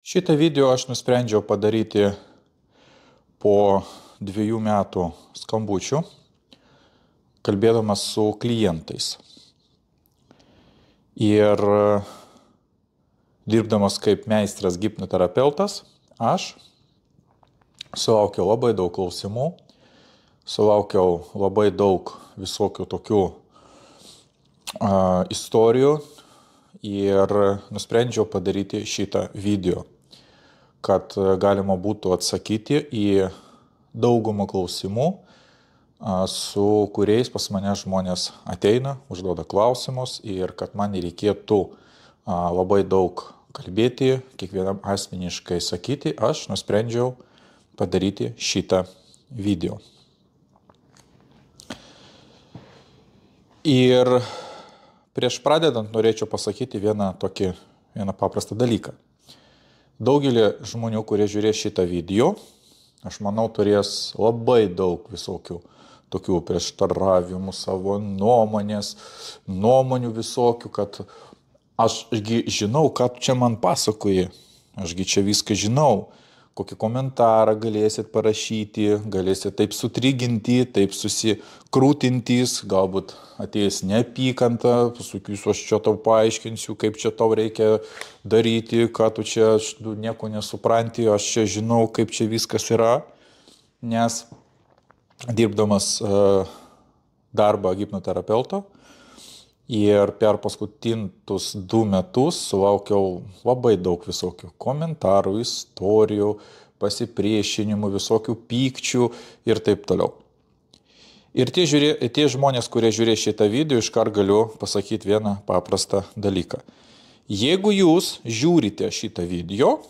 Šitą video aš nusprendžiau padaryti po 2 metų skambučių, kalbėdamas su klientais. Ir dirbdamas kaip meistras hipnoterapeutas, aš sulaukiau labai daug klausimų, sulaukiau labai daug visokių tokių istorijų ir nusprendžiau padaryti šitą video, kad galima būtų atsakyti į daugumą klausimų, su kuriais pas mane žmonės ateina, užduoda klausimus ir kad man nereikėtų labai daug kalbėti, kiekvienam asmeniškai sakyti, aš nusprendžiau padaryti šitą video. Ir prieš pradedant norėčiau pasakyti vieną paprastą dalyką. Daugelį žmonių, kurie žiūrės šitą video, aš manau, turės labai daug visokių tokių prieštaravimų, savo nuomonių visokių, kad ašgi žinau, ką čia man pasakoji, ašgi čia viską žinau, kokį komentarą galėsit parašyti, galėsit taip sutriginti, taip susikrūtintys, galbūt ateis neapykanta, pasakysiu, aš čia tau paaiškinsiu, kaip čia tau reikia daryti, ką tu čia nieko nesupranti, aš čia žinau, kaip čia viskas yra, nes dirbdamas darbą hipnoterapeuto ir per paskutinius 2 metus sulaukiau labai daug visokių komentarų, istorijų, pasipriešinimų, visokių pykčių ir taip toliau. Ir tie žmonės, kurie žiūrės šitą video, iškart galiu pasakyti vieną paprastą dalyką. Jeigu jūs žiūrite šitą video,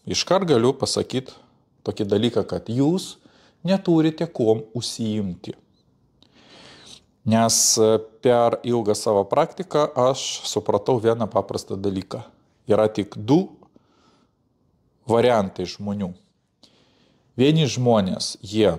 iškart galiu pasakyti tokį dalyką, kad jūs neturite kuom užsiimti. Nes per ilgą savo praktiką aš supratau vieną paprastą dalyką. Yra tik 2 variantai žmonių. Vieni žmonės, jie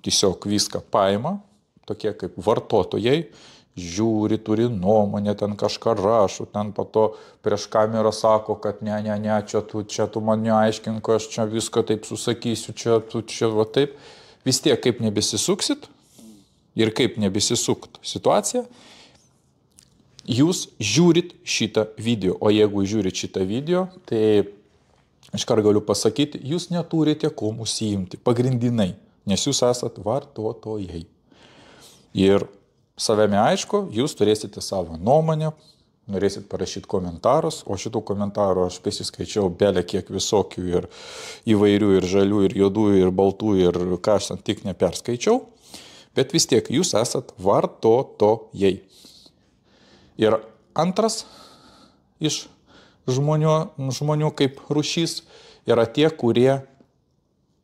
tiesiog viską paima, tokie kaip vartotojai, žiūri, turi nuomonę, ten kažką rašo, ten po to prieš kamerą sako, kad ne, čia tu man neaiškink, aš čia viską taip susakysiu, čia va taip. Vis tiek kaip nebesisuksit, ir kaip nebesisukt situaciją, jūs žiūrit šitą video. O jeigu žiūrit šitą video, tai iškart galiu pasakyti, jūs neturite kuom užsiimti, pagrindinai, nes jūs esat vartotojai. Ir savame aišku, jūs turėsite savo nuomonę, norėsit parašyti komentarus, o šitų komentarų aš pasiskaičiau belė kiek visokių ir įvairių, ir žalių, ir juodų, ir baltų, ir ką aš ten tik neperskaičiau. Bet vis tiek jūs esat vartotojai. Ir antras iš žmonių kaip rūšys yra tie, kurie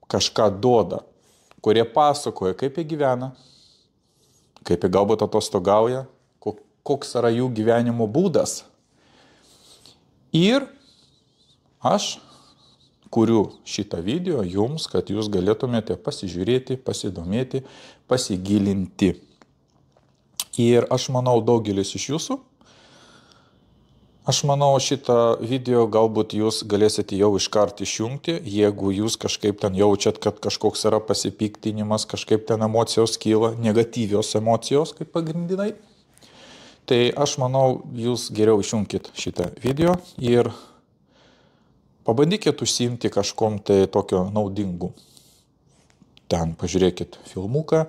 kažką duoda, kurie pasakoja, kaip jie gyvena, kaip jie galbūt atostogauja, koks yra jų gyvenimo būdas. Ir aš kuriu šitą video jums, kad jūs galėtumėte pasižiūrėti, pasidomėti, pasigilinti. Ir aš manau, daugelis iš jūsų, aš manau, šitą video galbūt jūs galėsite jau iškart išjungti, jeigu jūs kažkaip ten jaučiat, kad kažkoks yra pasipiktinimas, kažkaip ten emocijos kyla, negatyvios emocijos kaip pagrindinai. Tai aš manau, jūs geriau išjungkit šitą video ir pabandykit užsiimti kažkom tai tokio naudingu. Ten pažiūrėkit filmuką,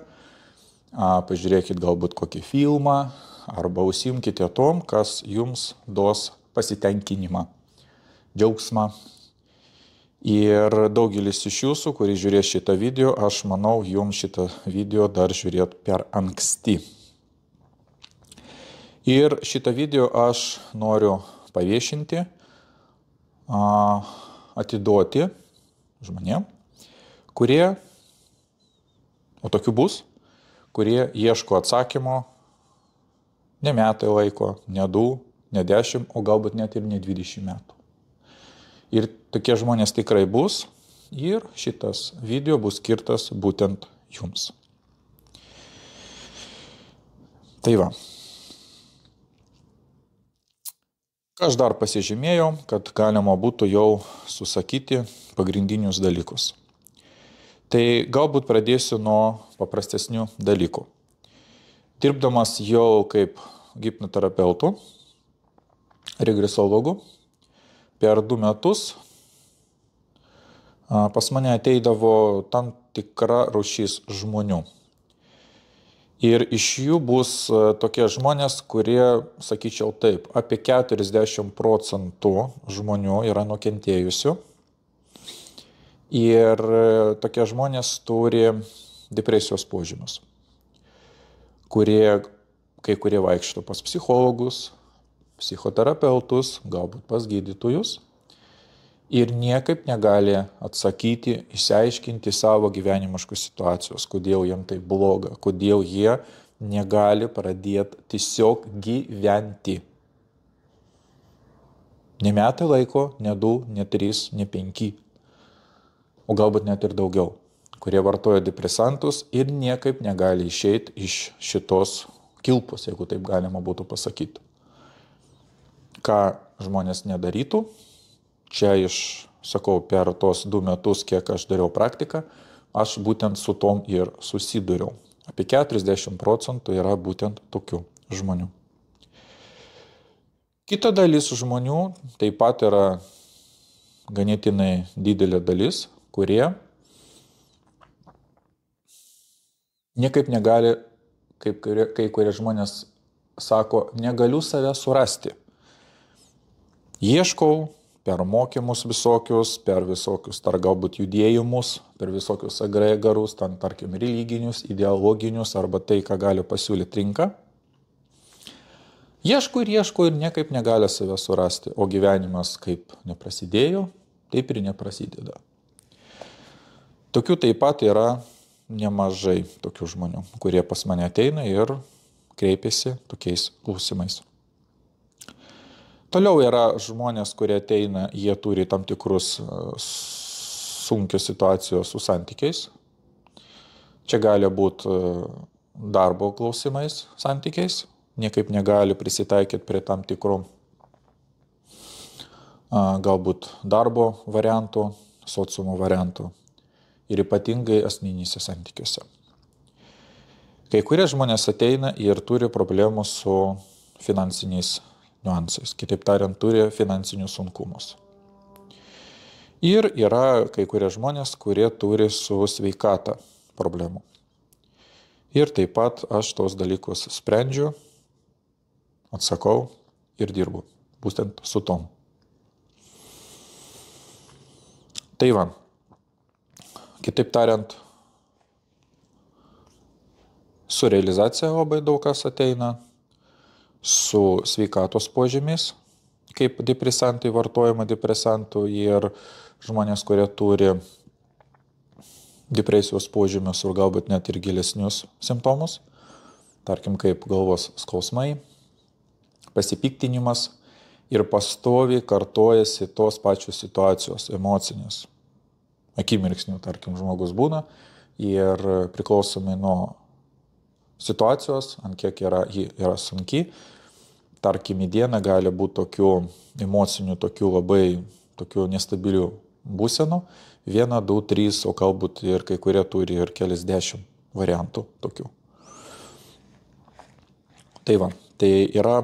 pažiūrėkit galbūt kokį filmą, arba užsiimkite tom, kas jums duos pasitenkinimą, džiaugsmą. Ir daugelis iš jūsų, kurie žiūrės šitą video, aš manau, jums šitą video dar žiūrėt per anksti. Ir šitą video aš noriu paviešinti, atiduoti žmonėm, kurie, o tokių bus, kurie ieško atsakymo ne metai laiko, ne 2, ne 10, o galbūt net ir ne 20 metų. Ir tokie žmonės tikrai bus ir šitas video bus skirtas būtent jums. Tai va. Aš dar pasižymėjau, kad galima būtų jau susakyti pagrindinius dalykus. Tai galbūt pradėsiu nuo paprastesnių dalykų. Dirbdamas jau kaip hipnoterapeutu, regresologu, per 2 metus pas mane ateidavo tam tikra rūšis žmonių. Ir iš jų bus tokie žmonės, kurie, sakyčiau taip, apie 40% žmonių yra nukentėjusių. Ir tokie žmonės turi depresijos požymius, kai kurie vaikšto pas psichologus, psichoterapeutus, galbūt pas gydytojus ir niekaip negali atsakyti, išsiaiškinti savo gyvenimiškos situacijos, kodėl jiem tai bloga, kodėl jie negali pradėti tiesiog gyventi. Ne metai laiko, ne 2, ne 3, ne 5, o galbūt net ir daugiau, kurie vartoja depresantus ir niekaip negali išeiti iš šitos kilpos, jeigu taip galima būtų pasakyti. Ką žmonės nedarytų, čia sakau, per tos 2 metus, kiek aš dariau praktiką, aš būtent su tom ir susidūriau. Apie 40% yra būtent tokių žmonių. Kita dalis žmonių taip pat yra ganėtinai didelė dalis, kurie niekaip negali, kaip kai kurie žmonės sako, negaliu save surasti. Ieškau per mokymus visokius, per visokius galbūt judėjimus, per visokius agregarus, tarkim religinius, ideologinius arba tai, ką gali pasiūlyti rinka. Ieškau ir niekaip negali save surasti, o gyvenimas kaip neprasidėjo, taip ir neprasideda. Tokių taip pat yra nemažai tokių žmonių, kurie pas mane ateina ir kreipiasi tokiais klausimais. Toliau yra žmonės, kurie ateina, jie turi tam tikrus sunkios situacijos su santykiais. Čia gali būti darbo klausimais santykiais, niekaip negali prisitaikyti prie tam tikrų galbūt darbo variantų, sociumo variantų ir ypatingai asmeninėse santykiuose. Kai kurie žmonės ateina ir turi problemų su finansiniais niuansais, kitaip tariant, turi finansinius sunkumus. Ir yra kai kurie žmonės, kurie turi su sveikata problemų. Ir taip pat aš tos dalykus sprendžiu, atsakau ir dirbu, būtent su tom. Tai va, kitaip tariant, su realizacija labai daug kas ateina, su sveikatos požymiais, kaip depresantai, vartojama depresantų ir žmonės, kurie turi depresijos požymius ir galbūt net ir gilesnius simptomus, tarkim kaip galvos skausmai, pasipiktinimas ir pastoviai kartojasi tos pačios situacijos emocinės. Akimirksnių, tarkim, žmogus būna ir priklausomai nuo situacijos, ant kiek ji yra sunki, tarkim, į dieną gali būti tokių emocinių, tokių nestabilių būsenų, 1, 2, 3, o galbūt ir kai kurie turi ir keliasdešimt variantų tokių. Tai va, tai yra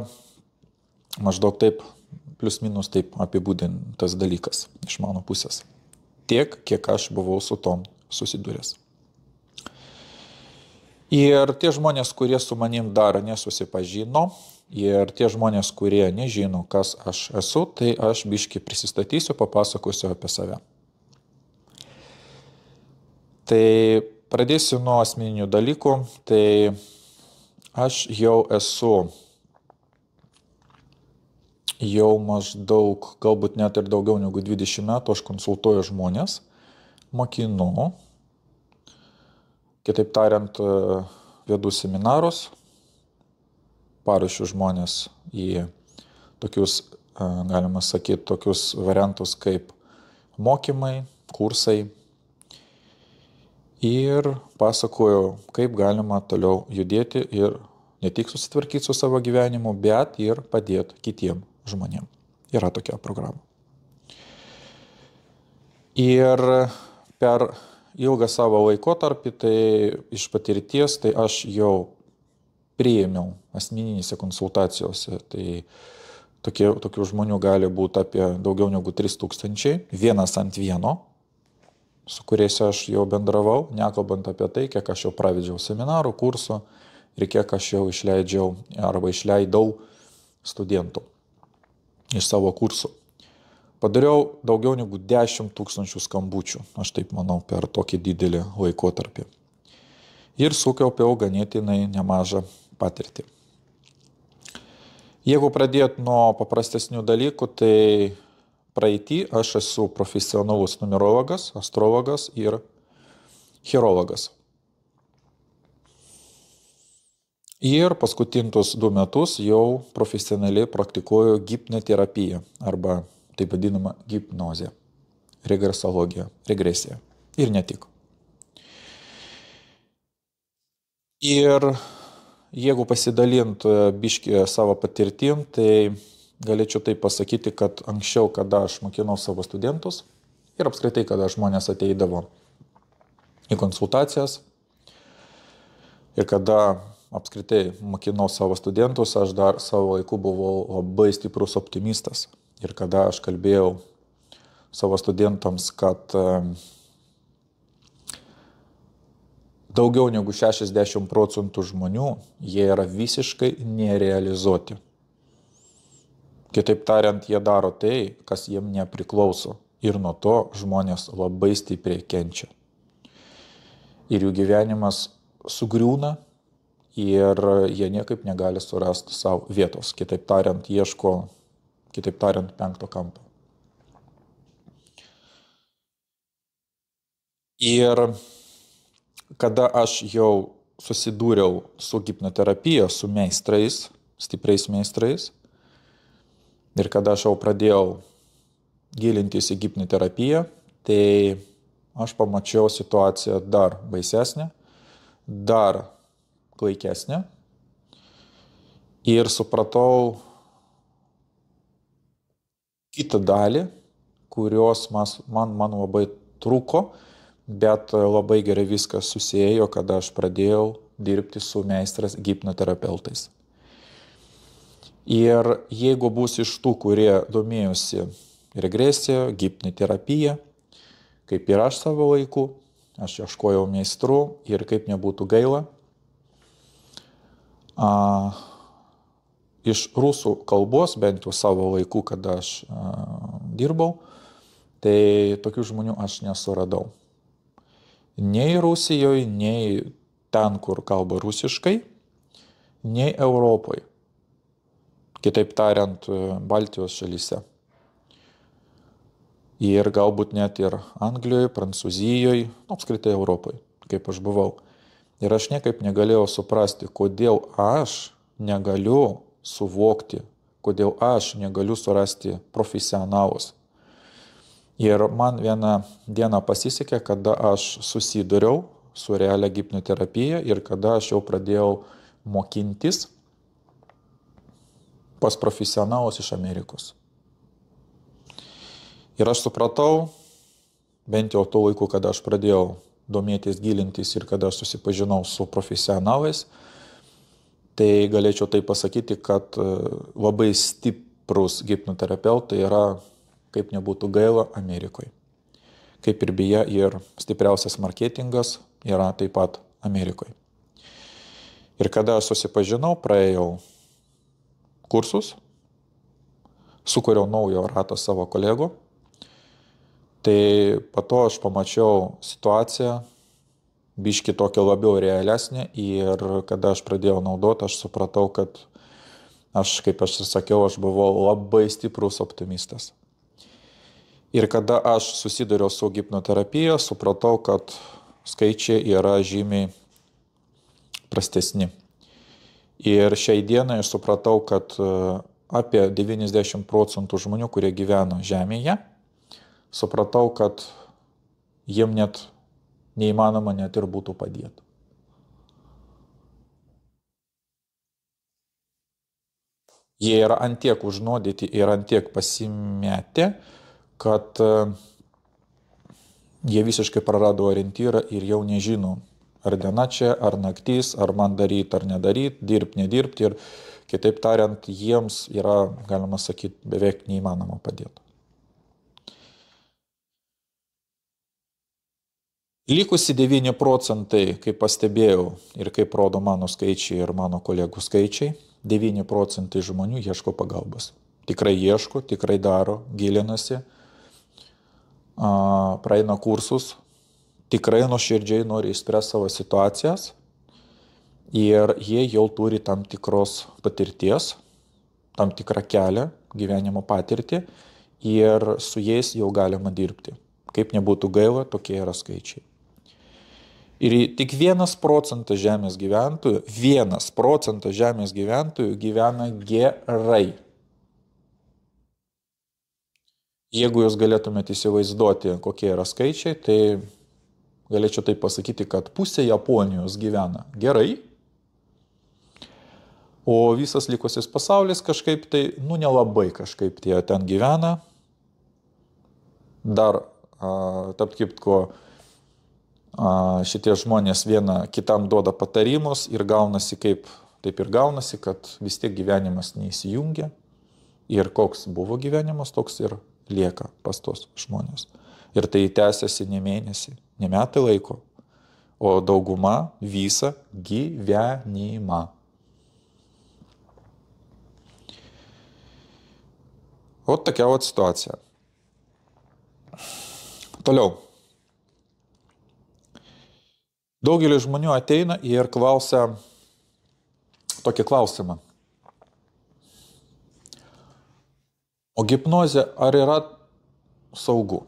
maždaug taip, plius minus taip apibūdintas dalykas iš mano pusės. Tiek, kiek aš buvau su tom susidūręs. Ir tie žmonės, kurie su manim dar nesusipažino, ir tie žmonės, kurie nežino, kas aš esu, tai aš biškį prisistatysiu, papasakosiu apie save. Tai pradėsiu nuo asmeninių dalykų. Tai aš jau esu maždaug, galbūt net ir daugiau negu 20 metų, aš konsultuoju žmonės, mokinu. Kitaip tariant, vedu seminarus, paruošiu žmonės į tokius, galima sakyti, tokius variantus kaip mokymai, kursai ir pasakoju, kaip galima toliau judėti ir ne tik susitvarkyti su savo gyvenimu, bet ir padėti kitiem žmonėm. Yra tokia programa. Ir per ilgą savo laikotarpį, tai iš patirties, tai aš jau priėmiau asmeninėse konsultacijose. Tai tokių žmonių gali būti apie daugiau negu 3000, vienas ant vieno, su kuriais aš jau bendravau, nekalbant apie tai, kiek aš jau pravedžiau seminarų, kursų ir kiek aš jau išleidžiau arba išleidau studentų iš savo kursų. Padariau daugiau negu 10 000 skambučių, aš taip manau, per tokį didelį laikotarpį. Ir sukaupiau ganėtinai nemažą patirtį. Jeigu pradėt nuo paprastesnių dalykų, tai praeitį aš esu profesionalus numerologas, astrologas ir chirologas. Ir paskutinius 2 metus jau profesionaliai praktikuoju hipnoterapiją arba taip vadinama hipnozė, regresologija, regresija ir ne tik. Ir jeigu pasidalint biškį savo patirtim, tai galėčiau taip pasakyti, kad anksčiau, kada aš mokinau savo studentus ir apskritai, kada žmonės ateidavo į konsultacijas ir kada apskritai mokinau savo studentus, aš dar savo laiku buvau labai stiprus optimistas. Ir kada aš kalbėjau savo studentams, kad daugiau negu 60% žmonių, jie yra visiškai nerealizuoti. Kitaip tariant, jie daro tai, kas jiem nepriklauso. Ir nuo to žmonės labai stipriai kenčia. Ir jų gyvenimas sugriūna ir jie niekaip negali surasti savo vietos. Kitaip tariant, ieško, penkto kampo. Ir kada aš jau susidūriau su hipnoterapija, su meistrais, stipriais meistrais, ir kada aš jau pradėjau gilintis į hipnoterapiją, tai aš pamačiau situaciją dar baisesnę, dar klaikesnę ir supratau kitą dalį, kurios man labai trūko, bet labai gerai viskas susėjo, kada aš pradėjau dirbti su meistras hipnoterapeutais. Ir jeigu bus iš tų, kurie domėjosi regresija, hipnoterapija, kaip ir aš savo laiku, aš ieškojau meistrų ir kaip nebūtų gaila, iš rusų kalbos, bent jau savo laiku, kada aš dirbau, tai tokių žmonių aš nesuradau. Nei Rusijoje, nei ten, kur kalba rusiškai, nei Europoje. Kitaip tariant, Baltijos šalyse. Ir galbūt net ir Anglijoje, Prancūzijoje, apskritai Europoje, kaip aš buvau. Ir aš niekaip negalėjau suprasti, kodėl aš negaliu suvokti, kodėl aš negaliu surasti profesionalus. Ir man vieną dieną pasisekė, kada aš susidūriau su realia hipnoterapija ir kada aš jau pradėjau mokintis pas profesionalus iš Amerikos. Ir aš supratau, bent jau tuo laiku, kada aš pradėjau domėtis, gilintis ir kada aš susipažinau su profesionalais, tai galėčiau tai pasakyti, kad labai stiprus hipnoterapeutai yra, kaip nebūtų gaila, Amerikoje. Kaip ir beje, ir stipriausias marketingas yra taip pat Amerikoje. Ir kada aš susipažinau, praėjau kursus, sukūriau naujo ratą savo kolegų, tai po to aš pamačiau situaciją, biškį tokia labiau realesnė ir kada aš pradėjau naudoti, aš supratau, kad aš, kaip aš ir sakiau, aš buvau labai stiprus optimistas. Ir kada aš susidūriau su hipnoterapija, supratau, kad skaičiai yra žymiai prastesni. Ir šiai dienai aš supratau, kad apie 90% žmonių, kurie gyvena Žemėje, supratau, kad jiem net neįmanoma net ir būtų padėti. Jie yra antiek užnuodyti ir antiek pasimetę, kad jie visiškai prarado orientyrą ir jau nežino, ar diena čia, ar naktis, ar man daryti, ar nedaryti, dirbti, nedirbti. Ir kitaip tariant, jiems yra, galima sakyti, beveik neįmanoma padėti. Likusi 9 procentai, kaip pastebėjau ir kaip rodo mano skaičiai ir mano kolegų skaičiai, 9 procentai žmonių ieško pagalbos. Tikrai ieško, tikrai daro, gilinasi, praeina kursus, tikrai nuoširdžiai nori išspręsti savo situacijas ir jie jau turi tam tikros patirties, tam tikrą kelią, gyvenimo patirtį ir su jais jau galima dirbti. Kaip nebūtų gaila, tokie yra skaičiai. Ir tik 1 procentas žemės gyventojų, 1 procentas žemės gyventojų gyvena gerai. Jeigu jūs galėtumėte įsivaizduoti, kokie yra skaičiai, tai galėčiau taip pasakyti, kad pusė Japonijos gyvena gerai, o visas likusis pasaulis kažkaip tai, nelabai kažkaip tie ten gyvena. Dar, tarp kitko, šitie žmonės viena kitam duoda patarimus ir gaunasi taip ir gaunasi, kad vis tiek gyvenimas neįsijungia ir koks buvo gyvenimas, toks ir lieka pas tos žmonės. Ir tai tęsiasi ne mėnesį, ne metai laiko, o dauguma visą gyvenimą. O tokia situacija. Toliau. Daugelis žmonių ateina ir klausia tokį klausimą. O hipnozė ar yra saugu?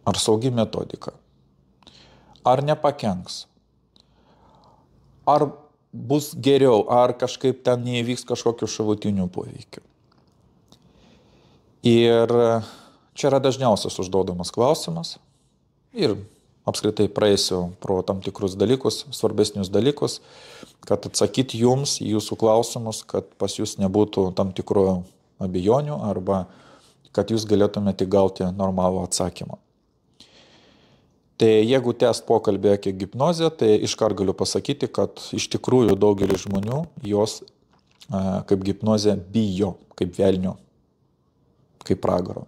Ar saugi metodika? Ar nepakenks? Ar bus geriau? Ar kažkaip ten neįvyks kažkokių šalutinių poveikių? Ir čia yra dažniausias užduodamas klausimas. Ir apskritai praeisiu pro tam tikrus dalykus, svarbesnius dalykus, kad atsakyti jums į jūsų klausimus, kad pas jūs nebūtų tam tikrų abejonių arba kad jūs galėtumėte gauti normalų atsakymą. Tai jeigu tęst pokalbį apie hipnozę, tai iškart galiu pasakyti, kad iš tikrųjų daugelis žmonių jos kaip hipnozę bijo, kaip velnio, kaip pragaro.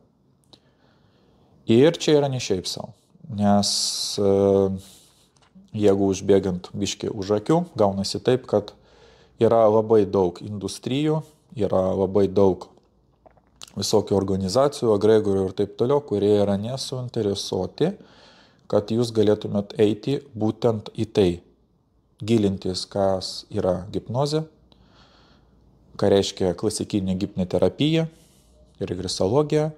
Ir čia yra ne šiaip savo. Nes jeigu užbėgant biškį už akių, gaunasi taip, kad yra labai daug industrijų, yra labai daug visokių organizacijų, agregorių ir taip toliau, kurie yra nesuinteresuoti, kad jūs galėtumėt eiti būtent į tai, gilintis, kas yra hipnozė, ką reiškia klasikinė hipnoterapija ir regresologija,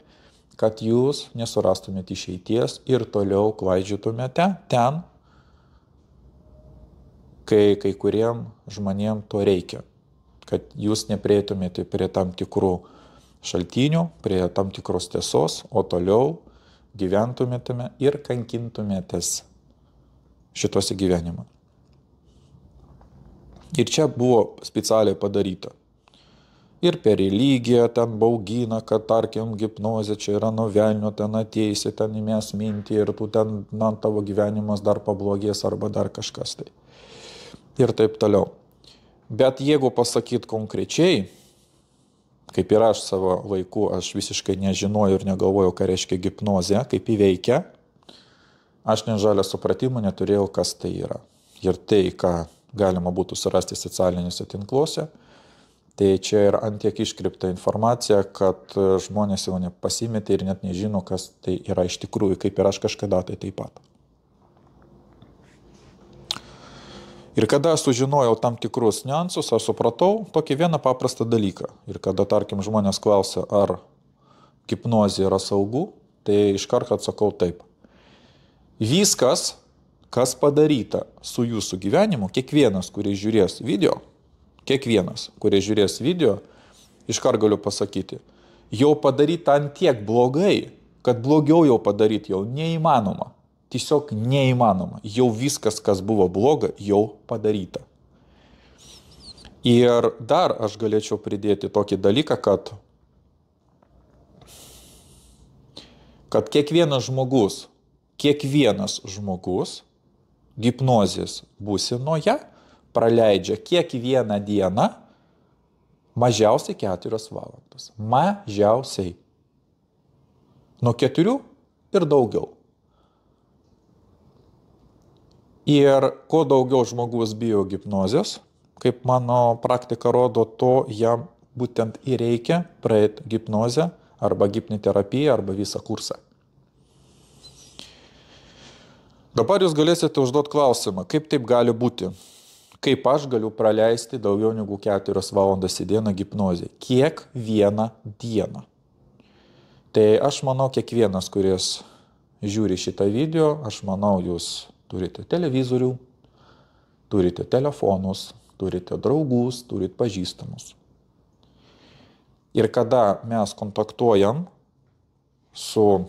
kad jūs nesurastumėte išeities ir toliau klaidžiotumėte ten, kai kuriem žmonėm to reikia. Kad jūs neprieitumėte prie tam tikrų šaltinių, prie tam tikros tiesos, o toliau gyventumėte ir kankintumėtės šitose gyvenimą. Ir čia buvo specialiai padaryta. Ir per religiją ten baugina, kad tarkim hipnozė čia yra nuo velnio, ten ateisi, ten įmės mintį ir tu ten, tavo gyvenimas dar pablogės arba dar kažkas tai. Ir taip toliau. Bet jeigu pasakyt konkrečiai, kaip ir aš savo laiku, aš visiškai nežinojau ir negalvojau, ką reiškia hipnozė, kaip įveikia, aš nežalio supratimo neturėjau, kas tai yra. Ir tai, ką galima būtų surasti socialiniuose tinkluose, tai čia yra antiek iškreipta informacija, kad žmonės jau nepasimetė ir net nežino, kas tai yra iš tikrųjų, kaip ir aš kažkada tai taip pat. Ir kada aš sužinojau tam tikrus niuansus, aš supratau tokį vieną paprastą dalyką. Ir kada, tarkim, žmonės klausia, ar hipnozė yra saugu, tai iš karto atsakau taip. Viskas, kas padaryta su jūsų gyvenimu, kiekvienas, kuris žiūrės video, iškart galiu pasakyti, jau padaryta antiek blogai, kad blogiau jau padaryti jau neįmanoma. Tiesiog neįmanoma. Jau viskas, kas buvo bloga, jau padaryta. Ir dar aš galėčiau pridėti tokį dalyką, kad kiekvienas žmogus hipnozės būsenoje praleidžia kiekvieną dieną mažiausiai 4 valandas. Mažiausiai. Nuo 4 ir daugiau. Ir kuo daugiau žmogus bijo hipnozės, kaip mano praktika rodo, to jam būtent ir reikia praeiti hipnozę arba hipnoterapiją arba visą kursą. Dabar jūs galėsite užduoti klausimą, kaip taip gali būti, kaip aš galiu praleisti daugiau negu 4 valandas į dieną hipnozę, kiekvieną dieną. Tai aš manau, kiekvienas, kuris žiūri šitą video, aš manau, jūs turite televizorių, turite telefonus, turite draugus, turite pažįstamus. Ir kada mes kontaktuojam su,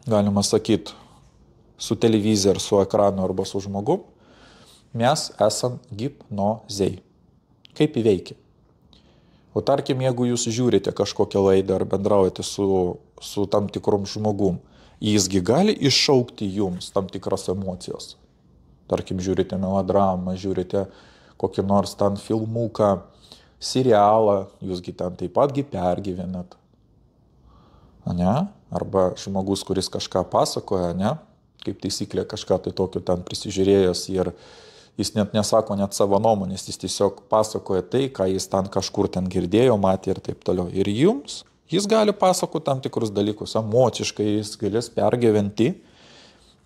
galima sakyti, su televizija ar su ekranu arba su žmogum, mes esam hipnozėj. Kaip įveikia? O tarkim, jeigu jūs žiūrite kažkokią laidą ar bendraujate su tam tikrom žmogum, jisgi gali iššaukti jums tam tikras emocijos. Tarkim, žiūrite melodramą, žiūrite kokį nors ten filmuką, serialą, jūsgi ten taip patgi pergyvenat. Ne? Arba žmogus, kuris kažką pasakoja, ne? Kaip taisyklė kažką tai tokio ten prisižiūrėjęs ir jis net nesako net savo nuomonės, jis tiesiog pasakoja tai, ką jis ten kažkur ten girdėjo, matė ir taip toliau. Ir jums, jis gali pasakoti tam tikrus dalykus, emociškai jis galės pergyventi.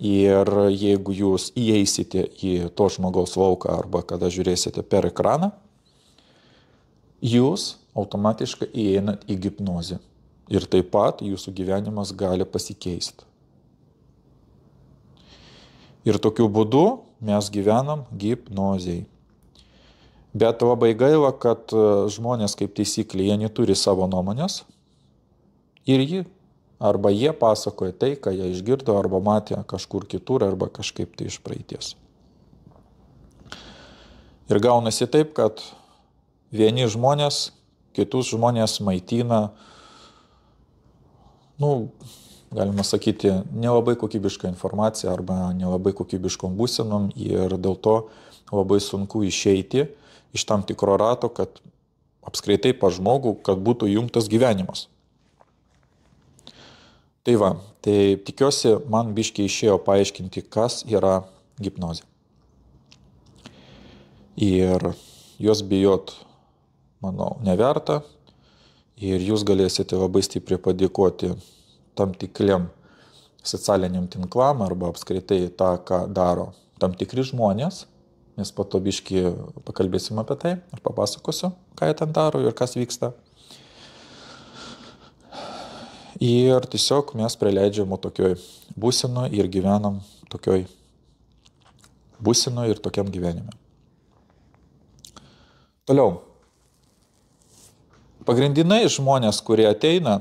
Ir jeigu jūs įeisite į to žmogaus lauką arba kada žiūrėsite per ekraną, jūs automatiškai įeinat į hipnozę. Ir taip pat jūsų gyvenimas gali pasikeisti. Ir tokiu būdu mes gyvenam hipnozėj. Bet labai gaila, kad žmonės kaip taisyklė, jie neturi savo nuomonės ir jie pasakoja tai, ką jie išgirdo arba matė kažkur kitur arba kažkaip tai iš praeities. Ir gaunasi taip, kad vieni žmonės, kitus žmonės maitina, galima sakyti, nelabai kokybišką informaciją arba nelabai kokybiškom būsenom ir dėl to labai sunku išeiti iš tam tikro rato, kad apskritai pas žmogų, kad būtų jungtas gyvenimas. Tai va, tai tikiuosi, man biškiai išėjo paaiškinti, kas yra hipnozė. Ir jos bijot, manau, neverta ir jūs galėsite labai stipriai padėkoti tam tikriem socialiniam tinklam arba apskritai tą, ką daro tam tikri žmonės. Mes po to biškį pakalbėsim apie tai ir papasakosiu, ką jie ten daro ir kas vyksta. Ir tiesiog mes praleidžiam tokioj būsenoj ir gyvenam tokioj būsenoj ir tokiam gyvenime. Toliau. Pagrindiniai žmonės, kurie ateina,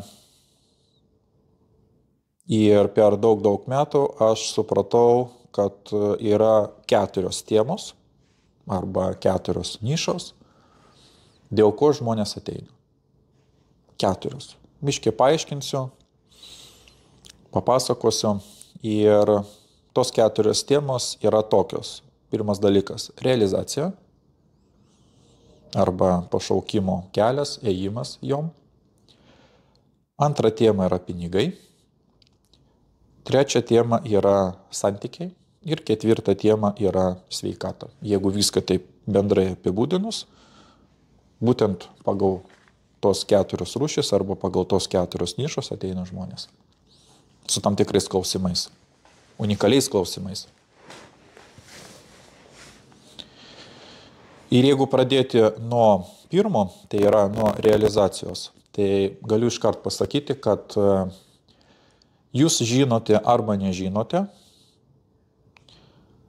ir per daug metų aš supratau, kad yra 4 temos arba 4 nišos, dėl ko žmonės ateina. 4. Biškį paaiškinsiu, papasakosiu ir tos 4 temos yra tokios. Pirmas dalykas – realizacija arba pašaukimo kelias, ėjimas jom. Antra tema yra pinigai. Trečia tema yra santykiai ir 4 tema yra sveikata. Jeigu viską taip bendrai apibūdinus, būtent pagal tos 4 rūšis arba pagal tos 4 nišos ateina žmonės. Su tam tikrais klausimais, unikaliais klausimais. Ir jeigu pradėti nuo pirmo, tai yra nuo realizacijos, tai galiu iškart pasakyti, kad jūs žinote arba nežinote,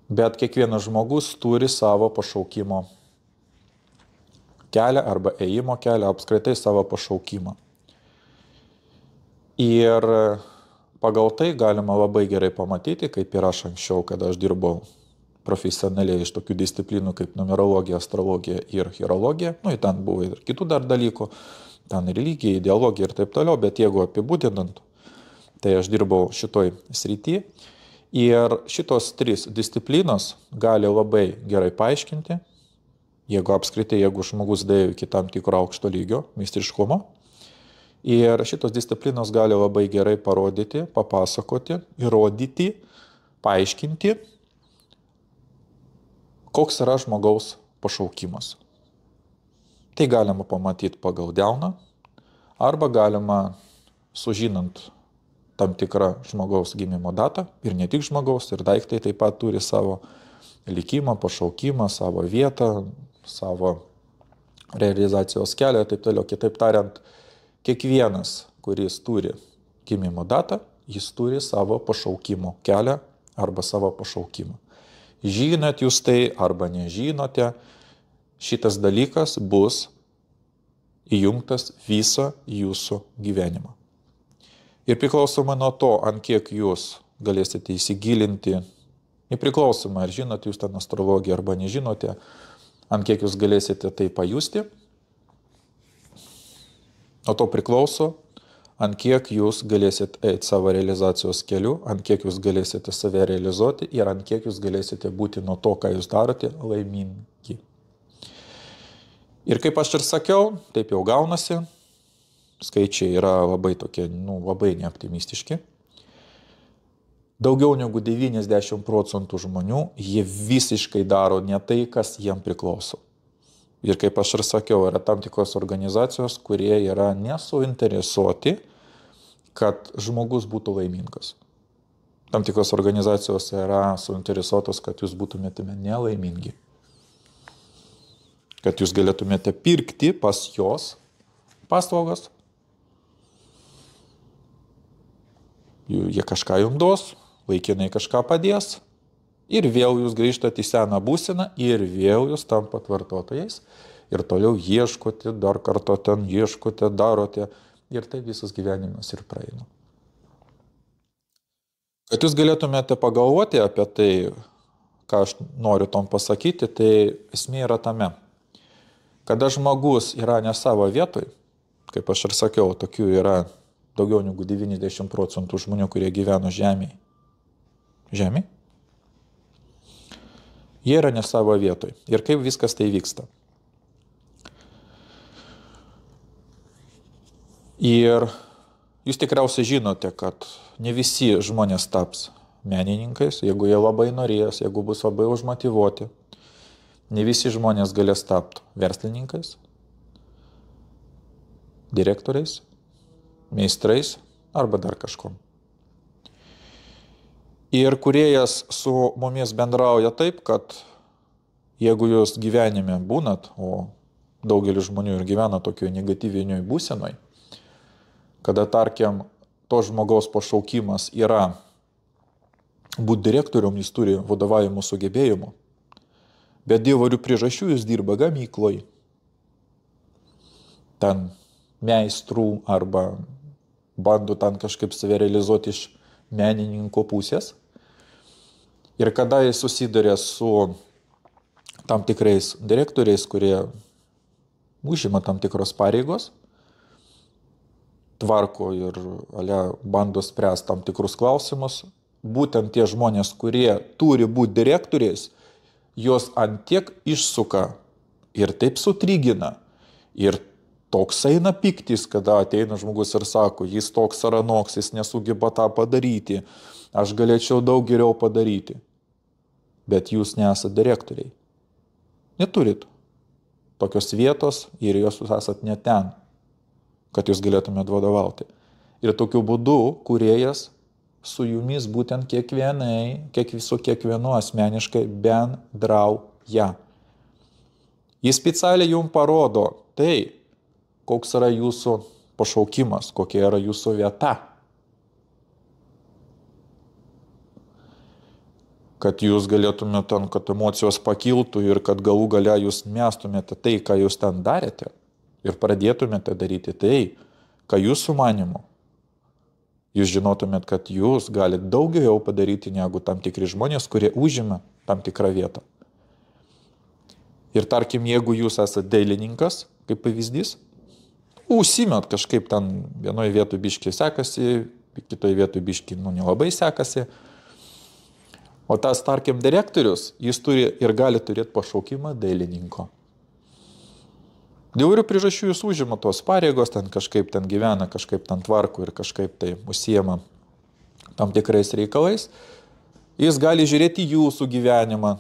bet kiekvienas žmogus turi savo pašaukimo kelią arba ėjimo kelią, apskritai savo pašaukimą. Ir pagal tai galima labai gerai pamatyti, kaip ir aš anksčiau, kada aš dirbau profesionaliai iš tokių disciplinų kaip numerologija, astrologija ir chirologija. Nu, ten buvo ir kitų dar dalykų, ten religija, ideologija ir taip toliau, bet jeigu apibūdinant, tai aš dirbau šitoj srity. Ir šitos 3 disciplinos gali labai gerai paaiškinti, jeigu žmogus dėjo iki tam tikro aukšto lygio, meistriškumo. Ir šitos disciplinos gali labai gerai parodyti, papasakoti, įrodyti, paaiškinti, koks yra žmogaus pašaukimas. Tai galima pamatyti pagal delną, arba galima, sužinant tam tikrą žmogaus gimimo datą, ir ne tik žmogaus, ir daiktai taip pat turi savo likimą, pašaukimą, savo vietą, savo realizacijos kelią, taip toliau. Kitaip tariant, kiekvienas, kuris turi gimimo datą, jis turi savo pašaukimo kelią arba savo pašaukimą. Žinot jūs tai arba nežinote, šitas dalykas bus įjungtas visą jūsų gyvenimą. Ir priklausomai nuo to, ant kiek jūs galėsite įsigilinti, nepriklausomai ar žinot jūs ten astrologiją arba nežinote, ant kiek jūs galėsite tai pajusti, nuo to priklauso, ant kiek jūs galėsite eiti savo realizacijos keliu, ant kiek jūs galėsite save realizuoti ir ant kiek jūs galėsite būti nuo to, ką jūs darote, laimingi. Ir kaip aš ir sakiau, taip jau gaunasi. Skaičiai yra labai tokie, labai neoptimistiški. Daugiau negu 90% žmonių, jie visiškai daro ne tai, kas jiem priklauso. Ir kaip aš ir sakiau, yra tam tikros organizacijos, kurie yra nesuinteresuoti, kad žmogus būtų laimingas. Tam tikros organizacijos yra suinteresuotos, kad jūs būtumėte nelaimingi. Kad jūs galėtumėte pirkti pas jos paslaugas. Jie kažką jums duos, laikinai kažką padės ir vėl jūs grįžtate į seną būseną ir vėl jūs tampat vartotojais ir toliau ieškote, dar kartą ten ieškote, darote ir tai visas gyvenimas ir praeina. Kad jūs galėtumėte pagalvoti apie tai, ką aš noriu tom pasakyti, tai esmė yra tame. Kada žmogus yra ne savo vietoj, kaip aš ir sakiau, tokių yra daugiau negu 90% žmonių, kurie gyveno žemėje. Žemėje? Jie yra ne savo vietoj. Ir kaip viskas tai vyksta. Ir jūs tikriausiai žinote, kad ne visi žmonės taps menininkais, jeigu jie labai norės, jeigu bus labai užmotyvuoti. Ne visi žmonės galės tapti verslininkais, direktoriais, meistrais arba dar kažkom. Ir kūrėjas su mumis bendrauja taip, kad jeigu jūs gyvenime būnat, o daugelis žmonių ir gyvena tokioje negatyvinioj būsenoj, kada, tarkim, to žmogaus pašaukimas yra būti direktorium, jis turi vadovavimo sugebėjimų, bet dėl įvairių priežasčių jis dirba gamykloj, ten meistrų arba bando ten kažkaip save realizuoti iš menininko pusės. Ir kada jis susiduria su tam tikrais direktoriais, kurie užima tam tikros pareigos, tvarko ir bando spręsti tam tikrus klausimus, būtent tie žmonės, kurie turi būti direktoriais, jos antiek išsuka ir taip sutrigina. Ir toks eina piktis, kada ateina žmogus ir sako, jis toks ar anoks, jis nesugeba tą padaryti, aš galėčiau daug geriau padaryti. Bet jūs nesate direktoriai. Neturit tokios vietos ir jūs esat ne ten, kad jūs galėtumėt vadovauti. Ir tokiu būdu kūrėjas su jumis būtent su kiekvienu asmeniškai bendrauja. Jis specialiai jums parodo tai, koks yra jūsų pašaukimas, kokia yra jūsų vieta. Kad jūs galėtumėte, kad emocijos pakiltų ir kad galų gale jūs mestumėte tai, ką jūs ten darėte ir pradėtumėte daryti tai, ką jūsų manimu jūs žinotumėt, kad jūs galite daugiau padaryti negu tam tikri žmonės, kurie užima tam tikrą vietą. Ir tarkim, jeigu jūs esate dailininkas, kaip pavyzdys, užsimet kažkaip ten vienoje vietoje biškiai sekasi, kitoje vietoje biškiai nelabai sekasi. O tas, tarkim, direktorius, jis turi ir gali turėti pašaukimą dailininko. Dėl įvairių priežasčių jis užima tos pareigos, ten kažkaip ten gyvena, kažkaip ten tvarko ir kažkaip tai užsiema tam tikrais reikalais. Jis gali žiūrėti jūsų gyvenimą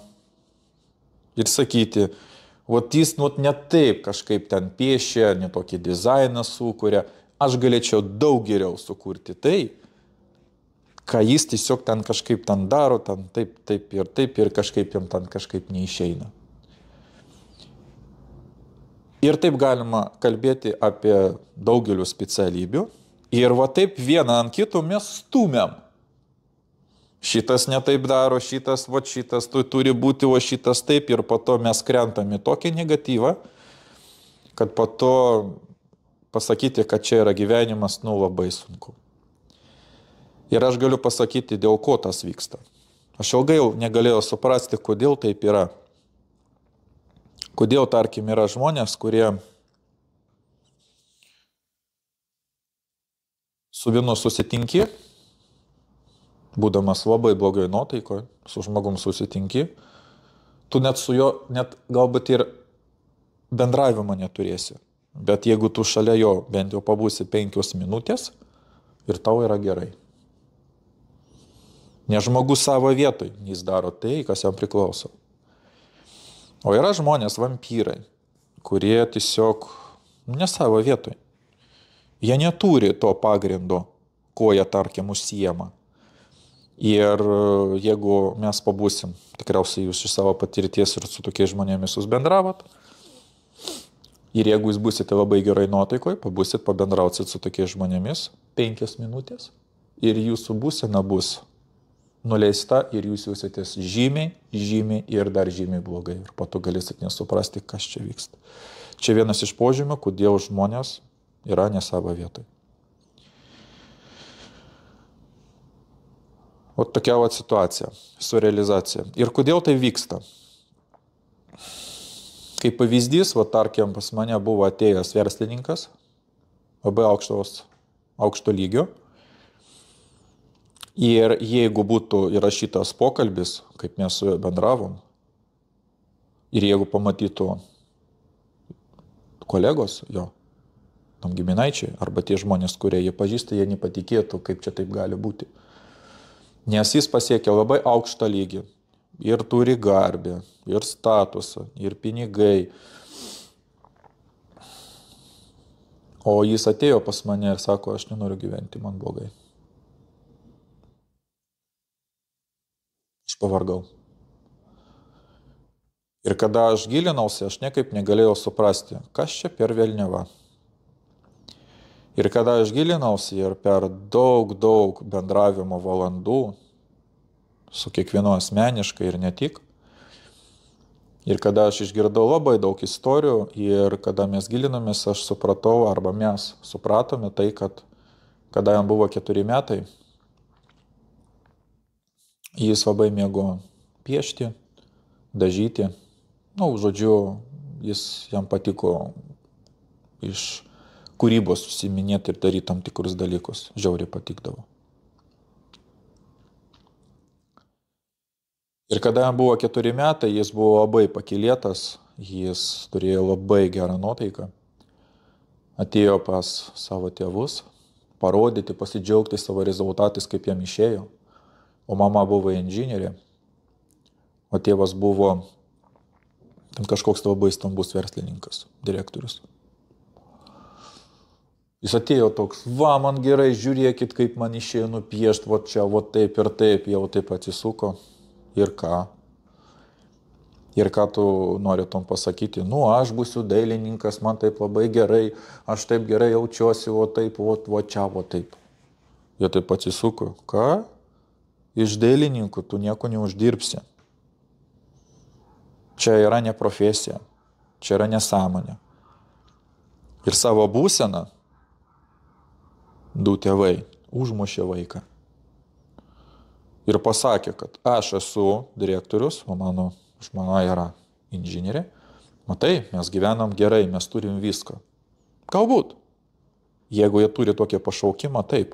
ir sakyti, vat jis ne taip kažkaip ten piešia, ne tokį dizainą sukuria, aš galėčiau daug geriau sukurti tai, ką jis tiesiog ten kažkaip ten daro, ten taip ir kažkaip jam ten kažkaip neišeina. Ir taip galima kalbėti apie daugelių specialybių. Ir va taip vieną ant kito mes stumiam. Šitas netaip daro, šitas turi būti, o šitas taip. Ir po to mes krentam į tokį negatyvą, kad po to pasakyti, kad čia yra gyvenimas, labai sunku. Ir aš galiu pasakyti, dėl ko tas vyksta. Aš ilgai negalėjau suprasti, kodėl taip yra. Kodėl, tarkim, yra žmonės, kurie su vienu susitinki, būdamas labai blogai nuotaikoje, su žmogum susitinki, tu net su juo, net galbūt ir bendravimo neturėsi. Bet jeigu tu šalia jo bent jau pabūsi 5 minutės ir tau yra gerai. Nes žmogus savo vietoj, jis daro tai, kas jam priklauso. O yra žmonės vampyrai, kurie tiesiog ne savo vietoj. Jie neturi to pagrindo, ko jie, tarkim, užsiema. Ir jeigu mes pabūsim, tikriausiai jūs iš savo patirties ir su tokiais žmonėmis jūs bendravot, ir jeigu jūs būsite labai gerai nuotaikoje, pabūsit, pabendrausit su tokiais žmonėmis 5 minutės, ir jūsų būsena bus nuleista ir jūs jausitės žymiai ir dar žymiai blogai. Ir po to galėsit nesuprasti, kas čia vyksta. Čia vienas iš požymių, kodėl žmonės yra ne savo vietoj. O tokia situacija, surrealizacija. Ir kodėl tai vyksta? Kaip pavyzdys, tarkim, pas mane buvo atėjęs verslininkas, labai aukšto lygio. Ir jeigu būtų įrašytas pokalbis, kaip mes su juo bendravom, ir jeigu pamatytų kolegos jo, tam giminaičiai, arba tie žmonės, kurie jį pažįsta, jie nepatikėtų, kaip čia taip gali būti. Nes jis pasiekė labai aukštą lygį. Ir turi garbę, ir statusą, ir pinigai. O jis atėjo pas mane ir sako, aš nenoriu gyventi, man blogai. Aš pavargau. Ir kada aš gilinausi, aš niekaip negalėjau suprasti, kas čia per velniava. Ir kada aš gilinausi ir per daug bendravimo valandų, su kiekvienu asmeniškai ir ne tik, ir kada aš išgirdau labai daug istorijų, ir kada mes gilinomės, aš supratau, arba mes supratome tai, kad kada jam buvo 4 metai, jis labai mėgo piešti, dažyti. Žodžiu, jam patiko iš kūrybos užsiiminėti ir daryti tam tikrus dalykus. Žiauriai patikdavo. Ir kada jam buvo 4 metai, jis buvo labai pakylėtas, jis turėjo labai gerą nuotaiką. Atėjo pas savo tėvus, parodyti, pasidžiaugti savo rezultatais, kaip jam išėjo. O mama buvo inžinierė, o tėvas buvo kažkoks labai stambus verslininkas, direktorius. Jis atėjo toks, man gerai, žiūrėkit, kaip man išėjo nupiešti, čia, taip ir taip, jau taip atsisuko. Ir ką? Ir ką tu nori tom pasakyti? Aš būsiu dailininkas, man taip labai gerai, aš taip gerai jaučiuosi, taip, čia, taip. Jie taip atsisuko. Ką? Iš dailininkų tu nieko neuždirbsi. Čia yra ne profesija, čia yra nesąmonė. Ir savo būseną 2 tėvai užmušė vaiką. Ir pasakė, kad aš esu direktorius, o mano žmona yra inžinierė. Matai, mes gyvenam gerai, mes turim viską. Galbūt. Jeigu jie turi tokį pašaukimą, taip.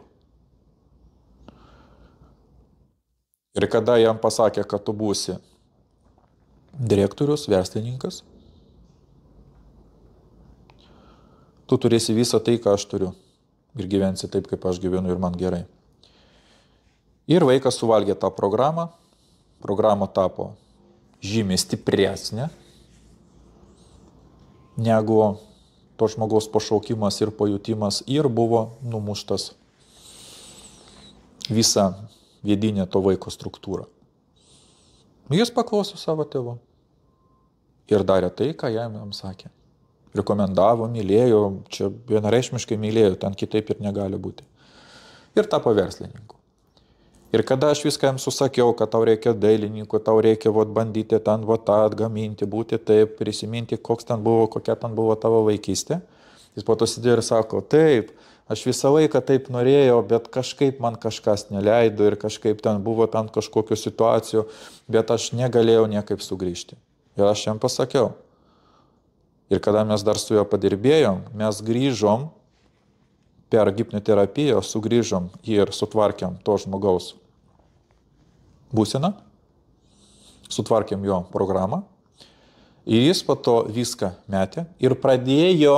Ir kada jam pasakė, kad tu būsi direktorius, verslininkas, tu turėsi visą tai, ką aš turiu. Ir gyvensi taip, kaip aš gyvenu ir man gerai. Ir vaikas suvalgė tą programą. Programa tapo žymiai stipresnė negu to žmogaus pašaukimas ir pajutimas ir buvo numuštas visa vidinė to vaiko struktūra. Jis paklausė savo tėvo ir darė tai, ką jam sakė. Rekomendavo, mylėjo, čia vienareikšmiškai mylėjo, ten kitaip ir negali būti. Ir tapo verslininku. Ir kada aš viską jam susakiau, kad tau reikia dailininkų, tau reikia bandyti ten tą atgaminti, būti taip, prisiminti, kokia ten buvo tavo vaikystė, jis po to sėdėjo ir sako, taip, aš visą laiką taip norėjau, bet kažkaip man kažkas neleido ir kažkaip ten buvo ten kažkokių situacijų, bet aš negalėjau niekaip sugrįžti. Ir aš jam pasakiau. Ir kada mes dar su juo padirbėjom, mes grįžom per hipnoterapiją, sugrįžom ir sutvarkėm to žmogaus būseną, sutvarkėm jo programą ir jis po to viską metė ir pradėjo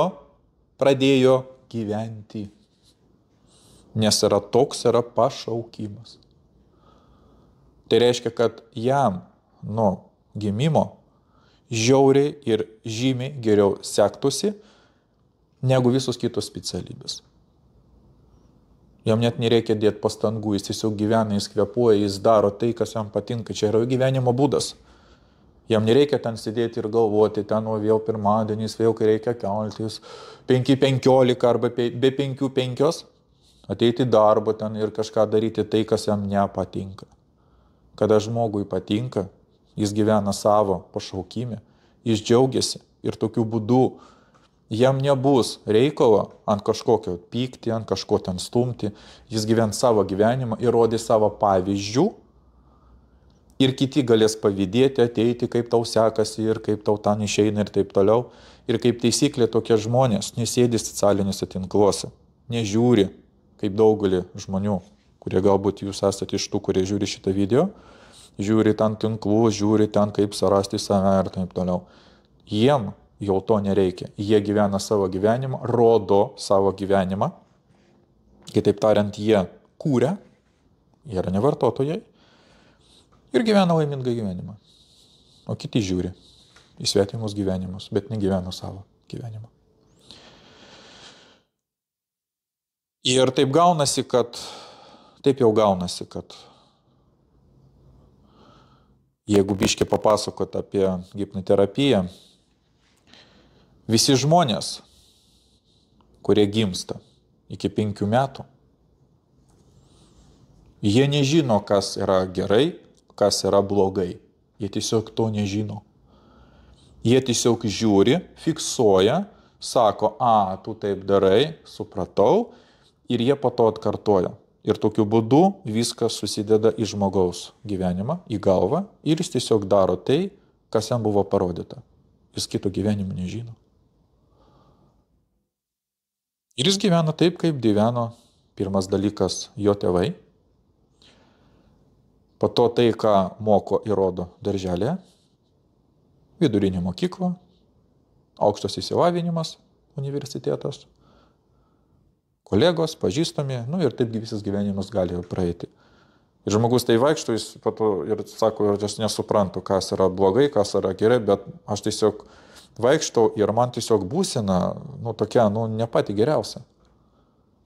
gyventi. Nes yra pašaukimas. Tai reiškia, kad jam nuo gimimo žiauriai ir žymiai geriau sektųsi negu visos kitos specialybės. Jam net nereikia dėti pastangų, jis tiesiog gyvena, jis kvėpuoja, jis daro tai, kas jam patinka. Čia yra gyvenimo būdas. Jam nereikia ten sėdėti ir galvoti, ten vėl pirmadienis, vėl kai reikia keltis, 5:15 arba be 5:05, ateiti į darbą ten ir kažką daryti tai, kas jam nepatinka. Kada žmogui patinka, jis gyvena savo pašaukime, jis džiaugiasi ir tokiu būdu jam nebus reikalo ant kažkokio pykti, ant kažko ten stumti, jis gyvens savo gyvenimą ir rodys savo pavyzdžių ir kiti galės pavydėti, ateiti, kaip tau sekasi ir kaip tau ten išeina ir taip toliau. Ir kaip taisyklė tokie žmonės nesėdi socialiniuose tinkluose, nežiūri, kaip daugelį žmonių, kurie galbūt jūs esate iš tų, kurie žiūri šitą video, žiūri ten tinklus, žiūri ten, kaip surasti save ir taip toliau. Jiem jau to nereikia. Jie gyvena savo gyvenimą, rodo savo gyvenimą. Kitaip tariant, jie kūrė, jie yra nevartotojai ir gyvena laimingą gyvenimą. O kiti žiūri į svetimus gyvenimus, bet negyvena savo gyvenimą. Ir taip jau gaunasi, kad jeigu biškį papasakot apie hipnoterapiją, visi žmonės, kurie gimsta iki 5 metų, jie nežino, kas yra gerai, kas yra blogai. Jie tiesiog to nežino. Jie tiesiog žiūri, fiksuoja, sako, tu taip darai, supratau, ir jie po to atkartoja. Ir tokiu būdu viskas susideda į žmogaus gyvenimą, į galvą, ir jis tiesiog daro tai, kas jam buvo parodyta. Jis kito gyvenimo nežino. Ir jis gyvena taip, kaip gyveno pirmas dalykas jo tėvai. Po to tai, ką moko ir rodo darželė, vidurinė mokykla, aukštas išsilavinimas, universitetas, kolegos, pažįstami, ir taip visas gyvenimas gali praeiti. Ir žmogus tai vaikšto, jis po to ir sako, ir aš nesuprantu, kas yra blogai, kas yra gerai, bet aš tiesiog vaikštau ir man tiesiog būsena, tokia, ne pati geriausia.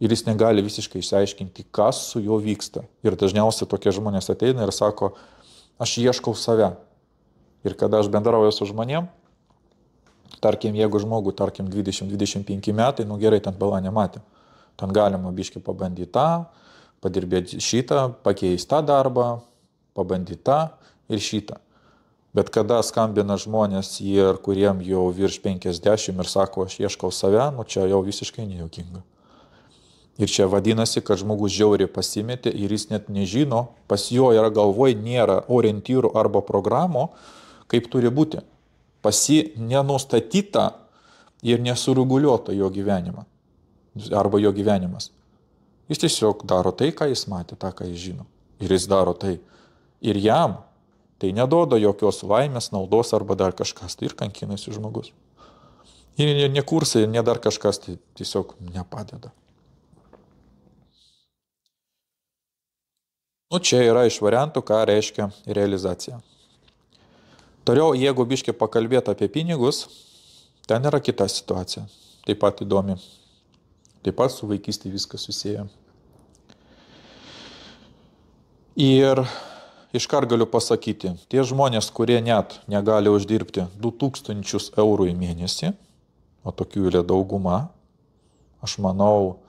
Ir jis negali visiškai išsiaiškinti, kas su juo vyksta. Ir dažniausiai tokie žmonės ateina ir sako, aš ieškau save. Ir kada aš bendrauju su žmonėm, tarkim, jeigu žmogui, 20-25 metai, gerai, ten bala nematė. Ten galima biškai pabandyti tą, padirbėti šitą, pakeisti tą darbą, pabandyti tą ir šitą. Bet kada skambina žmonės, kuriem jau virš 50 ir sako, aš ieškau save, čia jau visiškai nejuokinga. Ir čia vadinasi, kad žmogus žiauriai pasimetė ir jis net nežino, pas jo yra galvoj, nėra orientyrų arba programų, kaip turi būti. Pas jį nenustatyta ir nesureguliuota jo gyvenimą arba jo gyvenimas. Jis tiesiog daro tai, ką jis matė, tą, ką jis žino. Ir jis daro tai. Ir jam tai neduoda jokios laimės, naudos arba dar kažkas. Tai ir kankinasi žmogus. Ir ne kursai, ne dar kažkas, tai tiesiog nepadeda. Nu, čia yra iš variantų, ką reiškia realizacija. Toliau, jeigu biškai pakalbėti apie pinigus, ten yra kita situacija. Taip pat įdomi. Taip pat su vaikystė viskas susiję. Ir iškart galiu pasakyti, tie žmonės, kurie net negali uždirbti 2000 eurų į mėnesį, o tokių yra dauguma, aš manau,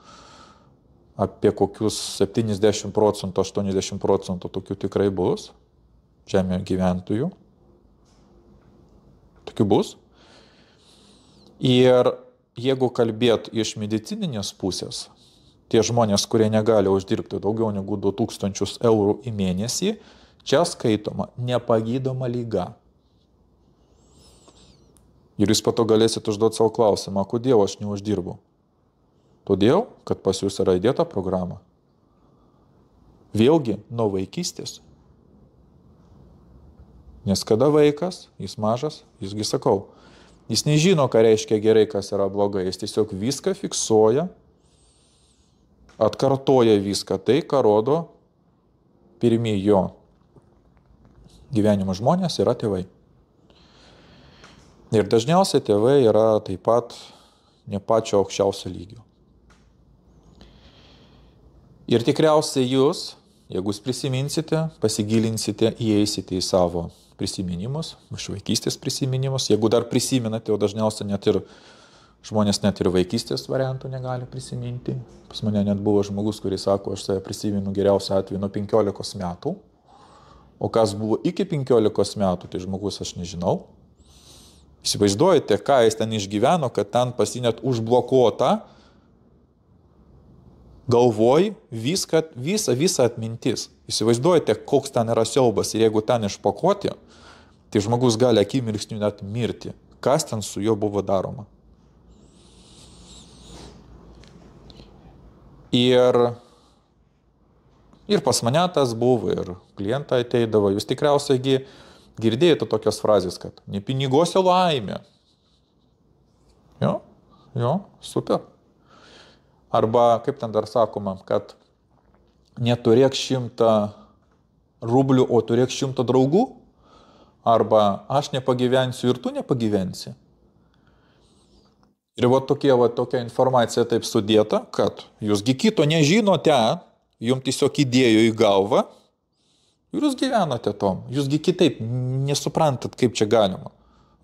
apie kokius 70%, 80% tokių tikrai bus, žemė gyventojų. Tokių bus. Ir jeigu kalbėt iš medicininės pusės, tie žmonės, kurie negali uždirbti daugiau negu 2000 eurų į mėnesį, čia skaitoma nepagydoma liga. Ir jūs pato galėsite užduoti savo klausimą, kodėl aš neuždirbu? Todėl, kad pas jūs yra įdėta programa. Vėlgi, nuo vaikystės. Nes kada vaikas, jis mažas, jisgi sakau, jis nežino, ką reiškia gerai, kas yra blogai. Jis tiesiog viską fiksuoja, atkartoja viską. Tai, ką rodo pirmi jo gyvenimo žmonės, yra tėvai. Ir dažniausiai tėvai yra taip pat ne pačio aukščiausio lygio. Ir tikriausiai jūs, jeigu jūs prisiminsite, pasigilinsite, įeisite į savo prisiminimus, iš vaikystės prisiminimus. Jeigu dar prisimenate, o dažniausiai net ir žmonės net ir vaikystės variantų negali prisiminti. Pas mane net buvo žmogus, kuris sako, aš save prisimenu geriausią atveju nuo 15 metų. O kas buvo iki 15 metų, tai žmogus aš nežinau. Įsivaizduojate, ką jis ten išgyveno, kad ten pas jį net užblokuota galvoj visa atmintis. Įsivaizduojate, koks ten yra siaubas ir jeigu ten išpakuoti, tai žmogus gali akimirksniu net mirti. Kas ten su juo buvo daroma? Ir pas mane tas buvo, ir klientai ateidavo. Jūs tikriausiai girdėjote tokios frazės, kad ne pinigose laimė. Jo, super. Arba, kaip ten dar sakoma, kad neturėk 100 rublių, o turėk 100 draugų. Arba aš nepagyvensiu ir tu nepagyvensi. Ir tokia informacija taip sudėta, kad jūsgi kito nežinote, jums tiesiog įdėjo į galvą ir jūs gyvenate tom. Jūsgi kitaip nesuprantat, kaip čia galima.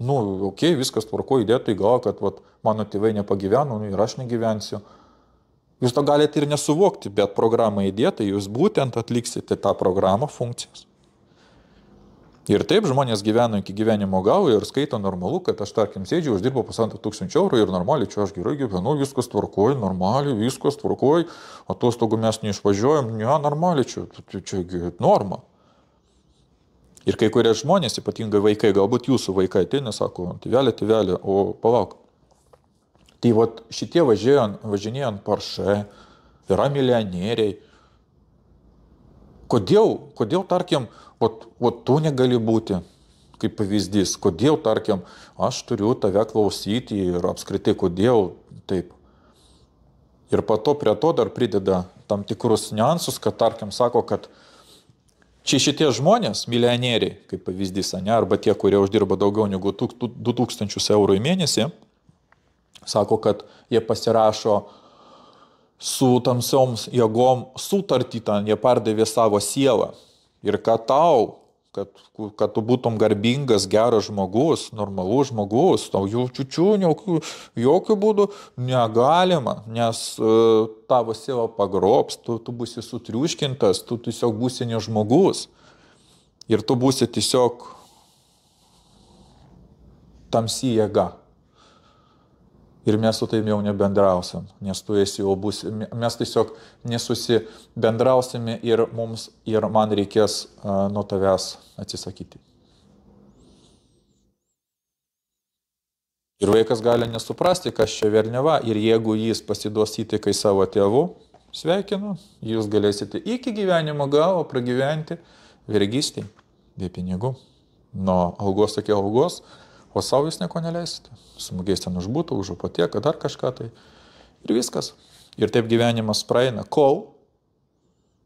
Viskas tvarko, įdėta į galvą, kad mano tėvai nepagyveno, ir aš negyvensiu. Jūs to galite ir nesuvokti, bet programą įdėta, jūs būtent atliksite tą programą funkcijas. Ir taip žmonės gyvena iki gyvenimo galo ir skaito normalu, kad aš, tarkim, sėdžiu, uždirbu 1500 eurų ir normaliai čia aš gerai gyvenu, viskas tvarkoj, normaliai, viskas tvarkoj, atostogų mes neišvažiuojam, normaliai, čia norma. Ir kai kurie žmonės, ypatingai vaikai, galbūt jūsų vaikai ateina, sako, tėvelė, o palauk. Tai šitie važinėja ant Porsche, yra milijonieriai. Kodėl tarkim, tu negali būti kaip pavyzdys? Kodėl, tarkim, aš turiu tave klausyti ir apskritai, kodėl taip? Ir po to prie to dar prideda tam tikrus niuansus, kad, tarkim, sako, kad čia šitie žmonės, milijonieriai, kaip pavyzdys, arba tie, kurie uždirba daugiau negu 2000 eurų į mėnesį, sako, kad jie pasirašo su tamsioms jėgom sutartį, jie pardavė savo sielą. Ir kad tu būtum garbingas, geras žmogus, normalus žmogus, tau jokių būdų negalima, nes tavo siela pagrobs, tu būsi sutriuškintas, tu tiesiog būsi ne žmogus. Ir tu būsi tiesiog tamsi jėga. Ir mes su tavim jau nebendrausim, nes tu esi jau būsi, mes tiesiog nesusibendrausime ir man reikės nuo tavęs atsisakyti. Ir vaikas gali nesuprasti, kas čia velniava, ir jeigu jis pasiduos įtaikai savo tėvų, sveikinu, jūs galėsite iki gyvenimo galo pragyventi vergystėj, be pinigų, nuo algos iki algos, o savo jūs nieko neleisite. Sumokėsite už butą, už apotieką, dar kažką tai. Ir viskas. Ir taip gyvenimas praeina, kol,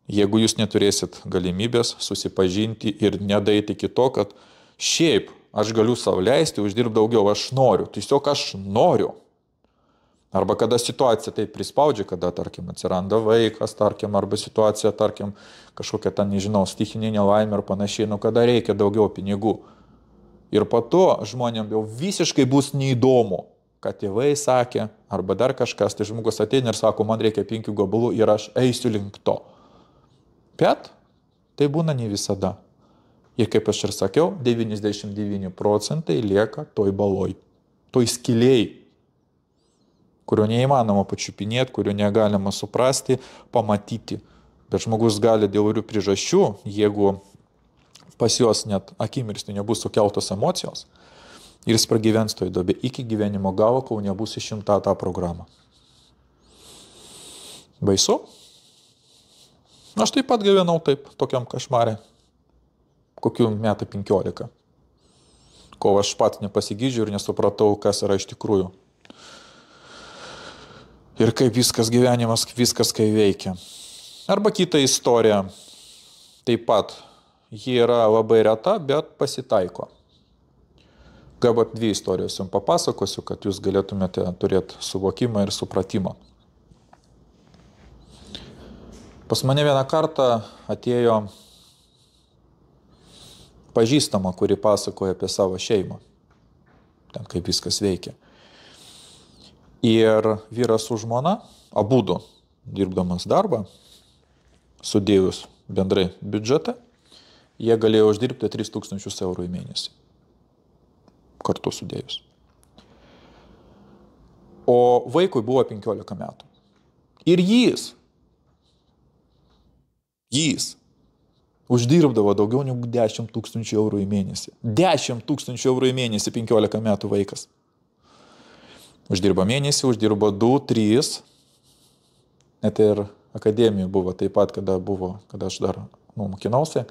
jeigu jūs neturėsit galimybės susipažinti ir nedaiti iki to, kad šiaip aš galiu savo leisti, uždirbti daugiau, aš noriu, tiesiog aš noriu. Arba kada situacija taip prispaudžia, kada, tarkim, atsiranda vaikas, tarkim, arba situacija, tarkim, kažkokia ten, nežinau, stichinė nelaimė ar panašiai, kada reikia daugiau pinigų. Ir po to žmonėms jau visiškai bus neįdomu, kad tėvai sakė, arba dar kažkas, tai žmogus ateina ir sako, man reikia 5 gabalų ir aš eisiu link to. Bet tai būna ne visada. Ir kaip aš ir sakiau, 99% lieka toj baloj, toj skylėj, kurio neįmanoma pačiupinėti, kurio negalima suprasti, pamatyti. Bet žmogus gali dėl įvairių priežasčių, jeigu pas juos net akimirksniu nebus sukeltos emocijos, ir jis pragyvens toj duobė iki gyvenimo galo, kol nebus išimta tą programą. Baisu? Aš taip pat gyvenau taip, tokiam kašmare. Kokių metų 15. Kol aš pat nepasigydžiau ir nesupratau, kas yra iš tikrųjų. Ir kaip viskas gyvenimas, viskas kai veikia. Arba kita istorija. Taip pat. Ji yra labai reta, bet pasitaiko. Galbūt 2 istorijos jums papasakosiu, kad jūs galėtumėte turėti suvokimą ir supratimą. Pas mane vieną kartą atėjo pažįstama, kuri pasakoja apie savo šeimą. Ten kaip viskas veikia. Ir vyras su žmona, abudu dirbdamas darbą, sudėjus bendrai biudžetą, jie galėjo uždirbti 3000 eurų į mėnesį. Kartu sudėjus. O vaikui buvo 15 metų. Ir jis uždirbdavo daugiau negu 10 000 eurų į mėnesį. 10 000 eurų į mėnesį 15 metų vaikas. Uždirbo mėnesį, uždirbo 2, 3. Net ir akademija buvo taip pat, kada aš dar mokinausi.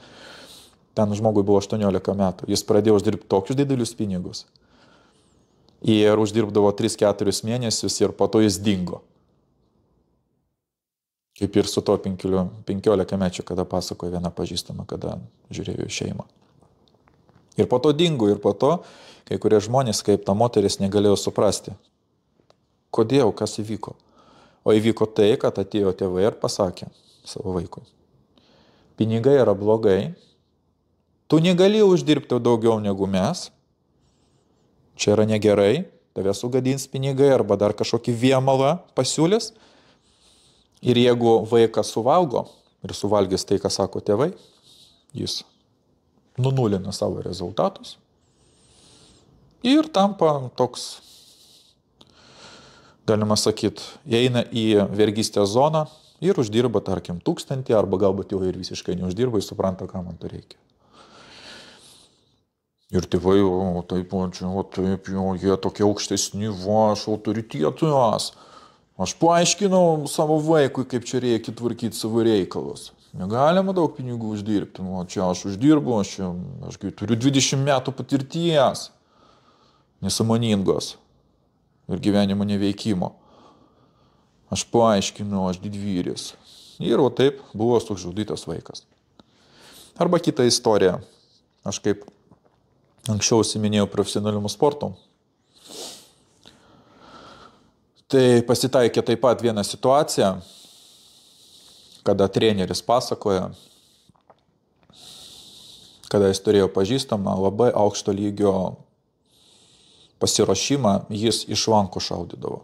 Ten žmogui buvo 18 metų. Jis pradėjo uždirbti tokius didelius pinigus. Ir uždirbdavo 3-4 mėnesius ir po to jis dingo. Kaip ir su to 15 mečiu, kada pasakoja viena pažįstama, kada žiūrėjo į šeimą. Ir po to dingo, ir po to kai kurie žmonės, kaip ta moteris, negalėjo suprasti. Kodėl, kas įvyko? O įvyko tai, kad atėjo tėvai ir pasakė savo vaikui. Pinigai yra blogai. Tu negali uždirbti daugiau negu mes. Čia yra negerai. Tave sugadins pinigai arba dar kažkokį vėmalą pasiūlys. Ir jeigu vaikas suvalgo ir suvalgys tai, ką sako tėvai, jis nunulina savo rezultatus ir tampa toks, galima sakyti, eina į vergystės zoną ir uždirba, tarkim, 1000 arba galbūt jau ir visiškai neuždirba, jis supranta, ką man to reikia. Ir tėvai, taip, jie tokie aukštesni, aš autoritetas. Aš paaiškinau savo vaikui, kaip čia reikia tvarkyti savo reikalus. Negalima daug pinigų uždirbti. Čia aš uždirbu, aš turiu 20 metų patirties. Nesąmoningos. Ir gyvenimo neveikimo. Aš paaiškinau, aš didvyris. Ir o taip buvo sužudytas vaikas. Arba kita istorija. Aš kaip anksčiau užsiminėjau profesionaliumu sportu. Tai pasitaikė taip pat viena situacija, kada treneris pasakoja, kada jis turėjo pažįstamą labai aukšto lygio pasiruošimą, jis iš lankų šaudydavo.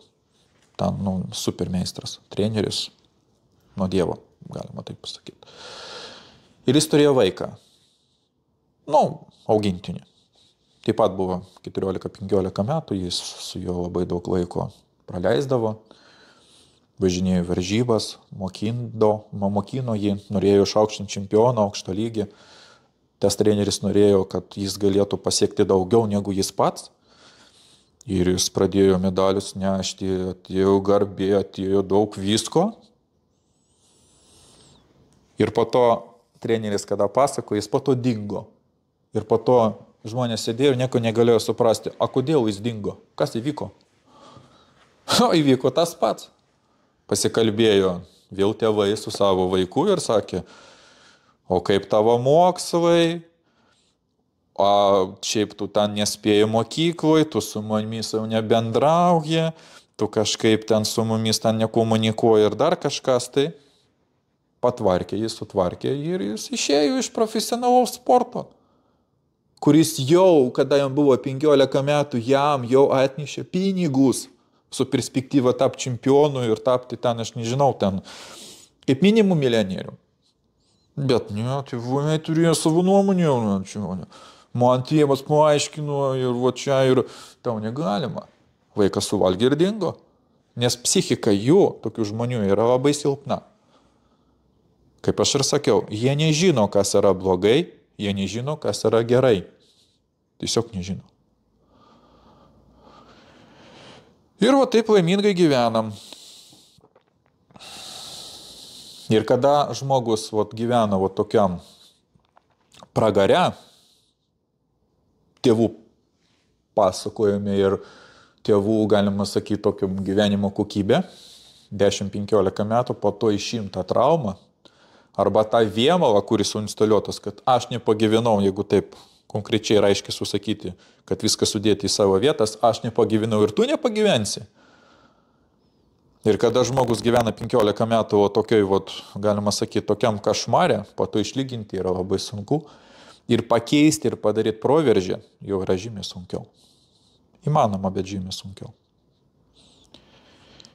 Ten, supermeistras, treneris nuo Dievo, galima taip pasakyti. Ir jis turėjo vaiką, augintinį. Taip pat buvo 14-15 metų, jis su juo labai daug laiko praleisdavo, važinėjo varžybas, mokino jį, norėjo išaukštinti čempioną, aukštą lygį. Tas treneris norėjo, kad jis galėtų pasiekti daugiau negu jis pats. Ir jis pradėjo medalius nešti, atėjo garbė, atėjo daug visko. Ir po to treneris, kada pasako, jis po to dingo. Ir po to žmonės sėdėjo ir nieko negalėjo suprasti, o kodėl jis dingo, kas įvyko. O įvyko tas pats. Pasikalbėjo vėl tėvai su savo vaiku ir sakė, o kaip tavo mokslai, o šiaip tu ten nespėjai mokykloje, tu su mumis jau nebendrauji, tu kažkaip ten su mumis ten nekomunikuoji ir dar kažkas tai. Patvarkė, jis sutvarkė ir jis išėjo iš profesionalaus sporto, kuris jau, kada jam buvo 15 metų, jam jau atnešė pinigus su perspektyva tapti čempionu ir tapti ten, aš nežinau, ten kaip minimum milijonierių. Bet ne, tėvai turėjo savo nuomonę, man tėvas paaiškino ir va čia ir tau negalima. Vaikas suvalgė ir dingo, nes psichika jų, tokių žmonių, yra labai silpna. Kaip aš ir sakiau, jie nežino, kas yra blogai, jie nežino, kas yra gerai. Tiesiog nežino. Ir va taip laimingai gyvenam. Ir kada žmogus gyvena tokiam pragare, tėvų pasakojami ir tėvų, galima sakyti, tokiam gyvenimo kokybė, 10-15 metų, po to išimta trauma, arba tą vėmalą, kuris suinstaliuotas, kad aš nepagyvenau, jeigu taip konkrečiai ir aiškiai susakyti, kad viską sudėti į savo vietas, aš nepagyvenau ir tu nepagyvensi. Ir kada žmogus gyvena 15 metų tokioj, galima sakyti, tokiam kašmare, po to išlyginti yra labai sunku. Ir pakeisti ir padaryti proveržį jau yra žymiai sunkiau. Įmanoma, bet žymiai sunkiau.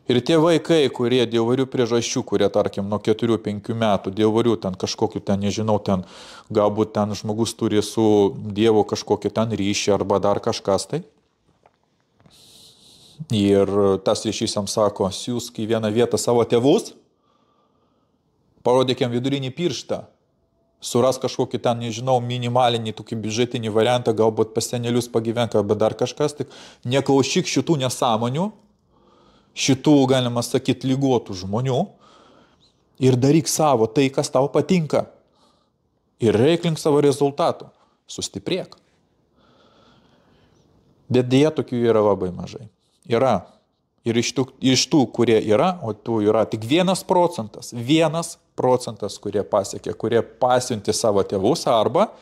Ir tie vaikai, kurie dėl varių priežasčių, kurie, tarkim, nuo 4-5 metų, dėl varių ten kažkokiu ten, nežinau, ten galbūt ten žmogus turi su Dievu kažkokį ten ryšį arba dar kažkas tai. Ir tas ryšys jam sako, siūsk į vieną vietą savo tėvus, parodyk jam vidurinį pirštą, suras kažkokį ten, nežinau, minimalinį tokį biudžetinį variantą, galbūt pas senelius pagyvenk, arba dar kažkas, tik neklausyk šitų nesąmonių, šitų, galima sakyti, ligotų žmonių ir daryk savo tai, kas tau patinka. Ir reiklink savo rezultatų. Sustiprėk. Bet dėja tokių yra labai mažai. Yra. Ir iš tų, kurie yra, o tų yra tik 1%, kurie pasiekė, kurie pasiuntė savo tėvus arba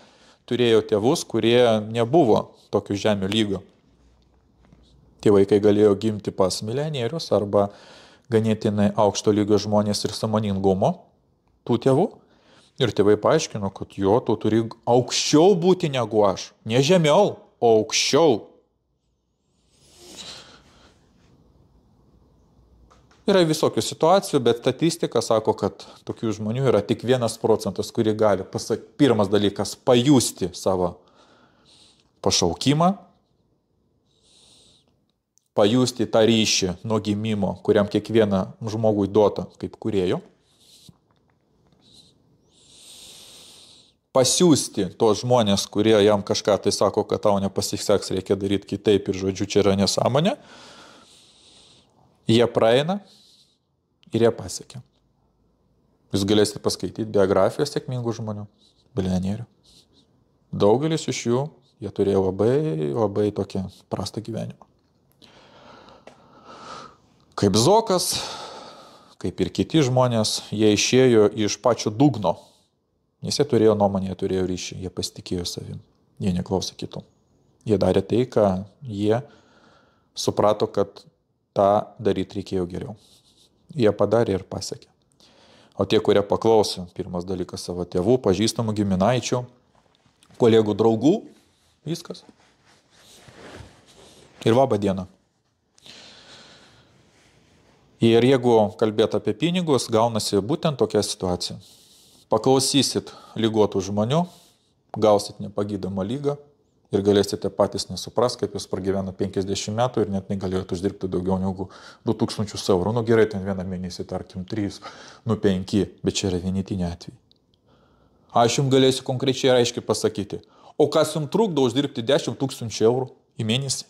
turėjo tėvus, kurie nebuvo tokių žemių lygio. Tie vaikai galėjo gimti pas milijonierius arba ganėtinai aukšto lygio žmonės ir sąmoningumo tų tėvų. Ir tėvai paaiškino, kad jo, tu turi aukščiau būti negu aš. Ne žemiau, o aukščiau. Yra visokių situacijų, bet statistika sako, kad tokių žmonių yra tik 1%, kurie gali, pirmas dalykas, pajusti savo pašaukimą, pajusti tą ryšį nuo gimimo, kuriam kiekvieną žmogui duota kaip kūrėjo, pasiųsti tos žmonės, kurie jam kažką tai sako, kad tau nepasiseks, reikia daryti kitaip ir žodžiu, čia yra nesąmonė, jie praeina ir jie pasiekia. Jūs galėsite paskaityti biografijas sėkmingų žmonių, milijonierių. Daugelis iš jų, jie turėjo labai tokią prastą gyvenimą. Kaip Zokas, kaip ir kiti žmonės, jie išėjo iš pačio dugno. Nes jie turėjo nuomonę, jie turėjo ryšį, jie pasitikėjo savim, jie neklausė kitų. Jie darė tai, ką jie suprato, kad tą daryti reikėjo geriau. Jie padarė ir pasiekė. O tie, kurie paklausė, pirmas dalykas savo tėvų, pažįstamų, giminaičių, kolegų, draugų, viskas. Ir labą dieną. Ir jeigu kalbėt apie pinigus, gaunasi būtent tokia situacija. Paklausysit ligotų žmonių, gausit nepagydomą lygą, Ir galėsite patys nesupras, kaip jis pragyveno 50 metų ir net negalėtų uždirbti daugiau negu 2000 eurų. Nu gerai, ten vieną mėnesį, tarkim, 3, 5, bet čia yra vienetiniai atvejai. Aš jums galėsiu konkrečiai ir aiškiai pasakyti, o kas jums trukdo uždirbti 10 000 eurų į mėnesį?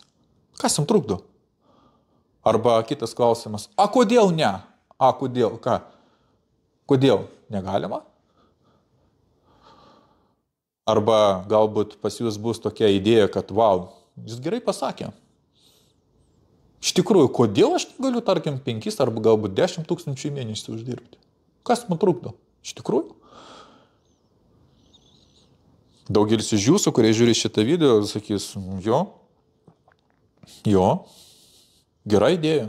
Kas jums trukdo? Arba kitas klausimas, a kodėl ne? A kodėl, ką? Kodėl negalima? Arba galbūt pas jūs bus tokia idėja, kad wow, jis gerai pasakė. Iš tikrųjų, kodėl aš negaliu, tarkim, 5 arba galbūt 10 000 į mėnesį uždirbti? Kas man trukdo? Iš tikrųjų? Daugelis iš jūsų, kurie žiūri šitą video, sakys, jo, gera idėja.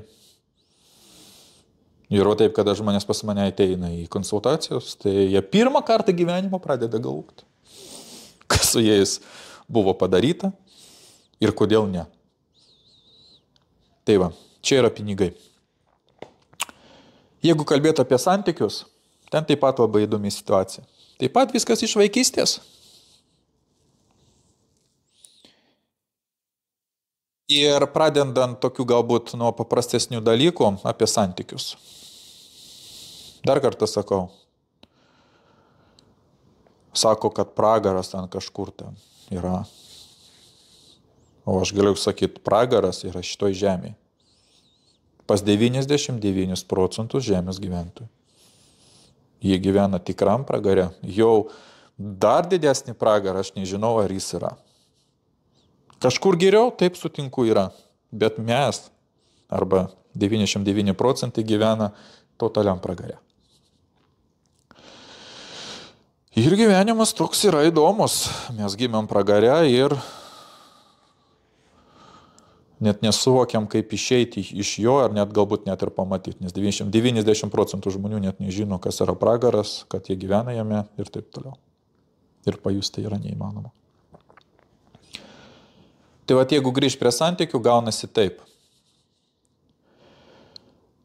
Ir o taip, kada žmonės pas mane ateina į konsultacijos, tai jie pirmą kartą gyvenimo pradeda galvoti, kas su jais buvo padaryta ir kodėl ne. Tai va, čia yra pinigai. Jeigu kalbėtų apie santykius, ten taip pat labai įdomi situacija. Taip pat viskas iš vaikystės. Ir pradedant tokių galbūt nuo paprastesnių dalykų apie santykius. Dar kartą sakau. Sako, kad pragaras ten kažkur ten yra. O aš galiu sakyti, pragaras yra šitoj žemėje. Pas 99% žemės gyventojų. Jie gyvena tikram pragare. Jau dar didesnį pragarą aš nežinau, ar jis yra. Kažkur geriau, taip sutinku, yra. Bet mes, arba 99% gyvena totaliam pragare. Ir gyvenimas toks yra įdomus. Mes gimėm pragare ir net nesuvokiam, kaip išeiti iš jo, ar net galbūt net ir pamatyti. Nes 90% žmonių net nežino, kas yra pragaras, kad jie gyvena jame ir taip toliau. Ir pajusti yra neįmanoma. Tai va, jeigu grįžt prie santykių, gaunasi taip,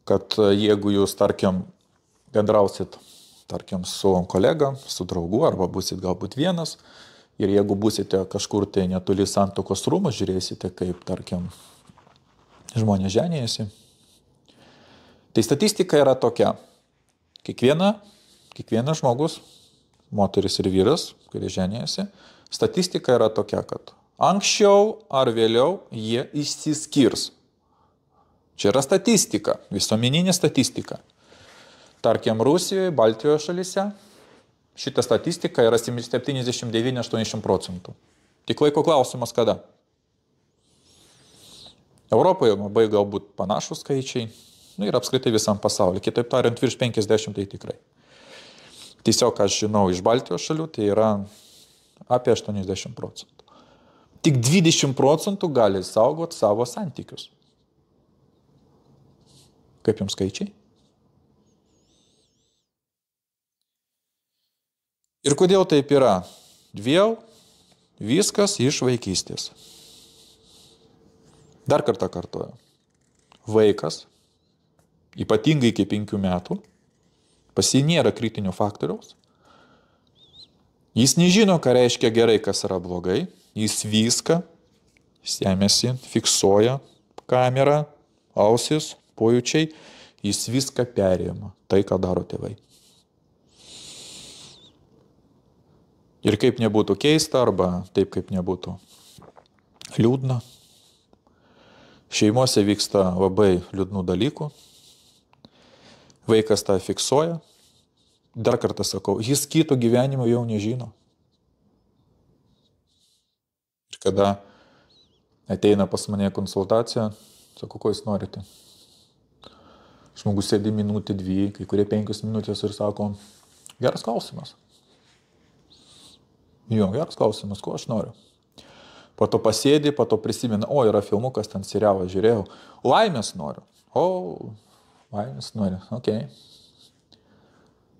kad jeigu jūs, tarkim, bendrausit, tarkim, su kolega, su draugu, arba būsit galbūt vienas, ir jeigu būsite kažkur tai netoli santuokos rūmų, žiūrėsite, kaip, tarkim, žmonės ženijasi. Tai statistika yra tokia. Kiekvienas žmogus, moteris ir vyras, kurie ženijasi, statistika yra tokia, kad anksčiau ar vėliau jie išsiskirs. Čia yra statistika, visuomeninė statistika. Tarkim, Rusijoje, Baltijos šalyse šita statistika yra 79-80%. Tik laiko klausimas kada. Europoje labai galbūt panašus skaičiai, ir apskritai visam pasaulyje. Kitaip tariant, virš 50 tai tikrai. Tiesiog aš žinau iš Baltijos šalių, tai yra apie 80%. Tik 20% gali saugoti savo santykius. Kaip jums skaičiai? Ir kodėl taip yra? Vėl viskas iš vaikystės. Dar kartą kartuoju. Vaikas, ypatingai iki 5 metų, pas jį nėra kritinio faktoriaus. Jis nežino, ką reiškia gerai, kas yra blogai. Jis viską stemiasi, fiksuoja kamerą, ausis, pojūčiai. Jis viską perėma. Tai, ką daro tėvai. Ir kaip nebūtų keista, arba taip, kaip nebūtų liūdna. Šeimose vyksta labai liūdnų dalykų. Vaikas tą fiksuoja. Dar kartą sakau, jis kito gyvenimo jau nežino. Ir kada ateina pas mane konsultacija, sakau, ko jūs norite? Žmogus sėdi minutę, 2, kai kurie 5 minutės ir sako, geras klausimas. Jo, geras klausimas, ko aš noriu. Po to pasėdi, po to prisimena, o, yra filmukas, ten serialą žiūrėjau. Laimės noriu. O, laimės noriu, okei.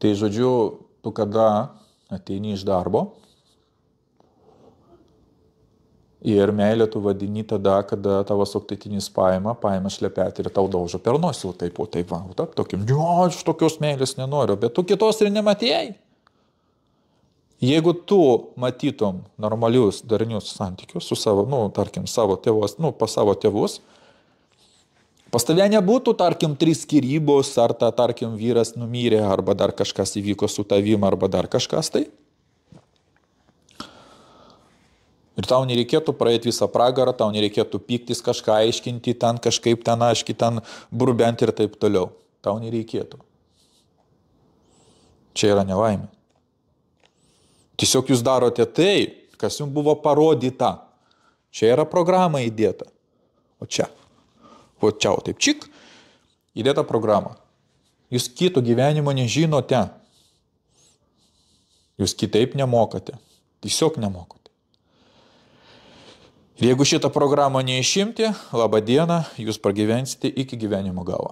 Tai žodžiu, tu kada ateini iš darbo ir meilę tu vadini tada, kada tavo suktatinis paima šlepetį ir tau daužo per nosį. Taip, o taip, va, tokiam, aš tokios meilės nenoriu, bet tu kitos ir nematėjai. Jeigu tu matytum normalius, darnius santykius su savo, tarkim, savo tėvus, pas savo tėvus, pas tave nebūtų, tarkim, 3 skyrybos, ar tarkim, vyras numirė, arba dar kažkas įvyko su tavim, arba dar kažkas tai. Ir tau nereikėtų praeiti visą pragarą, tau nereikėtų pyktis, kažką aiškinti, ten kažkaip ten aiškiai, ten burbenti ir taip toliau. Tau nereikėtų. Čia yra nelaimė. Tiesiog jūs darote tai, kas jums buvo parodyta. Čia yra programa įdėta. O čia. O čia, taip čik, įdėta programa. Jūs kito gyvenimo nežinote. Jūs kitaip nemokate. Tiesiog nemokate. Ir jeigu šitą programą neišimti, labą dieną, jūs pragyvensite iki gyvenimo galo.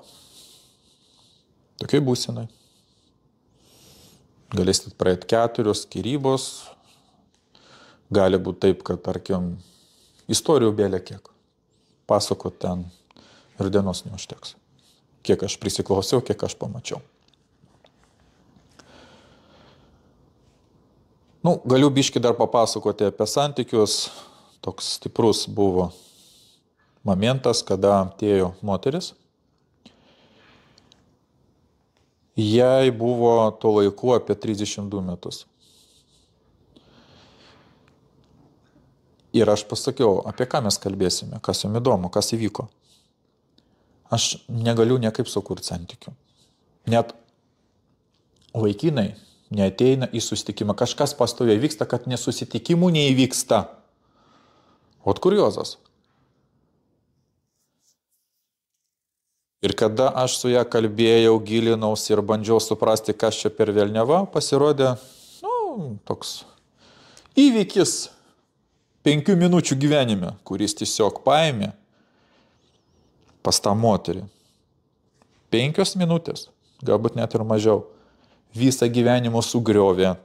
Tokiai būsenai. Galėsite praeiti 4 skyrybos. Gali būti taip, kad, tarkim, istorijų bėlė kiek. Pasakot ten ir dienos neužteks. Kiek aš prisiklausiau, kiek aš pamačiau. Galiu biškį dar papasakoti apie santykius. Toks stiprus buvo momentas, kada atėjo moteris. Jai buvo tuo laiku apie 32 metus. Ir aš pasakiau, apie ką mes kalbėsime, kas jums įdomu, kas įvyko. Aš negaliu niekaip sukurti santykių. Net vaikinai neateina į susitikimą. Kažkas pastoviai vyksta, kad nesusitikimų neįvyksta. Ot kuriozas. Ir kada aš su ją kalbėjau, gilinausi ir bandžiau suprasti, kas čia per velniava, pasirodė, toks įvykis 5 minučių gyvenime, kuris tiesiog paėmė pas tą moterį. 5 minutės, galbūt net ir mažiau, visą gyvenimą sugriovė.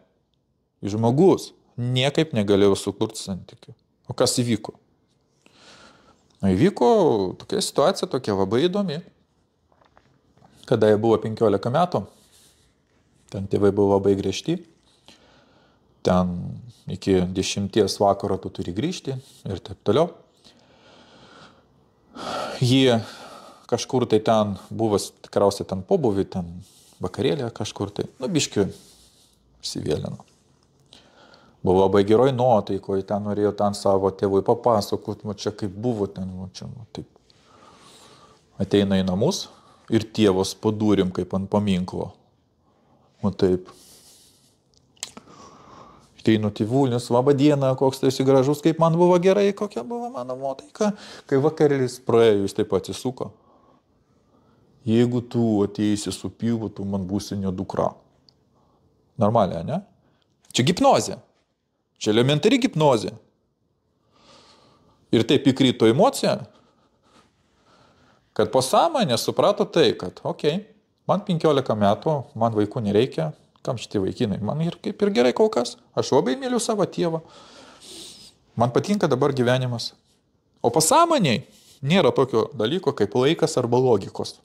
Žmogus niekaip negalėjo sukurti santykių. O kas įvyko? Įvyko tokia situacija, tokia labai įdomi. Kada jai buvo 15 metų, ten tėvai buvo labai griežti, ten iki 10 vakaro tu turi grįžti ir taip toliau. Ji kažkur tai ten buvo, tikriausiai ten pobuvį, ten vakarėlė kažkur tai, biškiu įsivėlino. Buvo labai geroj nuotaikoje, ten norėjo ten savo tėvui papasakot, čia kaip buvo ten, čia, taip. Ateina į namus ir tėvas padūrim kaip ant paminklo. Taip. Ateinu tėvulis, labą dieną, koks tai esi gražus, kaip man buvo gerai, kokia buvo mano nuotaika. Kai vakarėlis praėjo, jis taip atsisuko. Jeigu tu ateisi su pyvu, tu man būsi ne dukra. Normaliai, ne? Čia hipnozė. Čia elementari hipnozė. Ir taip įkrito emocija, kad po sąmonę suprato tai, kad man 15 metų, man vaikų nereikia, kam šitie vaikinai, man ir kaip ir gerai kol kas, aš labai myliu savo tėvą, man patinka dabar gyvenimas. O pasąmoniai nėra tokio dalyko kaip laikas arba logikos.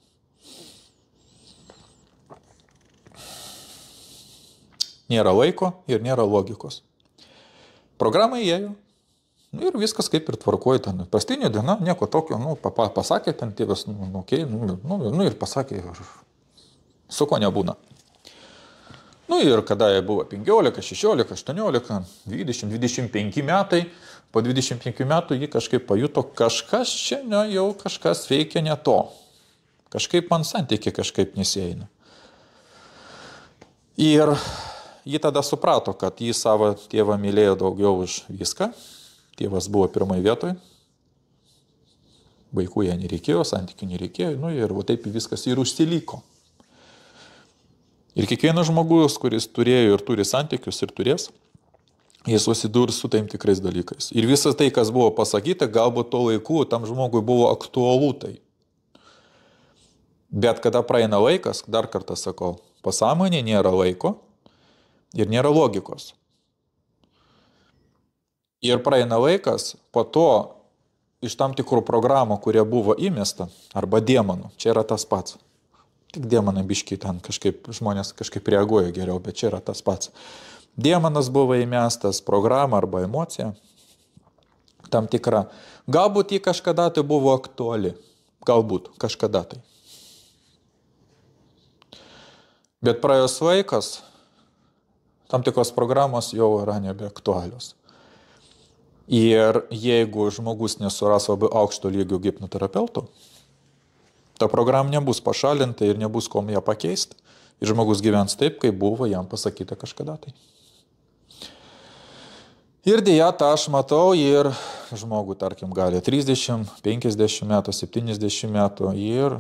Nėra laiko ir nėra logikos. Programa įėjo ir viskas kaip ir tvarkoja ten. Pastinė diena, nieko tokio, pasakė ten tėvas, ir pasakė, su ko nebūna. Ir kada jai buvo 15, 16, 18, 20, 25 metai, po 25 metų ji kažkaip pajuto, kažkas čia jau kažkas veikia ne to. Kažkaip man santykiai kažkaip nesieina. Ir ji tada suprato, kad jį savo tėvą mylėjo daugiau už viską. Tėvas buvo pirmai vietoj. Vaikų jie nereikėjo, santykių nereikėjo. Ir taip viskas ir užsiliko. Ir kiekvienas žmogus, kuris turėjo ir turi santykius ir turės, jis susidurs su tam tikrais dalykais. Ir visas tai, kas buvo pasakyta, galbūt to laiku tam žmogui buvo aktualu tai. Bet kada praeina laikas, dar kartą sakau, pasąmonė nėra laiko, ir nėra logikos. Ir praeina laikas, po to iš tam tikrų programų, kurie buvo įmesta, arba demonų, čia yra tas pats. Tik demonai biškiai ten kažkaip, žmonės kažkaip reaguoja geriau, bet čia yra tas pats. Demonas buvo įmestas, programa arba emocija tam tikra. Galbūt ji kažkada tai buvo aktuali. Galbūt kažkada tai. Bet praėjus laikas, tam tikros programos jau yra nebeaktualios. Ir jeigu žmogus nesuras labai aukšto lygio hipnoterapeutų, ta programa nebus pašalinta ir nebus kom ją pakeisti. Ir žmogus gyvens taip, kaip buvo jam pasakyta kažkada tai. Ir dėja, tą aš matau ir žmogų, tarkim, gali 30, 50 metų, 70 metų ir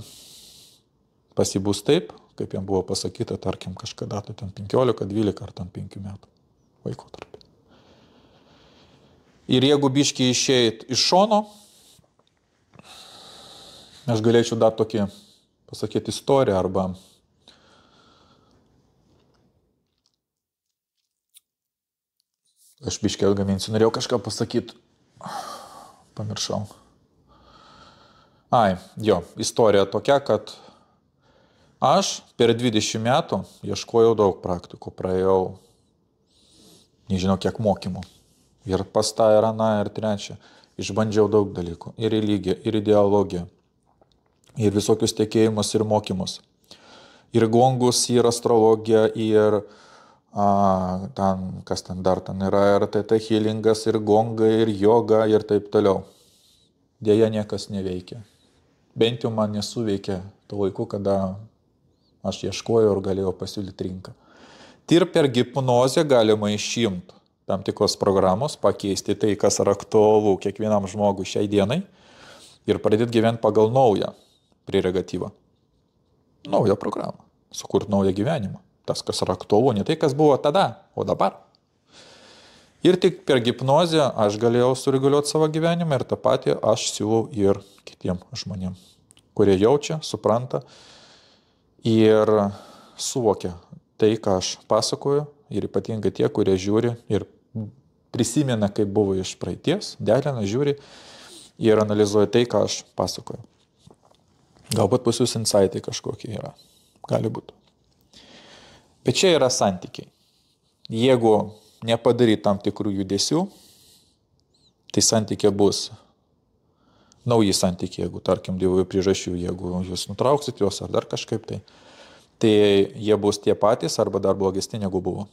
pasibus taip, kaip jam buvo pasakyta, tarkim, kažkada tai ten 15, 12 ar ten 5 metų laikotarpį. Ir jeigu biškiai išeit iš šono, aš galėčiau dar tokį pasakyti istoriją arba aš biškiai atgaminsiu, norėjau kažką pasakyti, pamiršau. Istorija tokia, kad aš per 20 metų ieškojau daug praktikų, praėjau, nežinau kiek mokymų. Ir pas tą ir aną ir trečią. Išbandžiau daug dalykų. Ir religiją, ir ideologiją. Ir visokius tekėjimus ir mokymus. Ir gongus, ir astrologiją, ir kas ten dar ten yra, ir tai healingas, ir gongai, ir joga, ir taip toliau. Dėja niekas neveikia. Bent jau man nesuveikė tuo laiku, kada aš ieškojau ir galėjau pasiūlyti rinką. Ir per hipnozę galima išimti tam tikros programos, pakeisti tai, kas yra aktualu kiekvienam žmogui šiai dienai ir pradėti gyventi pagal naują prerogatyvą. Naują programą. Sukurti naują gyvenimą. Tas, kas yra aktualu, ne tai, kas buvo tada, o dabar. Ir tik per hipnozę aš galėjau sureguliuoti savo gyvenimą ir tą patį aš siūlau ir kitiem žmonėm, kurie jaučia, supranta ir suvokia tai, ką aš pasakoju ir ypatingai tie, kurie žiūri ir prisimena, kaip buvo iš praeities, derina, žiūri ir analizuoja tai, ką aš pasakoju. Galbūt pas jūs insightai kažkokie yra. Gali būti. Bet čia yra santykiai. Jeigu nepadaryti tam tikrų judesių, tai santykiai bus nauji santykiai, jeigu, tarkim, dėl priežasčių, jeigu jūs nutrauksit juos ar dar kažkaip tai jie bus tie patys arba dar blogesni negu buvo.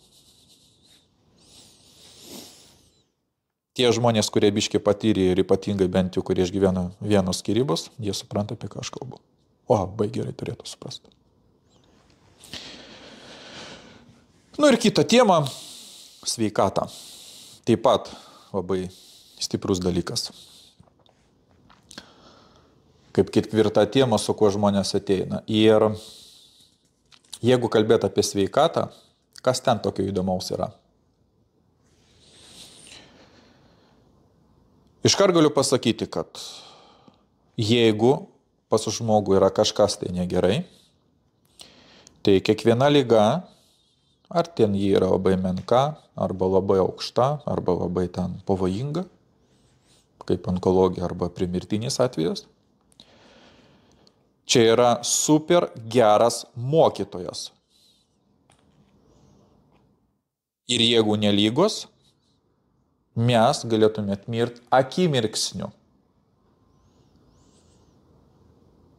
Tie žmonės, kurie biški patyrė ir ypatingai bent jau, kurie išgyveno vienos skyrybos, jie supranta, apie ką aš kalbu. Labai gerai turėtų suprasti. Ir kita tema – sveikata. Taip pat labai stiprus dalykas. Kaip ketvirta tema, su kuo žmonės ateina. Ir jeigu kalbėt apie sveikatą, kas ten tokio įdomaus yra? Iškart galiu pasakyti, kad jeigu pas žmogų yra kažkas tai negerai, tai kiekviena liga, ar ten jį yra labai menka, arba labai aukšta, arba labai ten pavojinga, kaip onkologija arba primirtinis atvejis, čia yra super geras mokytojas. Ir jeigu nelygos, mes galėtume mirti akimirksniu.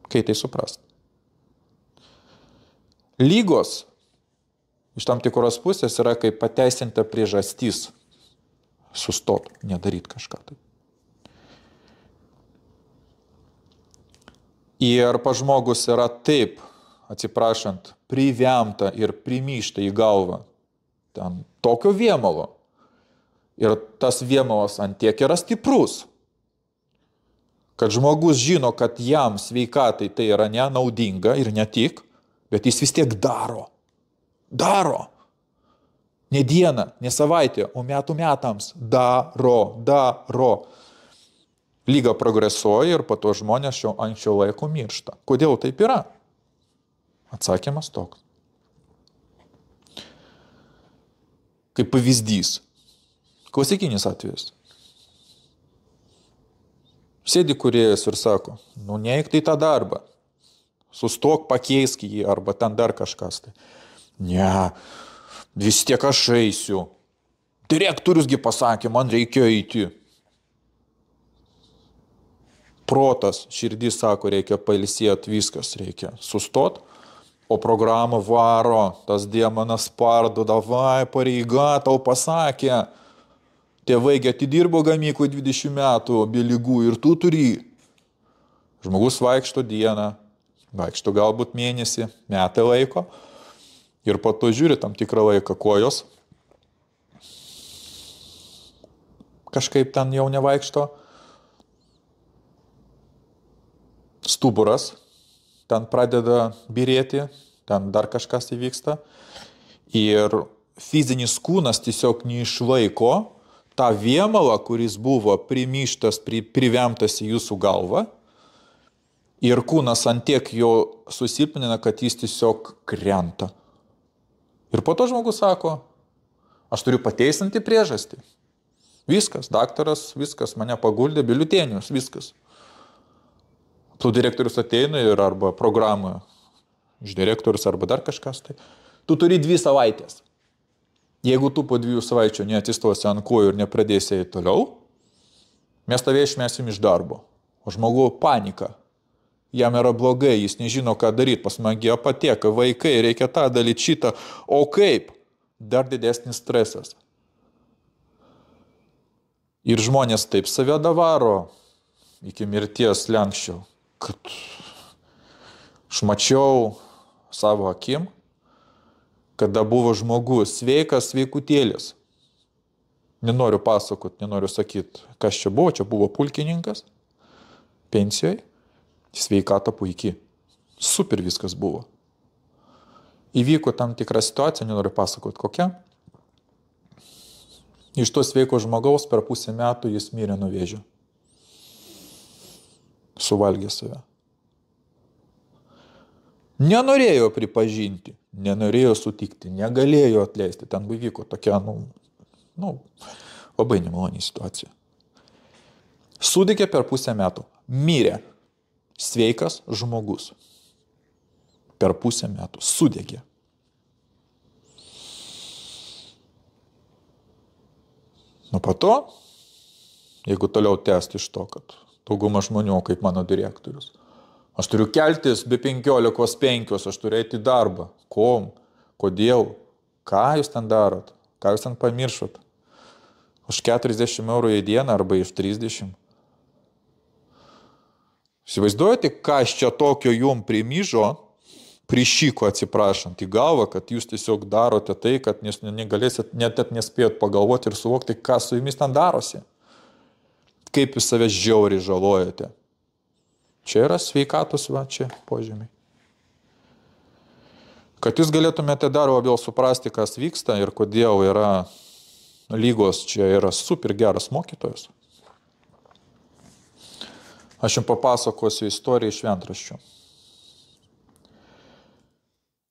Kai tai suprast. Lygos iš tam tikros pusės yra kaip pateisinta priežastis sustot, nedaryti kažką tai. Ir pa žmogus yra taip, atsiprašant, privemta ir primyšta į galvą ten tokio vėmalo. Ir tas vėmalas ant tiek yra stiprus, kad žmogus žino, kad jam sveikatai tai yra nenaudinga ir ne tik, bet jis vis tiek daro. Daro. Ne dieną, ne savaitę, o metų metams. Daro. Lyga progresuoja ir po to žmonės šio anksčiau laiko miršta. Kodėl taip yra? Atsakymas toks. Kaip pavyzdys. Klasikinis atvejis. Sėdi kūrėjas ir sako, neik tai tą darbą. Sustok, pakeisk jį arba ten dar kažkas tai. Ne, vis tiek aš eisiu. Direktoriusgi pasakė, man reikia eiti. Protas, širdis sako, reikia pailsėti, viskas reikia sustot. O programą varo, tas demonas spardo, davai, pareiga, tau pasakė. Tėvai atidirbo gamyklų 20 metų, be lygų ir tu turi. Žmogus vaikšto dieną, vaikšto galbūt mėnesį, metai laiko. Ir po to žiūri tam tikrą laiką kojos. Kažkaip ten jau nevaikšto. Stuburas ten pradeda birėti, ten dar kažkas įvyksta. Ir fizinis kūnas tiesiog neišlaiko tą vėmalą, kuris buvo primyštas, privemtas į jūsų galvą. Ir kūnas antiek jo susilpnina, kad jis tiesiog krenta. Ir po to žmogus sako, aš turiu pateisinti priežastį. Viskas, daktaras, viskas, mane paguldė, biuletenius, viskas. Tu direktorius ateina ir arba programą iš direktorius arba dar kažkas. Tai. Tu turi 2 savaitės. Jeigu tu po 2 savaičių neatsistosi ant kojų ir nepradėsi eiti toliau, mes tave išmesim iš darbo. O žmogų panika. Jam yra blogai, jis nežino, ką daryti, pas mane apateka, vaikai, reikia tą daryti šitą. O kaip? Dar didesnis stresas. Ir žmonės taip save davaro iki mirties lenkščiau, kad aš mačiau savo akim, kada buvo žmogus sveikas, sveikutėlis. Nenoriu pasakot, nenoriu sakyti, kas čia buvo pulkininkas, pensijoje, sveikata puikiai, super viskas buvo. Įvyko tam tikra situacija, nenoriu pasakot kokia. Iš to sveiko žmogaus per pusę metų jis mirė nuo vėžio. Suvalgė save. Nenorėjo pripažinti, nenorėjo sutikti, negalėjo atleisti. Ten įvyko tokia, labai nemaloni situacija. Sudegė per pusę metų. Mirė. Sveikas žmogus. Per pusę metų. Sudegė. Nu po to, jeigu toliau tęsti iš to, kad dauguma žmonių, kaip mano direktorius, aš turiu keltis be 15:05, aš turiu eiti į darbą. Kom? Kodėl? Ką jūs ten darot? Ką jūs ten pamiršot? Už 40 eurų į dieną arba iš 30. Įsivaizduojate, kas čia tokio jum primyžo, prišyko atsiprašant į galvą, kad jūs tiesiog darote tai, kad negalėsit, net nespėjot pagalvoti ir suvokti, kas su jumis ten darosi. Kaip jūs save žiauriai žalojate. Čia yra sveikatos, čia požymiai. Kad jūs galėtumėte dar labiau suprasti, kas vyksta ir kodėl yra lygos, čia yra super geras mokytojas. Aš jums papasakosiu istoriją iš šventraščių.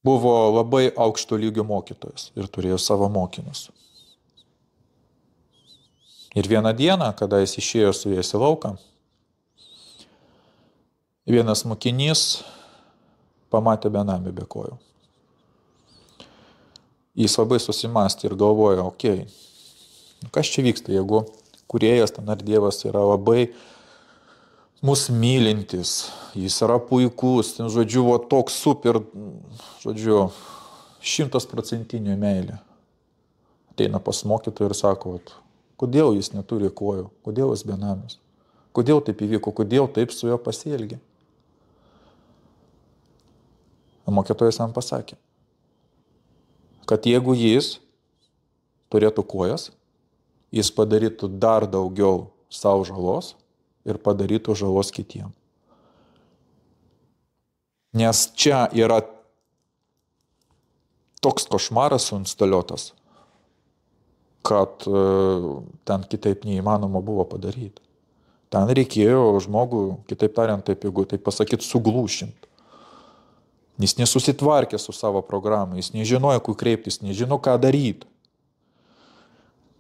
Buvo labai aukšto lygio mokytojas ir turėjo savo mokinius. Ir vieną dieną, kada jis išėjo su jais į lauką, vienas mokinys pamatė benamį be kojų. Jis labai susimastė ir galvojo, kas čia vyksta, jeigu kūrėjas ten ar Dievas yra labai mus mylintis, jis yra puikus, žodžiu, toks super, žodžiu, 100% meilė. Ateina pas mokytoją ir sako, kodėl jis neturi kojų, kodėl jis benamis, kodėl taip įvyko, kodėl taip su juo pasielgė. Mokytojas jam pasakė, kad jeigu jis turėtų kojas, jis padarytų dar daugiau savo žalos ir padarytų žalos kitiem. Nes čia yra toks košmaras suinstaliuotas, kad ten kitaip neįmanoma buvo padaryti. Ten reikėjo žmogų, kitaip tariant, taip, jeigu taip pasakyti, suglūšinti. Jis nesusitvarkė su savo programą, jis nežinojo, kur kreiptis, nežino, ką daryti.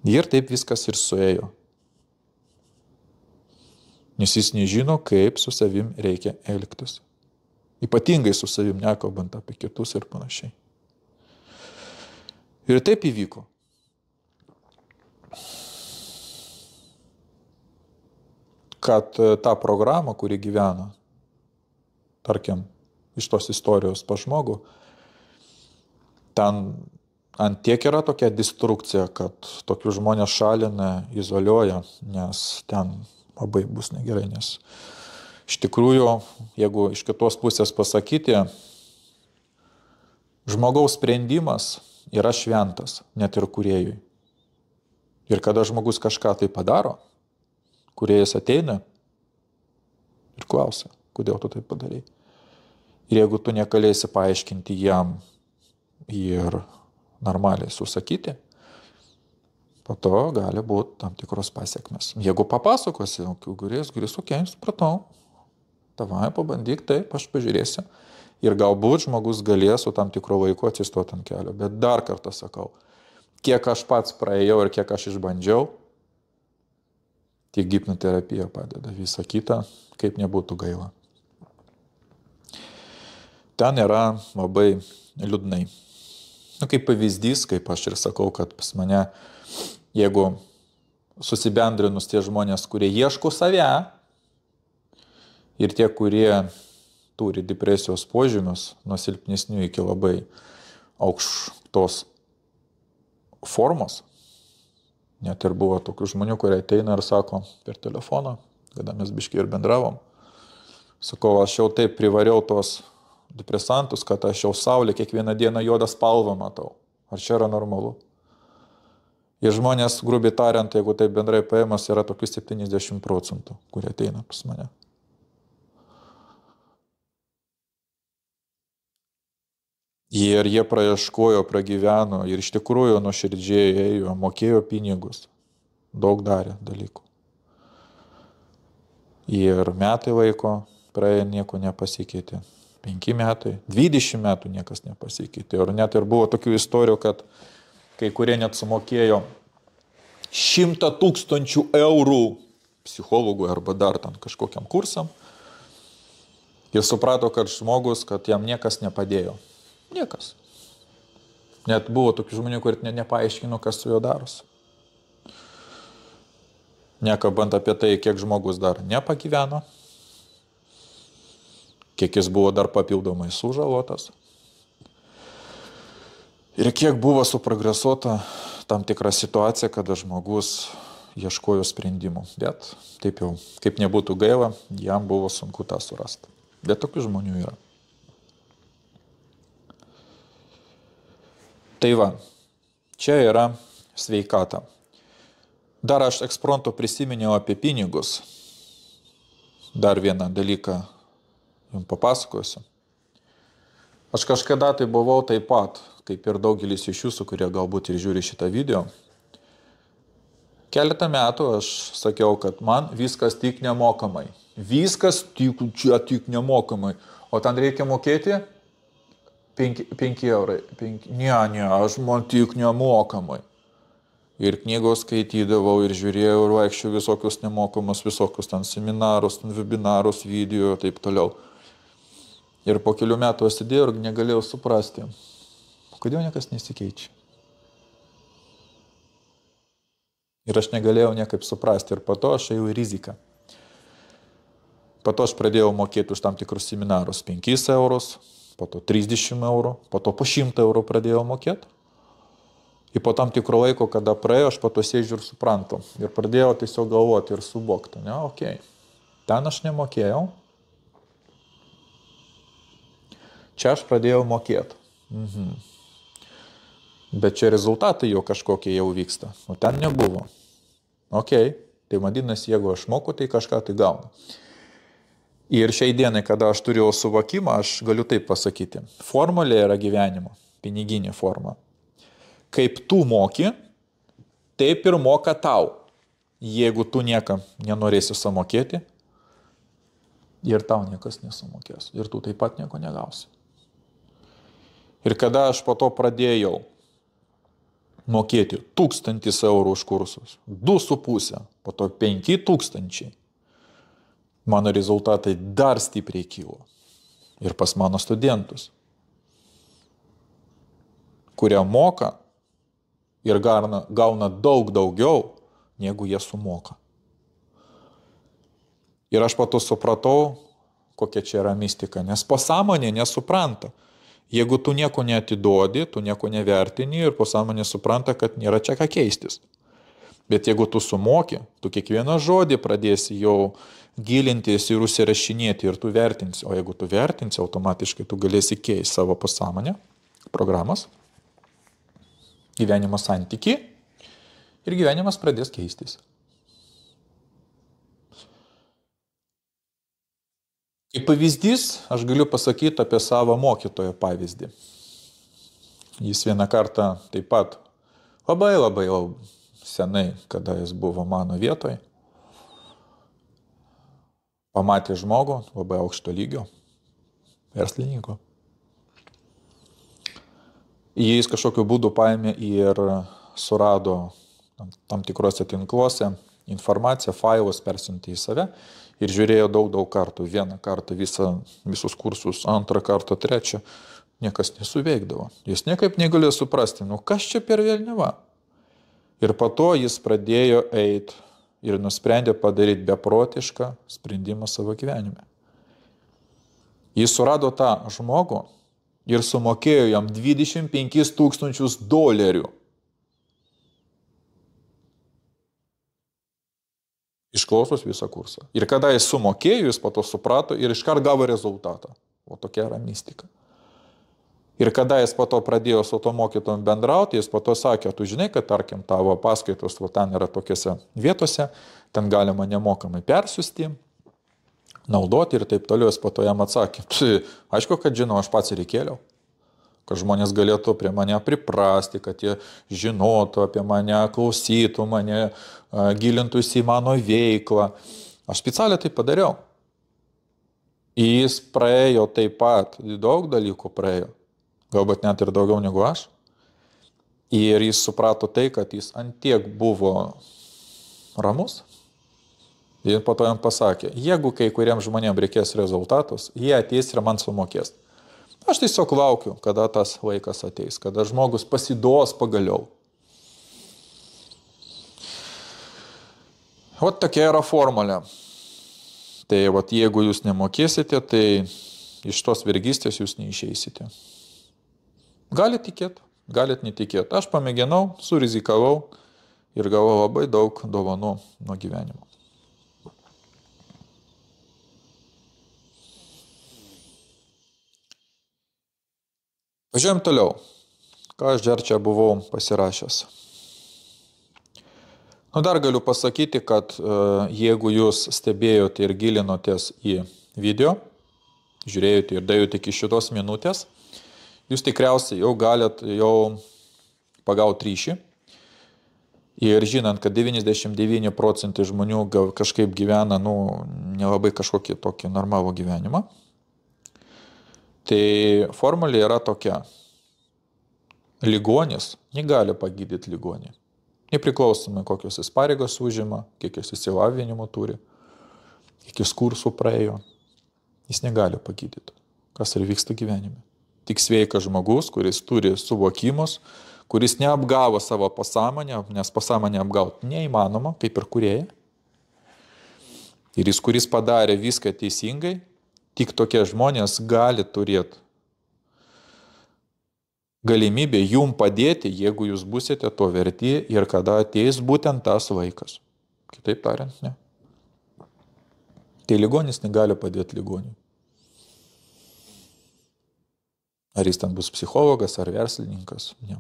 Ir taip viskas ir suėjo. Nes jis nežino, kaip su savim reikia elgtis. Ypatingai su savim, nekalbant apie kitus ir panašiai. Ir taip įvyko. kad tą programą, kuri gyvena, tarkim, iš tos istorijos pas žmogų, ten ant tiek yra tokia destrukcija, kad tokius žmonės šalina, izoliuoja, nes ten labai bus negerai, nes iš tikrųjų, jeigu iš kitos pusės pasakyti, žmogaus sprendimas yra šventas, net ir kūrėjui. Ir kada žmogus kažką tai padaro, kūrėjas ateina ir klausia, kodėl tu tai padarai. Ir jeigu tu negalėsi paaiškinti jam ir normaliai susakyti, po to gali būti tam tikros pasiekmes. Jeigu papasakosi, kūrėjas, okei, supratau, tavai pabandyk, taip, aš pažiūrėsiu. Ir galbūt žmogus galės su tam tikro laiko atsistoti ant kelio. Bet dar kartą sakau, kiek aš pats praėjau ir kiek aš išbandžiau, tik hipnoterapija padeda. Visa kita, kaip nebūtų gaila. Ten yra labai liūdnai. Kaip pavyzdys, kaip aš ir sakau, kad pas mane, jeigu susibendrinus tie žmonės, kurie ieško save, ir tie, kurie turi depresijos požymius, nuo silpnesnių iki labai aukštos formos. Net ir buvo tokių žmonių, kurie ateina ir sako per telefoną, kada mes biškai ir bendravom. Sakau, aš jau taip privariau tos depresantus, kad aš jau saulė kiekvieną dieną juodą spalvą matau. Ar čia yra normalu? Ir žmonės, grubiai tariant, jeigu taip bendrai paėmus, yra tokių 70%, kurie ateina pas mane. Ir jie praieškojo, pragyveno ir iš tikrųjų nuoširdžiai ėjo, mokėjo pinigus, daug darė dalykų. Ir metai laiko praėjo, nieko nepasikeitė. 5 metai, 20 metų niekas nepasikeitė. Ir net ir buvo tokių istorijų, kad kai kurie net sumokėjo 100 000 eurų psichologui arba dar ten kažkokiam kursam. Ir suprato, kad žmogus, kad jam niekas nepadėjo. Niekas. Net buvo tokių žmonių, kurie nepaaiškino, kas su juo darosi. Nekalbant apie tai, kiek žmogus dar nepagyveno, kiek jis buvo dar papildomai sužalotas ir kiek buvo suprogresuota tam tikra situacija, kada žmogus ieškojo sprendimų. Bet taip jau, kaip nebūtų gaila, jam buvo sunku tą surasti. Bet tokių žmonių yra. Tai va, čia yra sveikata. Dar aš ekspromtu prisiminiau apie pinigus. Dar vieną dalyką jums papasakosiu. Aš kažkada tai buvau taip pat, kaip ir daugelis iš jūsų, kurie galbūt ir žiūri šitą video. Keletą metų aš sakiau, kad man viskas tik nemokamai. Viskas tik nemokamai. O ten reikia mokėti 5 eurai. Ne, aš man tik nemokamai. Ir knygos skaitydavau ir žiūrėjau ir vaikščiau visokius nemokamus, visokius ten seminarus, webinarus, video ir taip toliau. Ir po kelių metų aš sėdėjau ir negalėjau suprasti, kodėl niekas nesikeičia. Ir aš negalėjau niekaip suprasti ir po to aš ėjau į riziką. Po to aš pradėjau mokėti už tam tikrus seminarus 5 eurus, po to 30 eurų, po to po 100 eurų pradėjau mokėti. Ir po tam tikro laiko, kada praėjo, aš po to sėdžiu ir suprantu. Ir pradėjau tiesiog galvoti ir suvokti. Ne, okei. Ten aš nemokėjau. Čia aš pradėjau mokėti. Bet čia rezultatai jau kažkokie jau vyksta. O ten nebuvo. Okei. Tai vadinasi, jeigu aš moku, tai kažką tai gaunu. Ir šiai dienai, kada aš turėjau suvokimą, aš galiu taip pasakyti. Formulė yra gyvenimo. Piniginė forma. Kaip tu moki, taip ir moka tau. Jeigu tu niekam nenorėsi sumokėti, ir tau niekas nesumokės. Ir tu taip pat nieko negausi. Ir kada aš po to pradėjau mokėti 1000 eurų už kursus, 2,5, po to 5000, mano rezultatai dar stipriai kilo. Ir pas mano studentus, kurie moka ir gauna daug daugiau, negu jie sumoka. Ir aš pato supratau, kokia čia yra mistika, nes pasąmonė nesupranta. Jeigu tu nieko neatiduodi, tu nieko nevertini ir pasąmonė supranta, kad nėra čia ką keistis. Bet jeigu tu sumoki, tu kiekvieną žodį pradėsi jau gilintis ir užsirašinėti ir tu vertinsi. O jeigu tu vertinsi, automatiškai tu galėsi keisti savo pasąmonę, programas, gyvenimo santykį ir gyvenimas pradės keistis. Kaip pavyzdys, aš galiu pasakyti apie savo mokytojo pavyzdį. Jis vieną kartą taip pat labai senai, kada jis buvo mano vietoje, pamatė žmogų labai aukšto lygio, verslininko. Jis kažkokiu būdu paėmė ir surado tam tikrose tinkluose informaciją, failus persiuntė į save ir žiūrėjo daug kartų. Vieną kartą visus kursus, antrą kartą, trečią. Niekas nesuveikdavo. Jis niekaip negalėjo suprasti, kas čia per velniava. Ir po to jis pradėjo eiti ir nusprendė padaryti beprotišką sprendimą savo gyvenime. Jis surado tą žmogų ir sumokėjo jam $25,000. Išklausos visą kursą. Ir kada jis sumokėjo, jis po to suprato ir iškart gavo rezultatą. O tokia yra mistika. Ir kada jis po to pradėjo su to mokytojom bendrauti, jis po to sakė, tu žinai, kad tarkim tavo paskaitos ten yra tokiose vietose, ten galima nemokamai persiųsti, naudoti ir taip toliau. Jis po to jam atsakė, aišku, kad žinau, aš pats ir įkėliau, kad žmonės galėtų prie mane priprasti, kad jie žinotų apie mane, klausytų mane, gilintųsi į mano veiklą. Aš specialiai tai padariau. Jis praėjo taip pat, daug dalykų praėjo, galbūt net ir daugiau negu aš. Ir jis suprato tai, kad jis antiek buvo ramus. Ir po to jam pasakė, jeigu kai kuriems žmonėms reikės rezultatus, jie ateis ir man sumokės. Aš tiesiog laukiu, kada tas laikas ateis, kada žmogus pasiduos pagaliau. Vat tokia yra formulė. Tai vat jeigu jūs nemokėsite, tai iš tos vergystės jūs neišeisite. Galit tikėti, galit netikėti. Aš pamėginau, surizikavau ir gavau labai daug dovanų nuo gyvenimo. Važiuojam toliau. Ką aš dar čia buvau pasirašęs. Dar galiu pasakyti, kad jeigu jūs stebėjote ir gilinotės į video, žiūrėjote ir dajote iki šitos minutės, jūs tikriausiai jau galit pagauti ryšį. Ir žinant, kad 99% žmonių kažkaip gyvena, nelabai kažkokį tokį normalų gyvenimą, tai formulė yra tokia. Ligonis negali pagydyti ligonį. Nepriklausomai kokios jis pareigos užima, kiek jis išsilavinimo turi, kiek jis kursų praėjo. Jis negali pagydyti, kas ir vyksta gyvenime. Tik sveikas žmogus, kuris turi suvokimus, kuris neapgavo savo pasąmonę, nes pasąmonę apgauti neįmanoma, kaip ir kūrėja. Ir jis, kuris padarė viską teisingai, tik tokie žmonės gali turėti galimybę jum padėti, jeigu jūs busite to verti ir kada ateis būtent tas laikas. Kitaip tariant, ne. Tai ligonis negali padėti ligoniui. Ar jis ten bus psichologas ar verslininkas, ne.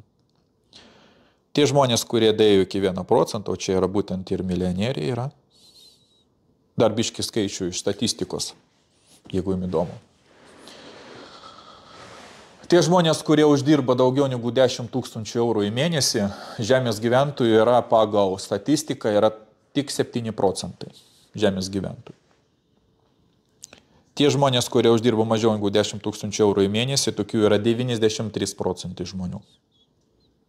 Tie žmonės, kurie dėjo iki 1%, o čia yra būtent ir milijonieriai yra. Dar biški skaičių iš statistikos, jeigu jums įdomu. Tie žmonės, kurie uždirba daugiau negu 10 000 eurų į mėnesį, žemės gyventojų yra pagal statistiką yra tik 7% žemės gyventojų. Tie žmonės, kurie uždirba mažiau negu 10 000 eurų į mėnesį, tokių yra 93% žmonių.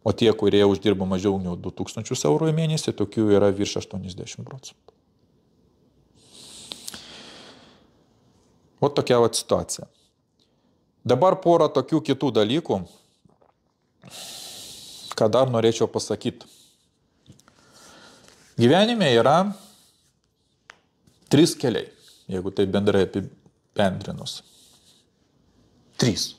O tie, kurie uždirba mažiau negu 2000 eurų į mėnesį, tokių yra virš 80%. O tokia situacija. Dabar porą tokių kitų dalykų, ką dar norėčiau pasakyti. Gyvenime yra 3 keliai, jeigu tai bendrai apibendrinus. 3.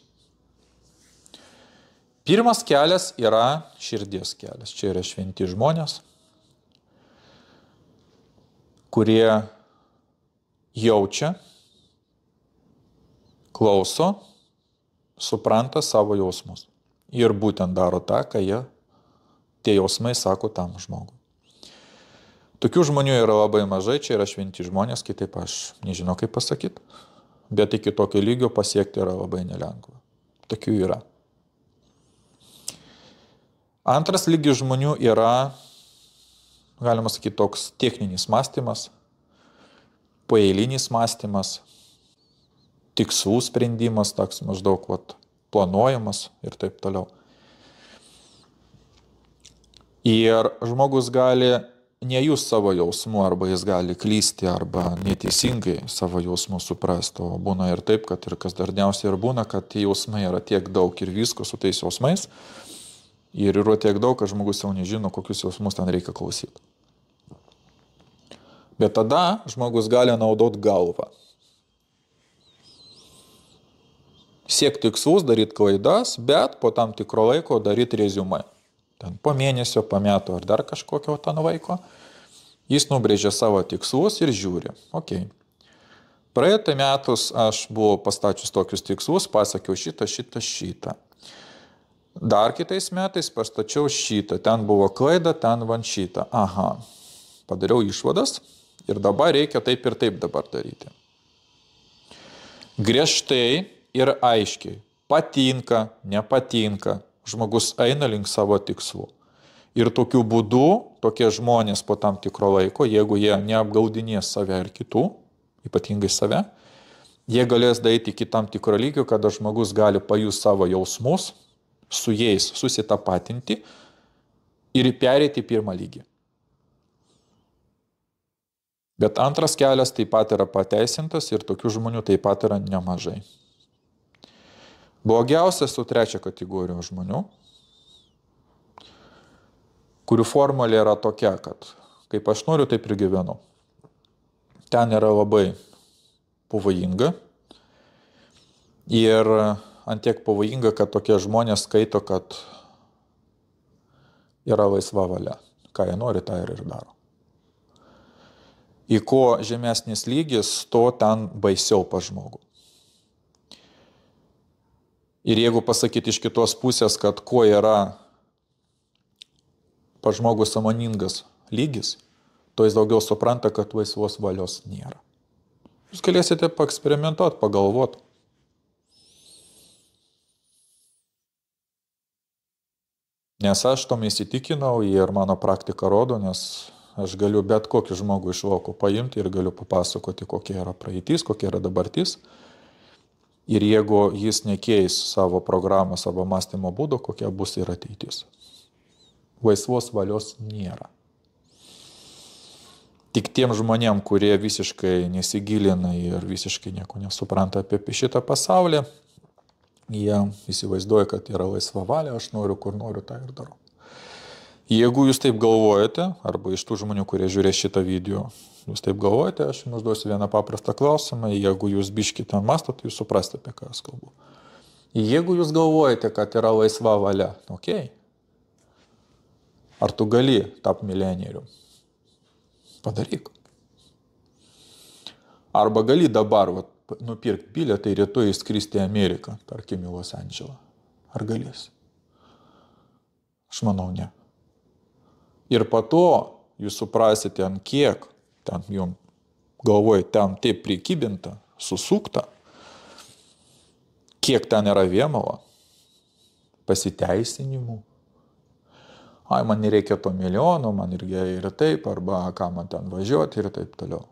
Pirmas kelias yra širdies kelias. Čia yra šventi žmonės, kurie jaučia, klauso, supranta savo jausmus. Ir būtent daro tą, ką tie jausmai sako tam žmogui. Tokių žmonių yra labai mažai, čia yra šventi žmonės, kitaip aš nežinau kaip pasakyti, bet iki tokio lygio pasiekti yra labai nelengva. Tokių yra. Antras lygis žmonių yra, galima sakyti, toks techninis mąstymas, paeilinis mąstymas, tikslų sprendimas, toks maždaug planuojamas ir taip toliau. Ir žmogus gali nejus savo jausmų, arba jis gali klysti, arba neteisingai savo jausmų suprasti. O būna ir taip, kad ir kas dažniausiai ir būna, kad tie jausmai yra tiek daug ir visko su tais jausmais. Ir yra tiek daug, kad žmogus jau nežino, kokius jausmus ten reikia klausyti. Bet tada žmogus gali naudoti galvą. Siekti tikslus, daryti klaidas, bet po tam tikro laiko daryti reziumą. Ten po mėnesio, po metų ar dar kažkokio ten laiko. Jis nubrėžia savo tikslus ir žiūri. Ok. Praeitą metus aš buvau pastačius tokius tikslus, pasakiau šitą. Dar kitais metais pastačiau šitą. Ten buvo klaida, ten van šitą. Aha. Padariau išvadas ir dabar reikia taip ir taip dabar daryti. Griežtai ir aiškiai. Patinka, nepatinka. Žmogus eina link savo tikslų. Ir tokiu būdu, tokie žmonės po tam tikro laiko, jeigu jie neapgaudinės save ir kitų, ypatingai save, jie galės daryti iki tam tikro lygio, kada žmogus gali pajus savo jausmus, su jais susitapatinti ir perėti pirmą lygį. Bet antras kelias taip pat yra pateisintas ir tokių žmonių taip pat yra nemažai. Blogiausias su 3 kategorijos žmonių, kurių formulė yra tokia, kad kaip aš noriu, taip ir gyvenu. Ten yra labai pavojinga ir antiek pavojinga, kad tokie žmonės skaito, kad yra laisva valia. Ką jie nori, tą ir daro. Į ko žemesnis lygis, to ten baisiau pa žmogų. Ir jeigu pasakyti iš kitos pusės, kad kuo yra pa žmogų sąmoningas lygis, to jis daugiau supranta, kad laisvos valios nėra. Jūs galėsite paeksperimentuoti, pagalvoti. Nes aš tom įsitikinau ir mano praktika rodo, nes aš galiu bet kokį žmogų iš lauko paimti ir galiu papasakoti, kokia yra praeitis, kokia yra dabartis. Ir jeigu jis nekeis savo programą, savo mąstymo būdo, kokia bus ir ateitis. Laisvos valios nėra. Tik tiem žmonėm, kurie visiškai nesigilina ir visiškai nieko nesupranta apie šitą pasaulį, jie įsivaizduoja, kad yra laisva valia, aš noriu, kur noriu, tą ir darau. Jeigu jūs taip galvojate, arba iš tų žmonių, kurie žiūrės šitą video, jūs taip galvojate, aš jums duosiu vieną paprastą klausimą, jeigu jūs biškį ten mąstot, jūs suprasite, apie ką aš kalbu. Jeigu jūs galvojate, kad yra laisva valia, okei. Ar tu gali tapti milijonierium? Padaryk. Arba gali dabar nupirkti bilietą ir rytoj įskristi į Ameriką, tarkim į Los Andželą. Ar galėsi? Aš manau, ne. Ir po to jūs suprasite, ant kiek ten jums galvoje ten taip prikibinta, susukta, kiek ten yra vėmalo, pasiteisinimų. Ai, man nereikia to milijono, man irgi ir taip, arba ką man ten važiuoti ir taip toliau.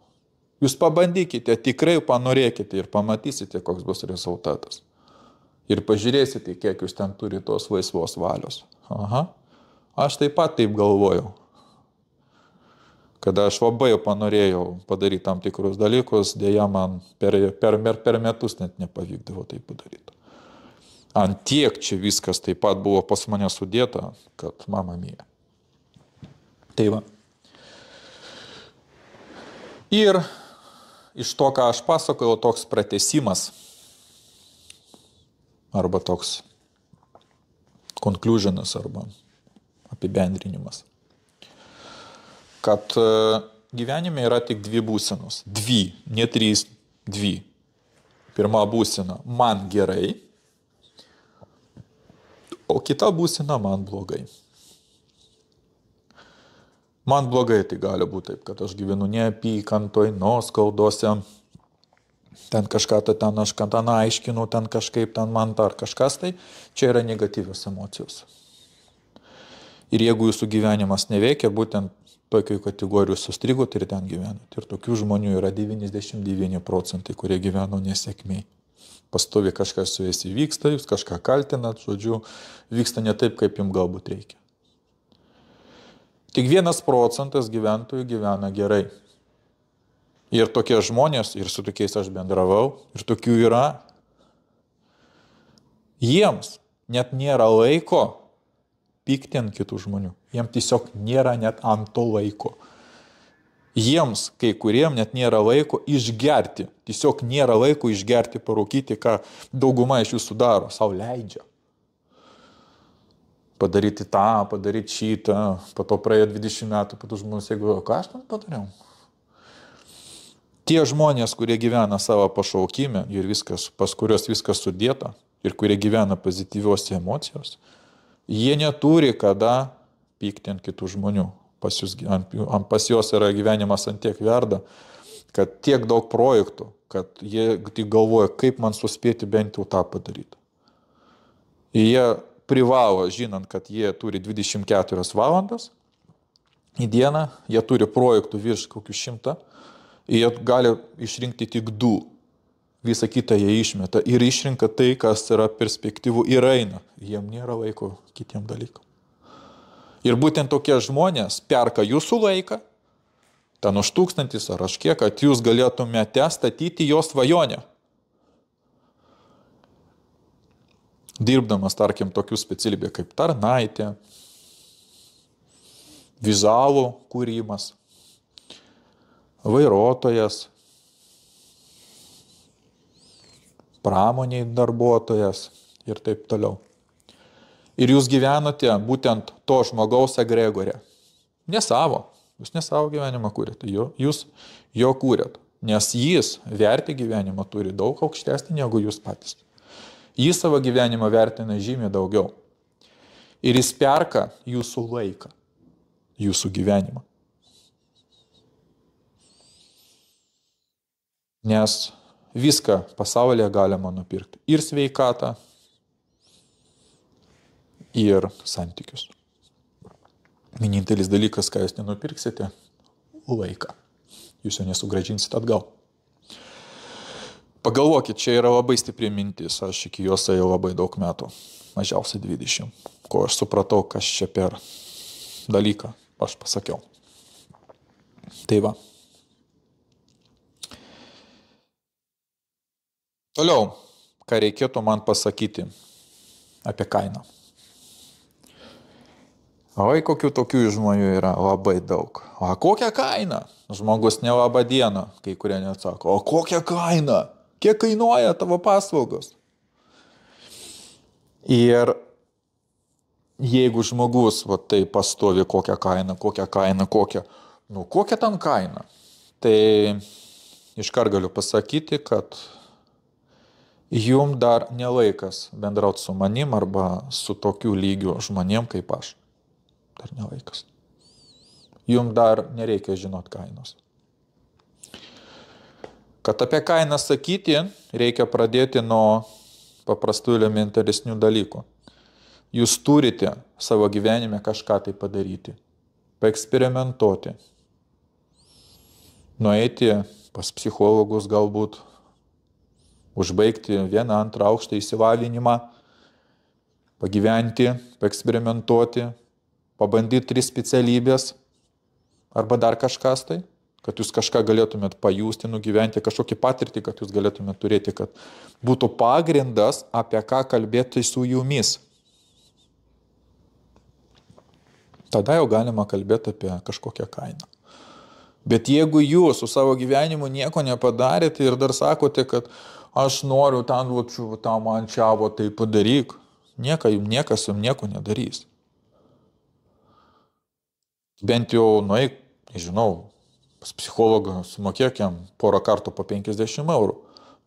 Jūs pabandykite, tikrai panorėkite ir pamatysite, koks bus rezultatas. Ir pažiūrėsite, kiek jūs ten turite tos laisvos valios. Aha. Aš taip pat taip galvojau. Kada aš labai panorėjau padaryti tam tikrus dalykus, dėja man per metus net nepavykdavo tai padaryti. ant tiek čia viskas taip pat buvo pas mane sudėta, kad mama mija. Tai va. Ir iš to, ką aš pasakojau, toks pratęsimas arba toks conclusionas arba apibendrinimas, kad gyvenime yra tik dvi būsenos. Dvi, ne trys, dvi. Pirma būsena – man gerai, o kita būsena – man blogai. Man blogai tai gali būti taip, kad aš gyvenu neapykantoj, nuoskaudose, ten kažką ten aš ten aiškinu, ten kažkaip ten man ar kažkas tai, čia yra negatyvios emocijos. Ir jeigu jūsų gyvenimas neveikia, būtent tokioj kategorijų sustrigot ir ten gyvenat. Ir tokių žmonių yra 99%, kurie gyveno nesėkmiai. Pastovi kažkas su jais įvyksta, jūs kažką kaltinat, žodžiu, vyksta ne taip, kaip jums galbūt reikia. Tik 1% gyventojų gyvena gerai. Ir tokie žmonės, ir su tokiais aš bendravau, ir tokių yra, jiems net nėra laiko pykti ant kitų žmonių. Jiems tiesiog nėra net ant to laiko. Jiems, kai kuriem, net nėra laiko išgerti. Tiesiog nėra laiko išgerti, parūkyti, ką dauguma iš jūsų daro, sau leidžia. Padaryti tą, padaryti šitą, po to praėjo 20 metų, po to žmonės, jeigu, ką aš ten padariau? Tie žmonės, kurie gyvena savo pašaukime ir viskas, pas kurios viskas sudėta, ir kurie gyvena pozityvios emocijos, jie neturi kada pykti ant kitų žmonių. Pas juos yra gyvenimas ant tiek verda, kad tiek daug projektų, kad jie tik galvoja, kaip man suspėti bent jau tą padaryti. Jie privalo, žinant, kad jie turi 24 valandas į dieną, jie turi projektų virš kokių 100, jie gali išrinkti tik 2. Visą kitą jie išmeta ir išrinka tai, kas yra perspektyvų ir eina. Jiem nėra laiko kitiem dalykam. Ir būtent tokie žmonės perka jūsų laiką, ten už 1000 ar aš kiek, kad jūs galėtumėte statyti jo svajonę. Dirbdamas, tarkim, tokių specialybė kaip tarnaitė, vizualų kūrimas, vairuotojas, pramoniai darbuotojas ir taip toliau. Ir jūs gyvenote būtent to žmogaus egregore. Ne savo. Jūs ne savo gyvenimą kūrėte, jūs jo kūrėt. Nes jis verti gyvenimą turi daug aukštesnį negu jūs patys. Jis savo gyvenimą vertina žymiai daugiau. Ir jis perka jūsų laiką, jūsų gyvenimą. Nes viską pasaulyje galima nupirkti. Ir sveikatą, ir santykius. Vienintelis dalykas, ką jūs nenupirksite – laiką. Jūs jo nesugrąžinsit atgal. Pagalvokit, čia yra labai stipri mintis. Aš iki jos ėjau labai daug metų. Mažiausiai 20. Ko aš supratau, kas čia per dalyką aš pasakiau. Tai va. Toliau, ką reikėtų man pasakyti apie kainą. Oi, kokių tokių žmonių yra labai daug. O kokią kainą? Žmogus ne labą dieną, kai kurie neatsako. O kokią kainą? Kiek kainuoja tavo paslaugos? Ir jeigu žmogus tai pastovi kokią kainą, nu kokią ten kainą, tai iškart galiu pasakyti, kad jum dar nelaikas bendrauti su manim arba su tokiu lygiu žmonėm kaip aš. Dar nelaikas. Jum dar nereikia žinot kainos. Kad apie kainą sakyti, reikia pradėti nuo paprastų elementaresnių dalykų. Jūs turite savo gyvenime kažką tai padaryti, paeksperimentuoti, nueiti pas psichologus galbūt, užbaigti 1-2 aukštą išsilavinimą, pagyventi, paeksperimentuoti, pabandyti 3 specialybės arba dar kažkas tai, kad jūs kažką galėtumėt pajusti, nugyventi, kažkokį patirtį, kad jūs galėtumėt turėti, kad būtų pagrindas, apie ką kalbėti su jumis. Tada jau galima kalbėti apie kažkokią kainą. Bet jeigu jūs su savo gyvenimu nieko nepadarėte ir dar sakote, kad aš noriu ten, tą man čia, tai padaryk, niekas jums nieko nedarys. Bent jau nueik, nežinau, pas psichologą sumokėk jam porą kartų po 50 eurų.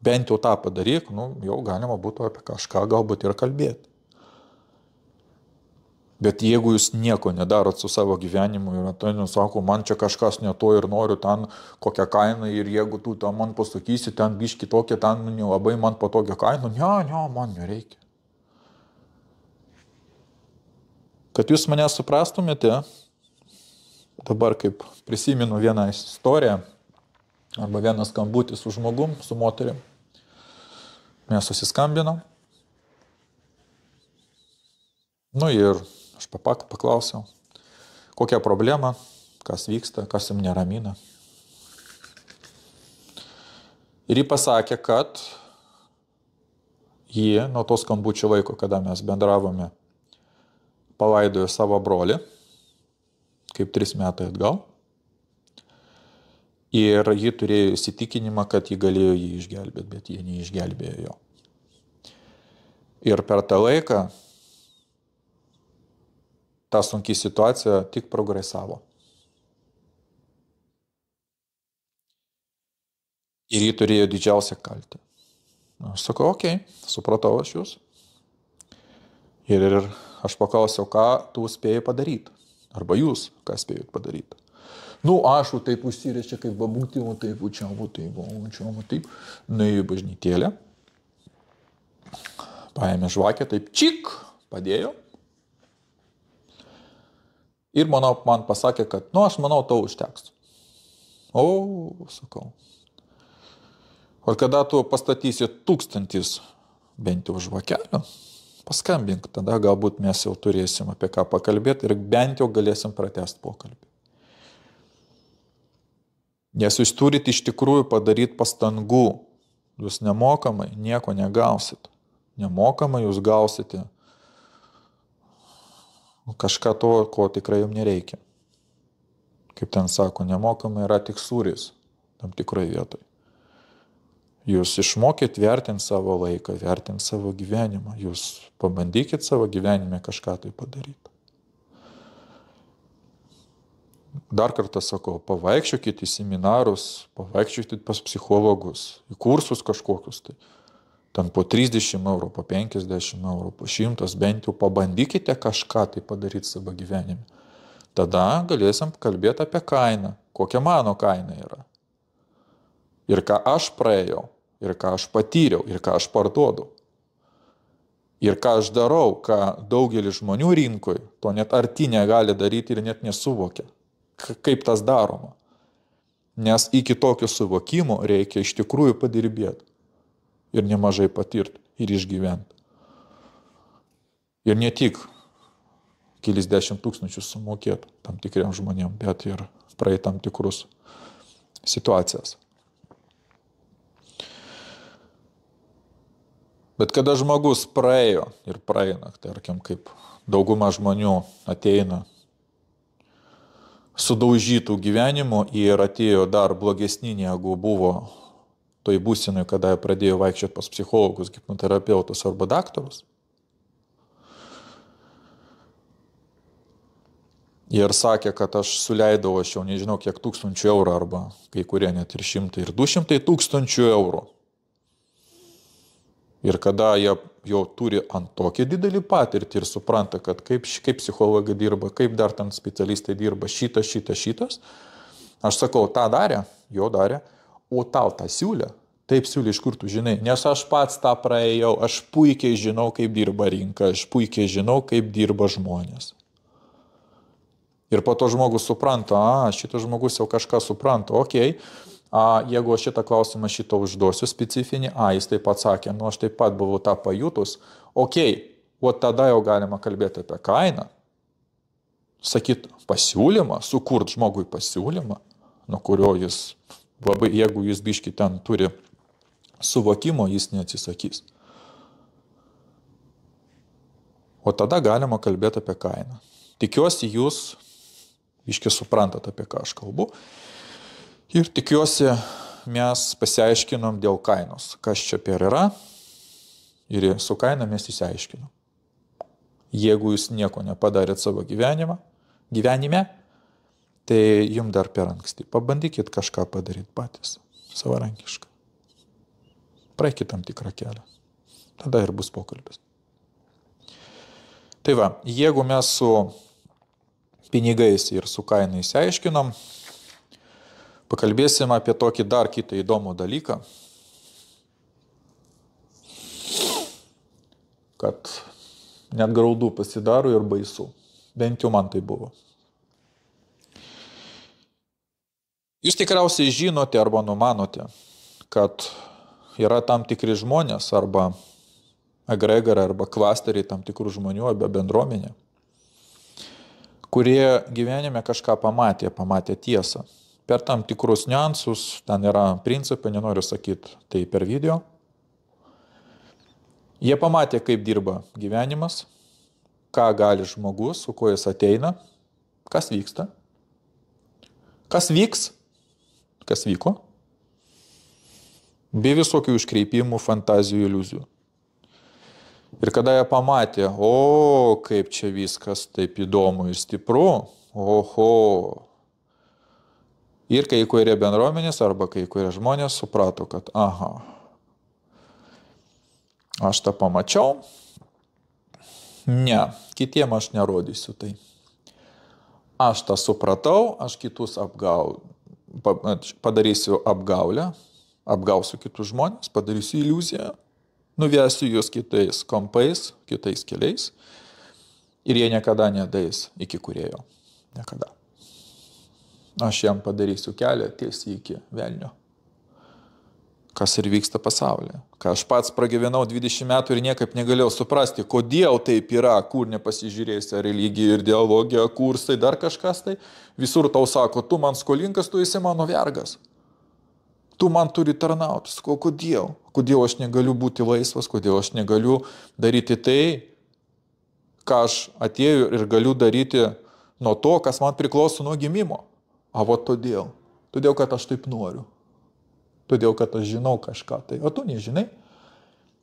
Bent jau tą padaryk, jau galima būtų apie kažką galbūt ir kalbėti. Bet jeigu jūs nieko nedarot su savo gyvenimu ir ateinu, sako, man čia kažkas ne to ir noriu ten kokią kainą ir jeigu tu tą man pasakysi, ten biški tokia, ten labai man patogia kaina, ne, man nereikia. Kad jūs mane suprastumėte, dabar kaip prisimenu vieną istoriją arba vieną skambutį su žmogum, su moterim. Mes susiskambinom. Ir aš paklausiau, kokia problema, kas vyksta, kas jums neramina. Ir ji pasakė, kad ji nuo to skambučio laiko, kada mes bendravome, palaidojo savo brolį, kaip 3 metai atgal. Ir ji turėjo įsitikinimą, kad ji galėjo jį išgelbėti, bet jie neišgelbėjo jo. Ir per tą laiką ta sunki situacija tik progresavo. Ir ji turėjo didžiausią kaltę. Aš sakau, supratau aš jūs. Ir aš paklausiau, ką tu spėjai padaryti. Arba jūs, ką spėjot padaryti. Aš taip užsirėčiau, kaip babūtė, taip, taip. Nuėjo į bažnytėlę. Paėmė žvakę, taip čik, padėjo. Ir man pasakė, kad, aš manau, tau užteks. Sakau. O kada tu pastatysi 1000 bent jau žvakelių, paskambink, tada galbūt mes jau turėsim apie ką pakalbėti ir bent jau galėsim pratęsti pokalbį. Nes jūs turite iš tikrųjų padaryti pastangų. Jūs nemokamai nieko negausit. Nemokamai jūs gausite kažką to, ko tikrai jums nereikia. Kaip ten sako, nemokamai yra tik sūris tam tikrai vietoj. Jūs išmokit vertinti savo laiką, vertinti savo gyvenimą. Jūs pabandykit savo gyvenime kažką tai padaryti. Dar kartą sakau, pavaikščiokit į seminarus, pavaikščiokit pas psichologus, į kursus kažkokius. Ten po 30 eurų, po 50 eurų, po 100, bent jau pabandykite kažką tai padaryti savo gyvenime. Tada galėsim kalbėti apie kainą, kokia mano kaina yra. Ir ką aš praėjau, ir ką aš patyriau, ir ką aš parduodu. Ir ką aš darau, ką daugelis žmonių rinkoje, to net arti negali daryti ir net nesuvokia, kaip tas daroma. Nes iki tokio suvokimo reikia iš tikrųjų padirbėti. Ir nemažai patirti, ir išgyventi. Ir ne tik kelis 10 000 sumokėti tam tikriam žmonėm, bet ir praeiti tam tikrus situacijas. Bet kada žmogus praėjo ir praeina, tarkim, kaip dauguma žmonių ateina sudaužytų gyvenimų ir atėjo dar blogesni, negu buvo toj būsenai, kada pradėjo vaikščioti pas psichologus, hipnoterapeutus arba daktarus. Ir sakė, kad aš suleidau, aš jau nežinau kiek 1000 eurų arba kai kurie net ir 100 ir 200 000 eurų. Ir kada jie jau turi ant tokį didelį patirtį ir supranta, kad kaip psichologai dirba, kaip dar ten specialistai dirba, šitas, aš sakau, tą darė, jo darė, o tau tą siūlė, taip siūlė, iš kur tu žinai, nes aš pats tą praėjau, aš puikiai žinau, kaip dirba rinka, aš puikiai žinau, kaip dirba žmonės. Ir po to žmogus supranta, šitas žmogus jau kažką supranta, okei. Jeigu aš šitą klausimą užduosiu specifinį, jis taip pat sakė, aš taip pat buvau tą pajutus, o tada jau galima kalbėti apie kainą, sakyt pasiūlymą, sukurt žmogui pasiūlymą, nuo kurio jis labai, jeigu jis biški ten turi suvokimo, jis neatsisakys. O tada galima kalbėti apie kainą. Tikiuosi, jūs biški suprantat, apie ką aš kalbu. Ir tikiuosi, mes pasiaiškinom dėl kainos, kas čia per yra. Ir su kaina mes įsiaiškinom. Jeigu jūs nieko nepadarėt savo gyvenime, tai jums dar per anksti. Pabandykit kažką padaryti patys, savarankiškai. Praeikit tam tikrą kelią. Tada ir bus pokalbis. Tai va, jeigu mes su pinigais ir su kaina įsiaiškinom, pakalbėsim apie tokį dar kitą įdomų dalyką, kad net graudų pasidaro ir baisu. Bent jau man tai buvo. Jūs tikriausiai žinote arba numanote, kad yra tam tikri žmonės arba egregorai arba klasteriai tam tikrų žmonių arba bendruomenė, kurie gyvenime kažką pamatė tiesą. Per tam tikrus niuansus, ten yra principai, nenoriu sakyti, tai per video. Jie pamatė, kaip dirba gyvenimas, ką gali žmogus, su kuo jis ateina, kas vyksta, kas vyks, kas vyko, bei visokių iškreipimų, fantazijų, iliuzijų. Ir kada jie pamatė, kaip čia viskas taip įdomu ir stipru, ir kai kurie bendruomenės arba kai kurie žmonės suprato, kad aš tą pamačiau, ne, kitiem aš nerodysiu tai. Aš tą supratau, aš kitus padarysiu apgaulę, apgausiu kitus žmonės, padarysiu iliuziją, nuvesiu juos kitais kampais, kitais keliais ir jie niekada nedaeis iki kūrėjo. Niekada. Aš jam padarysiu kelią tiesiai iki velnio. Kas ir vyksta pasaulyje. Ką aš pats pragyvenau 20 metų ir niekaip negalėjau suprasti, kodėl taip yra, kur nepasižiūrėsi, religija ir dialogija, kursai, dar kažkas tai. Visur tau sako, tu man skolingas, tu esi mano vergas. Tu man turi tarnauti. Sakau, kodėl? Kodėl aš negaliu būti laisvas, kodėl aš negaliu daryti tai, ką aš atėjau ir galiu daryti nuo to, kas man priklauso nuo gimimo. Vot todėl. Todėl, kad aš taip noriu. Todėl, kad aš žinau kažką tai. O tu nežinai.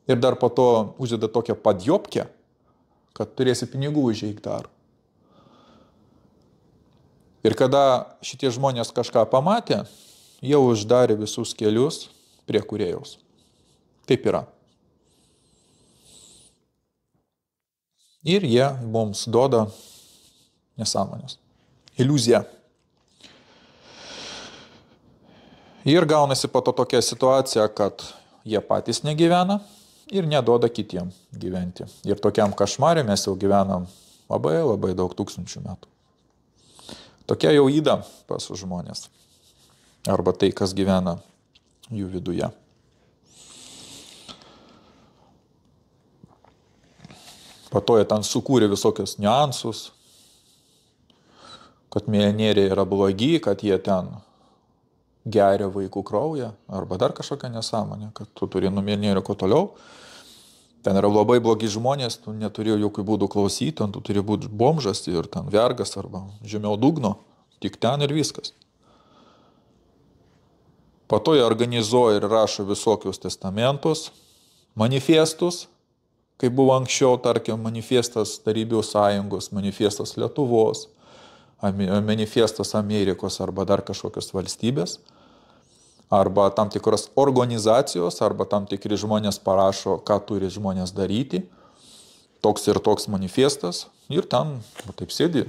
Ir dar po to uždeda tokią padjopkę, kad turėsi pinigų užeik dar. Ir kada šitie žmonės kažką pamatė, jie uždarė visus kelius prie kūrėjaus. Taip yra. Ir jie mums duoda nesąmonės. Iliuziją. Ir gaunasi po to tokia situacija, kad jie patys negyvena ir neduoda kitiem gyventi. Ir tokiam kašmarė mes jau gyvenam labai daug tūkstančių metų. Tokia jau įda pas žmonės. Arba tai, kas gyvena jų viduje. Po to jie ten sukūrė visokius niuansus, kad milijonieriai yra blogi, kad jie ten geria vaikų kraują, arba dar kažkokią nesąmonę, kad tu turi nuo milijonierių kuo toliau. Ten yra labai blogi žmonės, tu neturi jokių būdų klausyti, tu turi būti bomžas ir ten vergas arba žemiau dugno, tik ten ir viskas. Po to jie organizuoja ir rašo visokius testamentus, manifestus, kaip buvo anksčiau, tarkim, manifestas Tarybų sąjungos, manifestas Lietuvos, manifestas Amerikos arba dar kažkokios valstybės, arba tam tikros organizacijos, arba tam tikri žmonės parašo, ką turi žmonės daryti, toks ir toks manifestas, ir ten taip sėdi.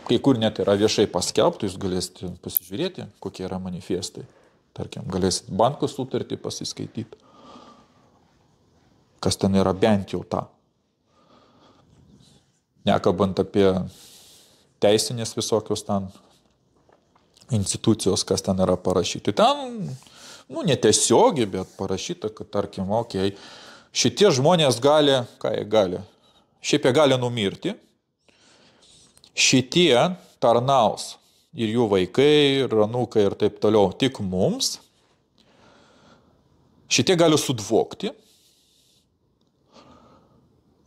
Kai kur net yra viešai paskelbtų, jūs galėsite pasižiūrėti, kokie yra manifestai. Tarkim, galėsite bankų sutartį pasiskaityti. Kas ten yra bent jau tą. Nekalbant apie teisinės visokios ten institucijos, kas ten yra parašyti. Ten, netiesiogiai, bet parašyta, kad tarkim, šitie žmonės gali, ką jie gali? Šiaip jie gali numirti. Šitie tarnaus ir jų vaikai, ir anūkai ir taip toliau, tik mums, šitie gali sudvokti,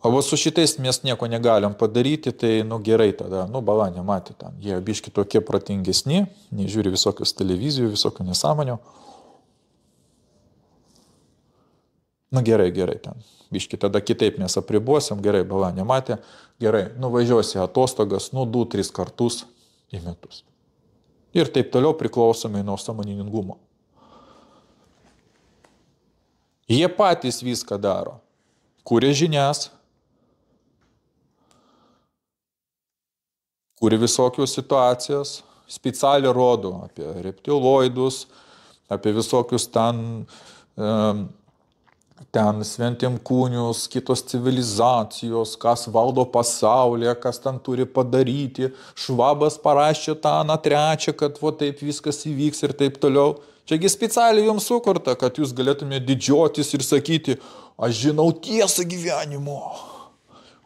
o su šitais mes nieko negalim padaryti, tai, gerai tada, balandė matė ten, jie biški tokie protingesni, nežiūri visokios televizijų, visokių nesąmonių. Gerai ten, biški tada kitaip mes apribuosim, gerai, balandė matė, gerai, nuvažiuosi atostogas, 2-3 kartus į metus. Ir taip toliau priklausomai nuo sąmoningumo. Jie patys viską daro. Kuria žinias, kuria visokios situacijas, specialiai rodo apie reptiloidus, apie visokius ten sventimkūnius, kitos civilizacijos, kas valdo pasaulyje, kas ten turi padaryti. Švabas parašė tą, trečią, kad taip viskas įvyks ir taip toliau. Čiagi specialiai jums sukurta, kad jūs galėtumėte didžiuotis ir sakyti, aš žinau tiesą gyvenimo.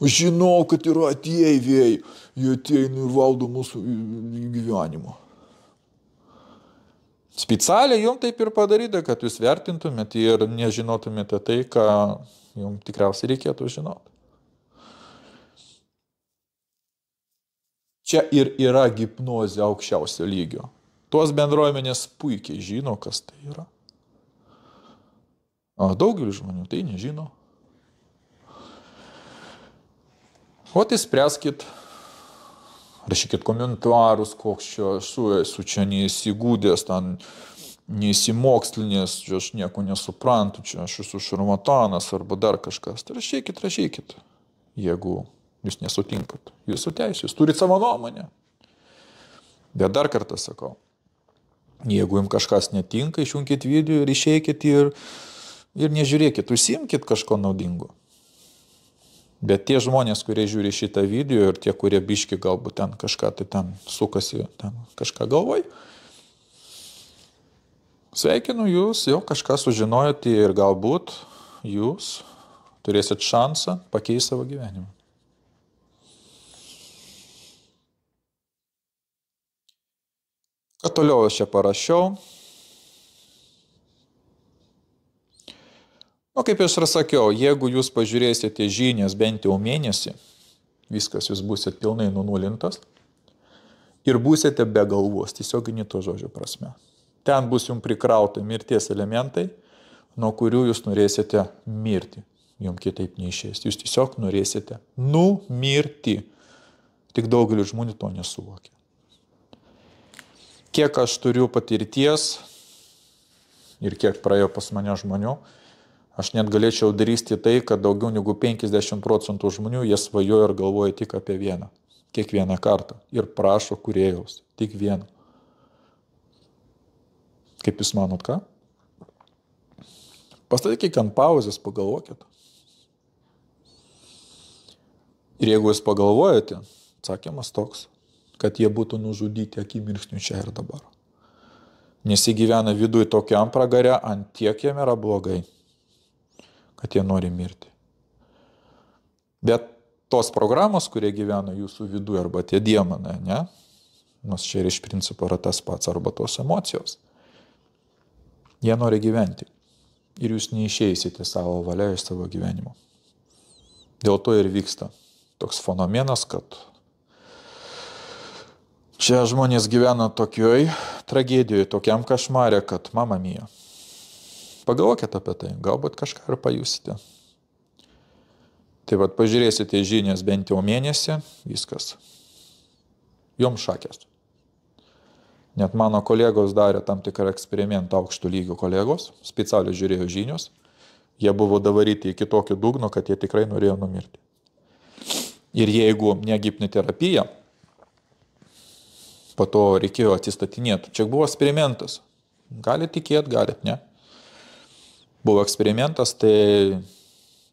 Aš žinau, kad yra ateiviai, jie ateina ir valdo mūsų gyvenimo. Specialiai jums taip ir padaryta, kad jūs vertintumėte ir nežinotumėte tai, ką jums tikriausiai reikėtų žinoti. Čia ir yra hipnozė aukščiausio lygio. Tos bendruomenės puikiai žino, kas tai yra. O daugelis žmonių tai nežino. O tai spręskit, rašykit komentarus, koks čia esu čia neįsigūdęs, neįsimokslinės, čia aš nieko nesuprantu, čia aš esu šarlatanas arba dar kažkas. Tai rašykit, jeigu jūs nesutinkat. Jūsų teisė, jūs turit savo nuomonę. Bet dar kartą sakau, jeigu jums kažkas netinka, išjunkit video ir išeikit ir nežiūrėkit, užsiimkit kažko naudingo. Bet tie žmonės, kurie žiūri šitą video ir tie, kurie biški galbūt ten kažką tai ten sukasi, ten kažką galvoj, sveikinu jūs, jau kažką sužinojate ir galbūt jūs turėsit šansą pakeisti savo gyvenimą. Ką toliau aš čia parašiau? Kaip aš ir sakiau, jeigu jūs pažiūrėsite žinias bent jau mėnesį, viskas jūs būsite pilnai nunulintas ir būsite be galvos, tiesioginiu to žodžio prasme. Ten bus jums prikrauta mirties elementai, nuo kurių jūs norėsite mirti. Jums kitaip neišės. Jūs tiesiog norėsite numirti. Tik daugelis žmonių to nesuvokia. Kiek aš turiu patirties ir kiek praėjo pas mane žmonių, aš net galėčiau darysti tai, kad daugiau negu 50% žmonių jie svajoja ir galvoja tik apie vieną. Kiekvieną kartą. Ir prašo kūrėjos. Tik vieną. Kaip jūs manot, ką? Pastatykite ant pauzės, pagalvokit. Ir jeigu jūs pagalvojate, atsakymas toks, kad jie būtų nužudyti akimirksniu čia ir dabar. Nes jie gyvena viduje tokiam pragare, ant tiek jiem yra blogai, kad jie nori mirti. Bet tos programos, kurie gyvena jūsų viduje, arba tie demonai, ne? Nors čia ir iš principo yra tas pats, arba tos emocijos. Jie nori gyventi. Ir jūs neišeisite savo valia iš savo gyvenimo. Dėl to ir vyksta toks fenomenas, kad čia žmonės gyvena tokioj tragedijoje, tokiam košmare, kad mama mia. Pagalvokite apie tai, galbūt kažką ir pajusite. Tai pažiūrėsite žinias bent jau mėnesį, viskas. Jums šakės. Net mano kolegos darė tam tikrą eksperimentą, aukšto lygio kolegos, specialiai žiūrėjo žinios. Jie buvo davaryti iki tokio dugno, kad jie tikrai norėjo numirti. Ir jeigu ne hipnoterapija, po to reikėjo atsistatinėti. Čia buvo eksperimentas. Galit tikėti, galit ne. Buvo eksperimentas, tai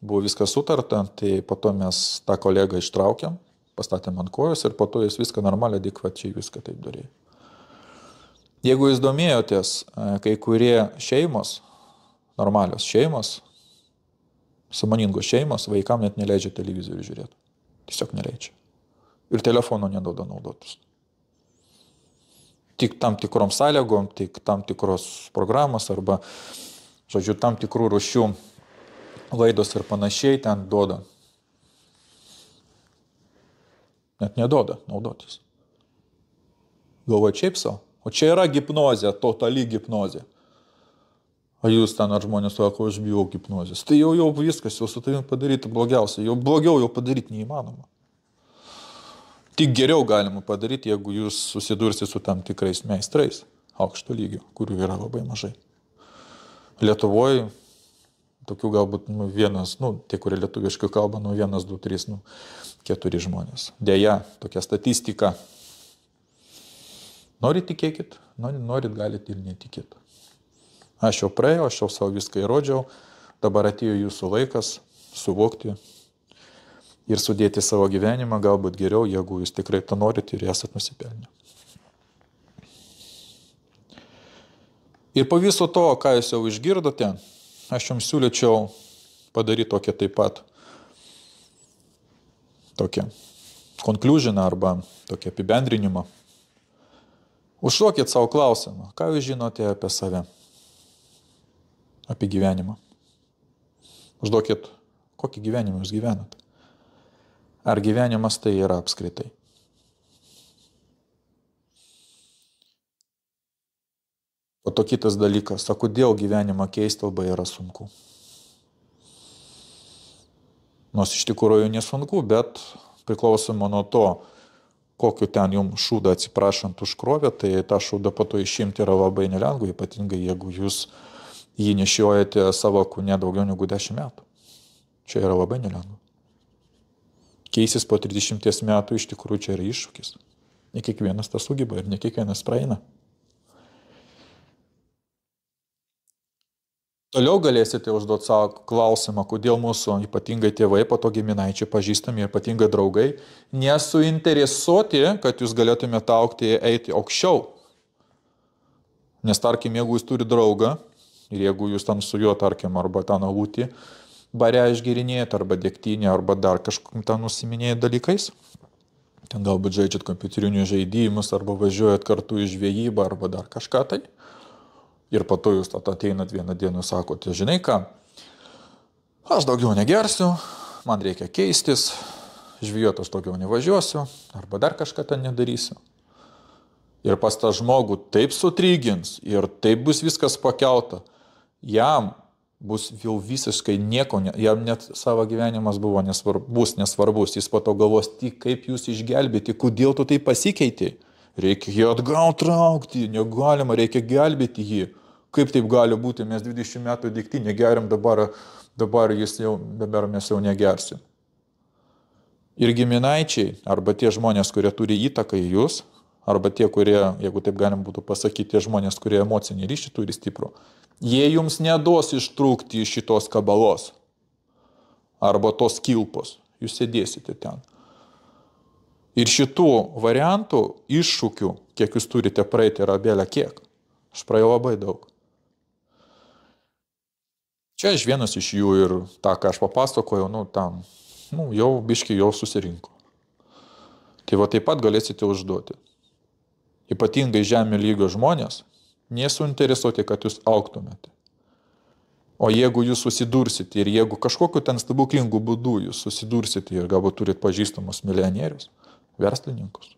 buvo viskas sutarta, tai po to mes tą kolegą ištraukėm, pastatėm ant kojos ir po to jis viską normaliai, adekvačiai viską taip darė. Jeigu jūs domėjotės, kai kurie šeimos, normalios šeimos, sąmoningos šeimos, vaikam net neleidžia televizorių žiūrėti. Tiesiog neleidžia. Ir telefono neduoda naudotis. tik tam tikrom sąlygom, tik tam tikros programos arba, žodžiu, tam tikrų rūšių laidos ir panašiai ten duoda. Net neduoda naudotis. Galvoju, šiaip savo. O čia yra hipnozė, totali hipnozė. O jūs ten ar žmonės sako, aš bijau hipnozės. Tai jau viskas, jau su tavim padaryti blogiausia. Jau blogiau jau padaryti neįmanoma. Tik geriau galima padaryti, jeigu jūs susidursite su tam tikrais meistrais aukšto lygio, kurių yra labai mažai. Lietuvoje tokių galbūt vienas, tie, kurie lietuviškai kalba, 1, 2, 3, 4 žmonės. Deja, tokia statistika. Norit tikėkit, norit galit ir netikėti. Aš jau praėjau, aš jau savo viską įrodžiau, dabar atėjo jūsų laikas suvokti ir sudėti savo gyvenimą, galbūt geriau, jeigu jūs tikrai to norite ir esat nusipelnę. Ir po viso to, ką jūs jau išgirdote, aš jums siūlyčiau padaryti tokią taip pat, tokią konkliužiną arba tokį apibendrinimą. Užduokit savo klausimą, ką jūs žinote apie save, apie gyvenimą. Užduokit, kokį gyvenimą jūs gyvenate. Ar gyvenimas tai yra apskritai? O to kitas dalykas, o kodėl gyvenimą keisti labai yra sunku? Nors iš tikrųjų nesunku, bet priklausoma nuo to, kokiu ten jums šūdą atsiprašant užkrovė, tai tą šūdą po to išimti yra labai nelengva, ypatingai jeigu jūs jį nešiojate savo kūne daugiau negu 10 metų. Čia yra labai nelengva. Keisis po 30 metų iš tikrųjų čia yra iššūkis. Ne kiekvienas tą sugeba ir ne kiekvienas praeina. Toliau galėsite užduoti savo klausimą, kodėl mūsų ypatingai tėvai, po to giminaičiai, pažįstami ir ypatingai draugai nesuinteresuoti, kad jūs galėtumėte augti, eiti aukščiau. Nes tarkim, jeigu jūs turi draugą ir jeigu jūs tam su juo, tarkim, arba tą alutį bare išgerinėjate, arba degtinė, arba dar kažkokiam ten nusiminėjate dalykais, ten galbūt žaidžiat kompiuterinius žaidimus, arba važiuojat kartu į žvejybą, arba dar kažką tai. Ir po to jūs ateinat vieną dieną ir sakote, žinai ką, aš daugiau negersiu, man reikia keistis, žvejoti aš daugiau nevažiuosiu, arba dar kažką ten nedarysiu. Ir pas tą žmogų taip sutrigins ir taip bus viskas pakelta, jam bus jau visiškai nieko, jam net savo gyvenimas buvo nesvarbus, jis po to galvos tik kaip jūs išgelbėti, kodėl tu tai pasikeitė. Reikia jį atgal traukti, negalima, reikia gelbėti jį. Kaip taip gali būti, mes 20 metų degtinę geriam, dabar mes jau negersim. Ir giminaičiai, arba tie žmonės, kurie turi įtaką į jūs, arba tie, kurie, jeigu taip galim būtų pasakyti, tie žmonės, kurie emocinį ryšį turi stiprų, jie jums neduos ištrūkti iš šitos kabalos, arba tos kilpos, jūs sėdėsite ten. Ir šitų variantų, iššūkių, kiek jūs turite praeiti, yra bėlė kiek. Aš praėjau labai daug. Čia aš vienas iš jų ir tą, ką aš papasakojau, jau biški jau susirinko. Tai va taip pat galėsite užduoti. Ypatingai žemė lygio žmonės nesuinteresuoti, kad jūs augtumėte. O jeigu jūs susidursite ir jeigu kažkokiu ten stebuklingų būdų jūs susidursite ir galbūt turit pažįstamus milijonierius, verslininkus,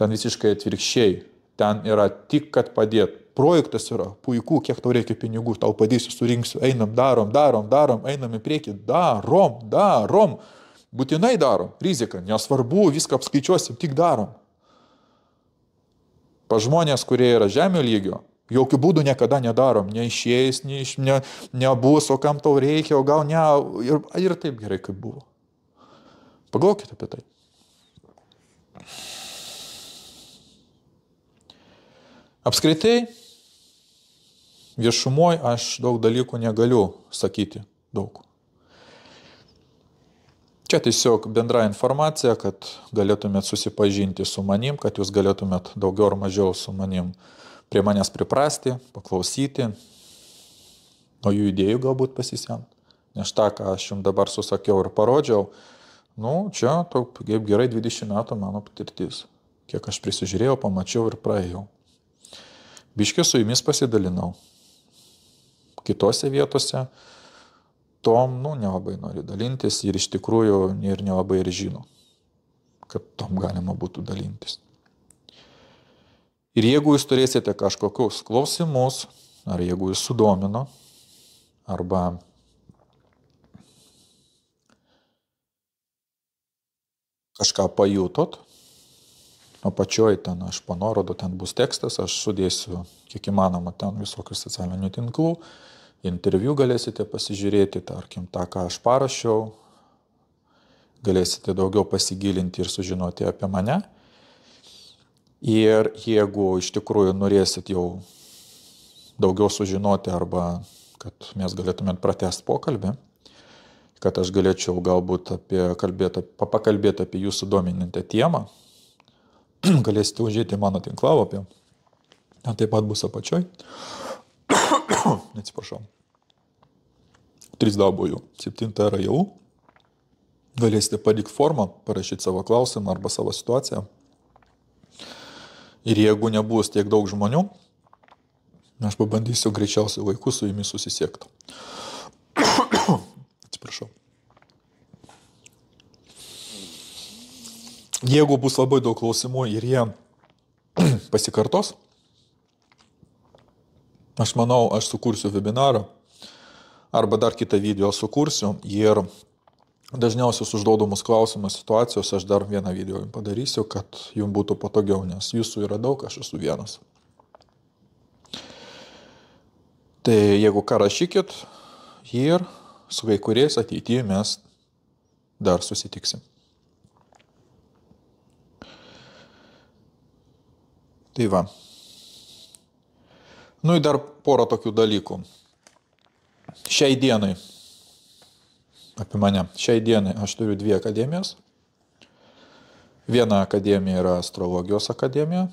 ten visiškai atvirkščiai, ten yra tik, kad padėt. Projektas yra puiku, kiek tau reikia pinigų, tau padėsiu, surinksiu, einam, darom, einam į priekį, darom, būtinai darom, rizika, nesvarbu, viską apskaičiuosim, tik darom. Pa žmonės, kurie yra žemio lygio, jokių būdų niekada nedarom, neišėjęs, nebus, o kam tau reikia, o gal ne, ir taip gerai, kaip buvo. Pagalvokite apie tai. Apskritai, viešumoj aš daug dalykų negaliu sakyti, daug. Čia tiesiog bendra informacija, kad galėtumėt susipažinti su manim, kad jūs galėtumėt daugiau ar mažiau su manim prie manęs priprasti, paklausyti, nuo jų idėjų galbūt pasisemti. Nes tą, ką aš jums dabar susakiau ir parodžiau, čia kaip gerai 20 metų mano patirtis. kiek aš prisižiūrėjau, pamačiau ir praėjau. Biškį su jumis pasidalinau. Kitose vietose tom, nelabai nori dalintis ir iš tikrųjų ir nelabai ir žino, kad tom galima būtų dalintis. Ir jeigu jūs turėsite kažkokius klausimus, ar jeigu jūs sudomino, arba kažką pajutot, apačioj ten aš panorodu, ten bus tekstas, aš sudėsiu kiek įmanoma ten visokių socialinių tinklų, interviu galėsite pasižiūrėti, tarkim, tą, ką aš parašiau, galėsite daugiau pasigilinti ir sužinoti apie mane. Ir jeigu iš tikrųjų norėsit jau daugiau sužinoti arba kad mes galėtumėt pratęsti pokalbį, kad aš galėčiau galbūt pakalbėti apie jūsų dominantę temą, galėsite užėti mano tinklalapį. Ten taip pat bus apačioj. Atsiprašau. 3W7RJU. Galėsite padikti formą, parašyti savo klausimą arba savo situaciją. Ir jeigu nebus tiek daug žmonių, aš pabandysiu greičiausiai laiku su jumis susisiekti. Atsiprašau. Jeigu bus labai daug klausimų ir jie pasikartos, aš manau, aš sukursiu webinarą arba dar kitą video sukursiu ir dažniausius užduodamus klausimus situacijos aš dar vieną video jums padarysiu, kad jums būtų patogiau, nes jūsų yra daug, aš esu vienas. Tai jeigu ką rašykit ir su kai kuriais ateityje mes dar susitiksim. Tai va. Ir dar porą tokių dalykų. Šiai dienai, apie mane, šiai dienai aš turiu 2 akademijas. Viena akademija yra astrologijos akademija.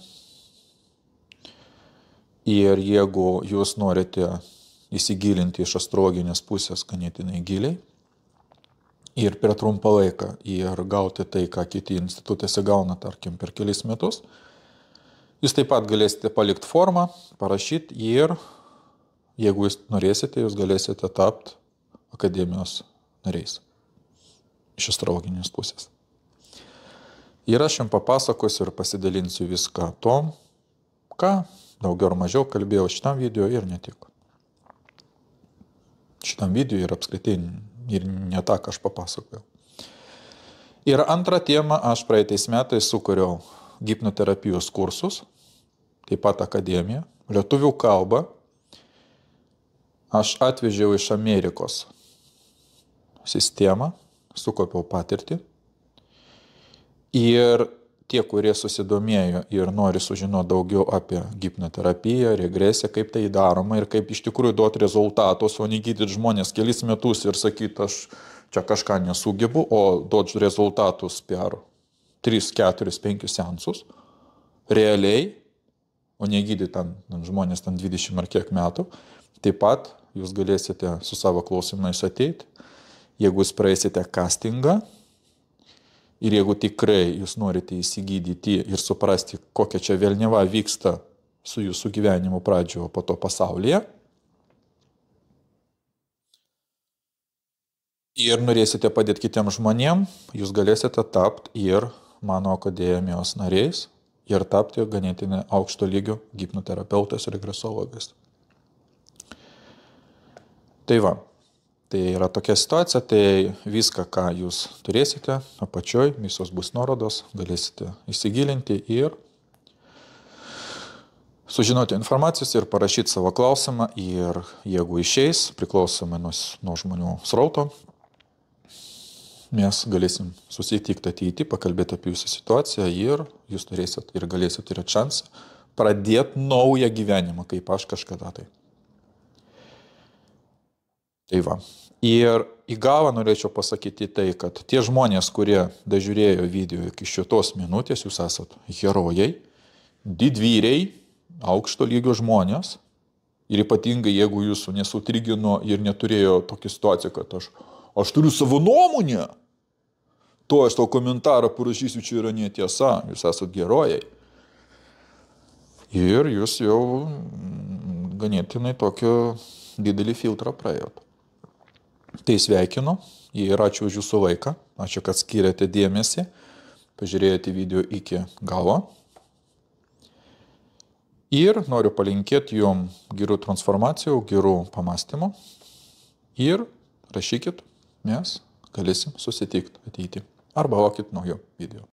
Ir jeigu jūs norite įsigilinti iš astrologinės pusės ganėtinai giliai ir per trumpą laiką ir gauti tai, ką kiti institutai gauna, tarkim, per kelis metus, jūs taip pat galėsite palikti formą, parašyti ir jeigu jūs norėsite, jūs galėsite tapti akademijos nariais iš astrologinės pusės. Ir aš jums papasakosiu ir pasidalinsiu viską tom, ką daugiau ar mažiau kalbėjau šitam video ir ne tik. Šitam video ir apskritai ir ne tą, ką aš papasakojau. Ir antrą temą aš praeitais metais sukūriau hipnoterapijos kursus, taip pat akademiją, lietuvių kalbą. Aš atvežiau iš Amerikos sistemą, sukaupiau patirtį. Ir tie, kurie susidomėjo ir nori sužinoti daugiau apie hipnoterapiją, regresiją, kaip tai daroma ir kaip iš tikrųjų duoti rezultatus, o ne gydyti žmonės kelis metus ir sakyti, aš čia kažką nesugebu, o duoti rezultatus per 3, 4, 5 seansus, realiai, o ne gydyti ten žmonės 20 ar kiek metų, taip pat jūs galėsite su savo klausimais ateiti, jeigu jūs praeisite castingą ir jeigu tikrai jūs norite įsigydyti ir suprasti, kokia čia velniava vyksta su jūsų gyvenimu pradžioje, o po to pasaulyje, ir norėsite padėti kitiems žmonėms, jūs galėsite tapti ir mano akademijos nariais ir tapti ganėtinai aukšto lygio hipnoterapeutais ir regresologais. Tai va, tai yra tokia situacija, tai viską, ką jūs turėsite apačioj, visos bus nuorodos, galėsite įsigilinti ir sužinoti informacijos ir parašyti savo klausimą ir jeigu išeis, priklausomai nuo žmonių srauto, mes galėsim susitikti ateity, pakalbėti apie jūsų situaciją ir jūs turėsit ir galėsit turėti šansą pradėti naują gyvenimą, kaip aš kažkada tai. Tai va. Ir į galą norėčiau pasakyti tai, kad tie žmonės, kurie dažiūrėjo video iki šitos minutės, jūs esat herojai, didvyriai, aukšto lygio žmonės ir ypatingai jeigu jūsų nesutrigino ir neturėjo tokią situaciją, kad aš turiu savo nuomonę, to aš tau komentarą parašysiu, čia yra netiesa, jūs esat gerojai. Ir jūs jau ganėtinai tokio didelį filtrą praėjot. Tai sveikinu ir ačiū už jūsų laiką, ačiū, kad skiriate dėmesį, pažiūrėjote video iki galo. Ir noriu palinkėti jums gerų transformacijų, gerų pamastymų ir rašykit, mes galėsim susitikti ateiti arba laukit naujo video.